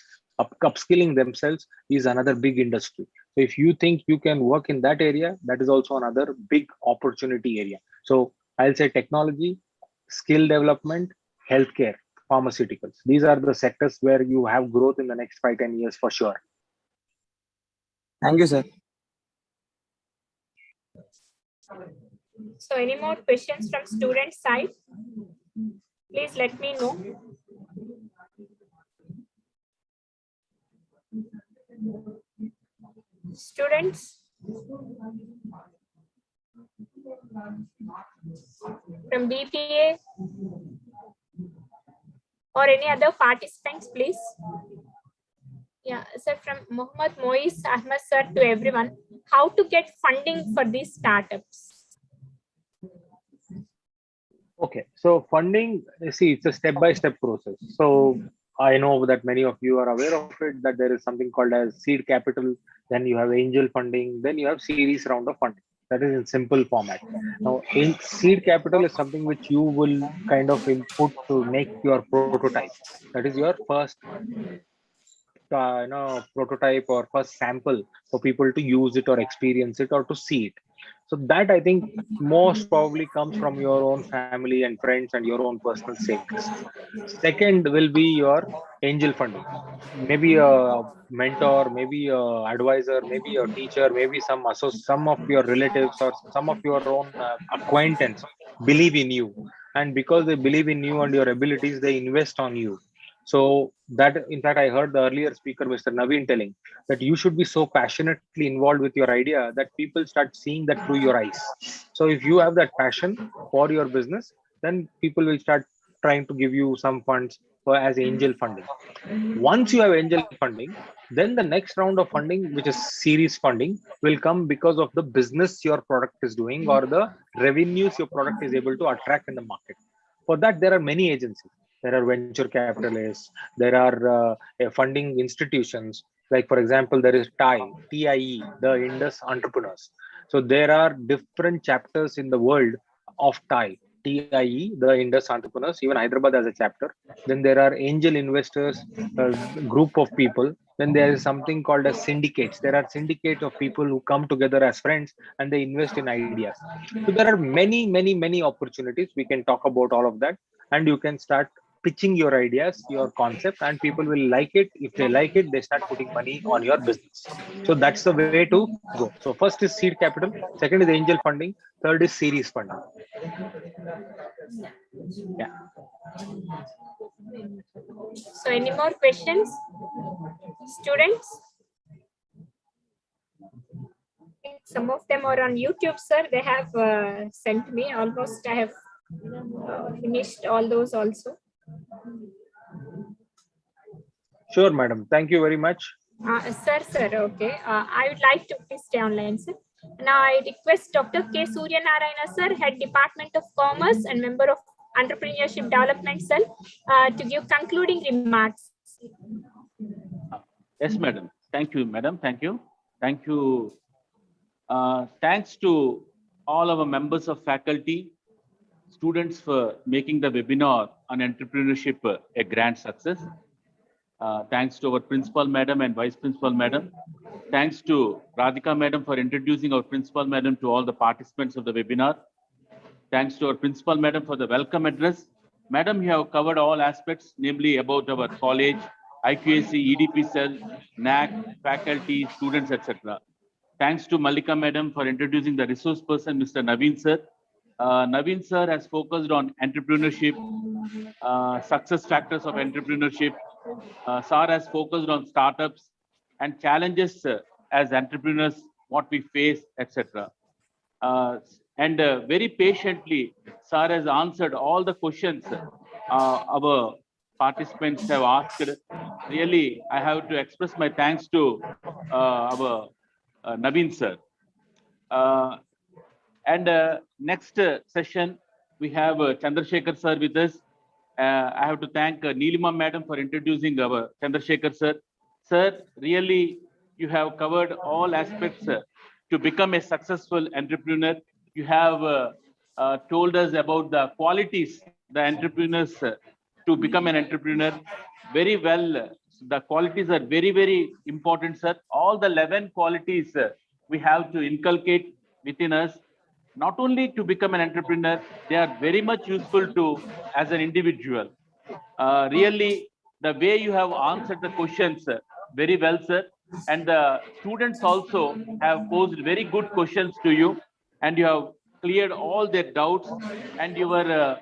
Upskilling themselves is another big industry. So if you think you can work in that area, that is also another big opportunity area. So I'll say technology, skill development, healthcare, pharmaceuticals. These are the sectors where you have growth in the next 5-10 years for sure. Thank you, sir. So any more questions from student side? Please let me know. Students from BPA or any other participants, please. Yeah, sir, from Muhammad Mois Ahmed sir to everyone, how to get funding for these startups? Okay, so funding, see, it's a step-by-step process. So I know that many of you are aware of it, that there is something called as seed capital, then you have angel funding, then you have series round of funding. That is in simple format. Now, in seed capital is something which you will kind of input to make your prototype. That is your first prototype or first sample for people to use it or experience it or to see it. So that I think most probably comes from your own family and friends and your own personal savings. Second will be your angel funding, maybe a mentor, maybe a advisor, maybe a teacher, maybe some of your relatives or some of your own acquaintance believe in you, and because they believe in you and your abilities, they invest on you. So that, in fact, I heard the earlier speaker, Mr. Naveen, telling that you should be so passionately involved with your idea that people start seeing that through your eyes. So if you have that passion for your business, then people will start trying to give you some funds for as angel funding. Once you have angel funding, then the next round of funding, which is series funding, will come because of the business your product is doing or the revenues your product is able to attract in the market. For that, there are many agencies. There are venture capitalists. There are funding institutions. Like, for example, there is TIE, the Indus Entrepreneurs. So there are different chapters in the world of TIE, the Indus Entrepreneurs. Even Hyderabad has a chapter. Then there are angel investors, group of people. Then there is something called as syndicates. There are syndicates of people who come together as friends and they invest in ideas. So there are many opportunities. We can talk about all of that, and you can start pitching your ideas, your concept, and people will like it. If they like it, they start putting money on your business. So that's the way to go. So first is seed capital, second is angel funding, third is series funding. Yeah. So any more questions, students? Some of them are on YouTube, sir. They have sent me almost. I have finished all those also. Sure, madam. Thank you very much. Sir, okay. I would like to please stay online, sir. Now I request Dr. K. Surya Narayana, sir, Head Department of Commerce and member of Entrepreneurship Development Cell, to give concluding remarks. Yes, madam. Thank you, madam. Thank you. Thank you. Thanks to all our members of faculty, students for making the webinar on entrepreneurship a grand success. Thanks to our principal madam and vice principal madam. Thanks to Radhika madam for introducing our principal madam to all the participants of the webinar. Thanks to our principal madam for the welcome address. Madam, you have covered all aspects, namely about our college, IQAC, EDP cell, NAC, faculty, students, etc. Thanks to Malika madam for introducing the resource person, Mr. Naveen sir. Naveen sir has focused on entrepreneurship, success factors of entrepreneurship. Sir has focused on startups and challenges as entrepreneurs, what we face, etc. And very patiently, Sir has answered all the questions our participants have asked. Really, I have to express my thanks to our Naveen sir. And next session, we have Chandrasekhar sir with us. I have to thank Neelima madam for introducing our Chandrasekhar sir. Sir, really, you have covered all aspects to become a successful entrepreneur. You have told us about the qualities, the entrepreneurs to become an entrepreneur. Very well, the qualities are very important, sir. All the 11 qualities we have to inculcate within us, not only to become an entrepreneur, they are very much useful to as an individual. Really, the way you have answered the questions very well, sir. And the students also have posed very good questions to you, and you have cleared all their doubts. And your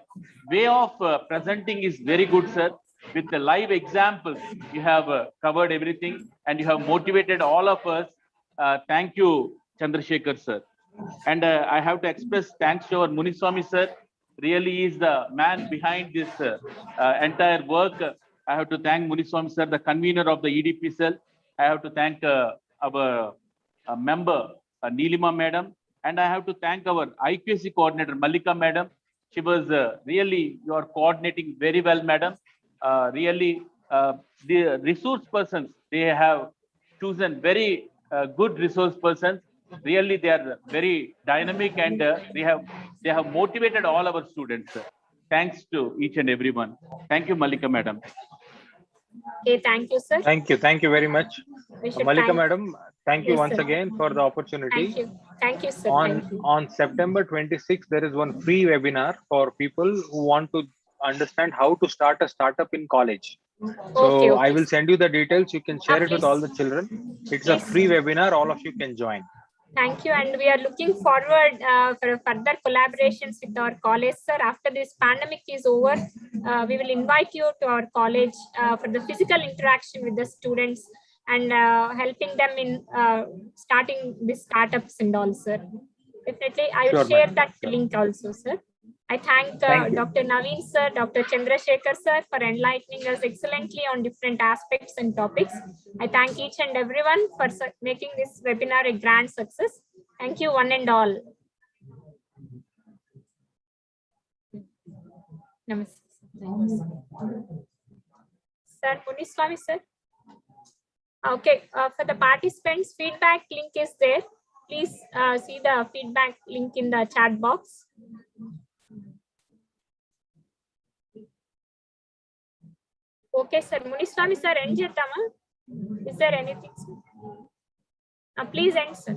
way of presenting is very good, sir. With the live examples, you have covered everything, and you have motivated all of us. Thank you, Chandrasekhar, sir. And I have to express thanks to our Muniswamy, sir. Really is the man behind this entire work. I have to thank Muniswamy, sir, the convener of the EDP cell. I have to thank our member, Neelima Madam, and I have to thank our IQAC coordinator, Malika Madam. She was really, you are coordinating very well, Madam. Really, the resource persons, they have chosen very good resource persons. Really, they are very dynamic and they have motivated all our students. Thanks to each and everyone. Thank you, Malika Madam. Okay, thank you, sir. Thank you very much. We should Malika thank- Madam, thank you Yes, once sir. again for the opportunity. Thank you, sir. Thank you. On September 26th, there is one free webinar for people who want to understand how to start a startup in college. So Okay, I will send you the details. You can share it with please. all the children. It's a Please. free webinar. All of you can join. Thank you, and we are looking forward for further collaborations with our college, sir. After this pandemic is over, we will invite you to our college for the physical interaction with the students and helping them in starting the startups and all, sir. Definitely, I will Sure, share madam. that link also, sir. I thank Thank you. Dr. Naveen, sir, Dr. Chandrasekhar, sir, for enlightening us excellently on different aspects and topics. I thank each and everyone for making this webinar a grand success. Thank you, one and all. Namaste. Thank you, sir. Muniswamy, sir. Okay, for the participants, feedback link is there. Please see the feedback link in the chat box. Okay, sir. Muniswamy, sir, end cheddama. Is there anything, sir? Please end, sir.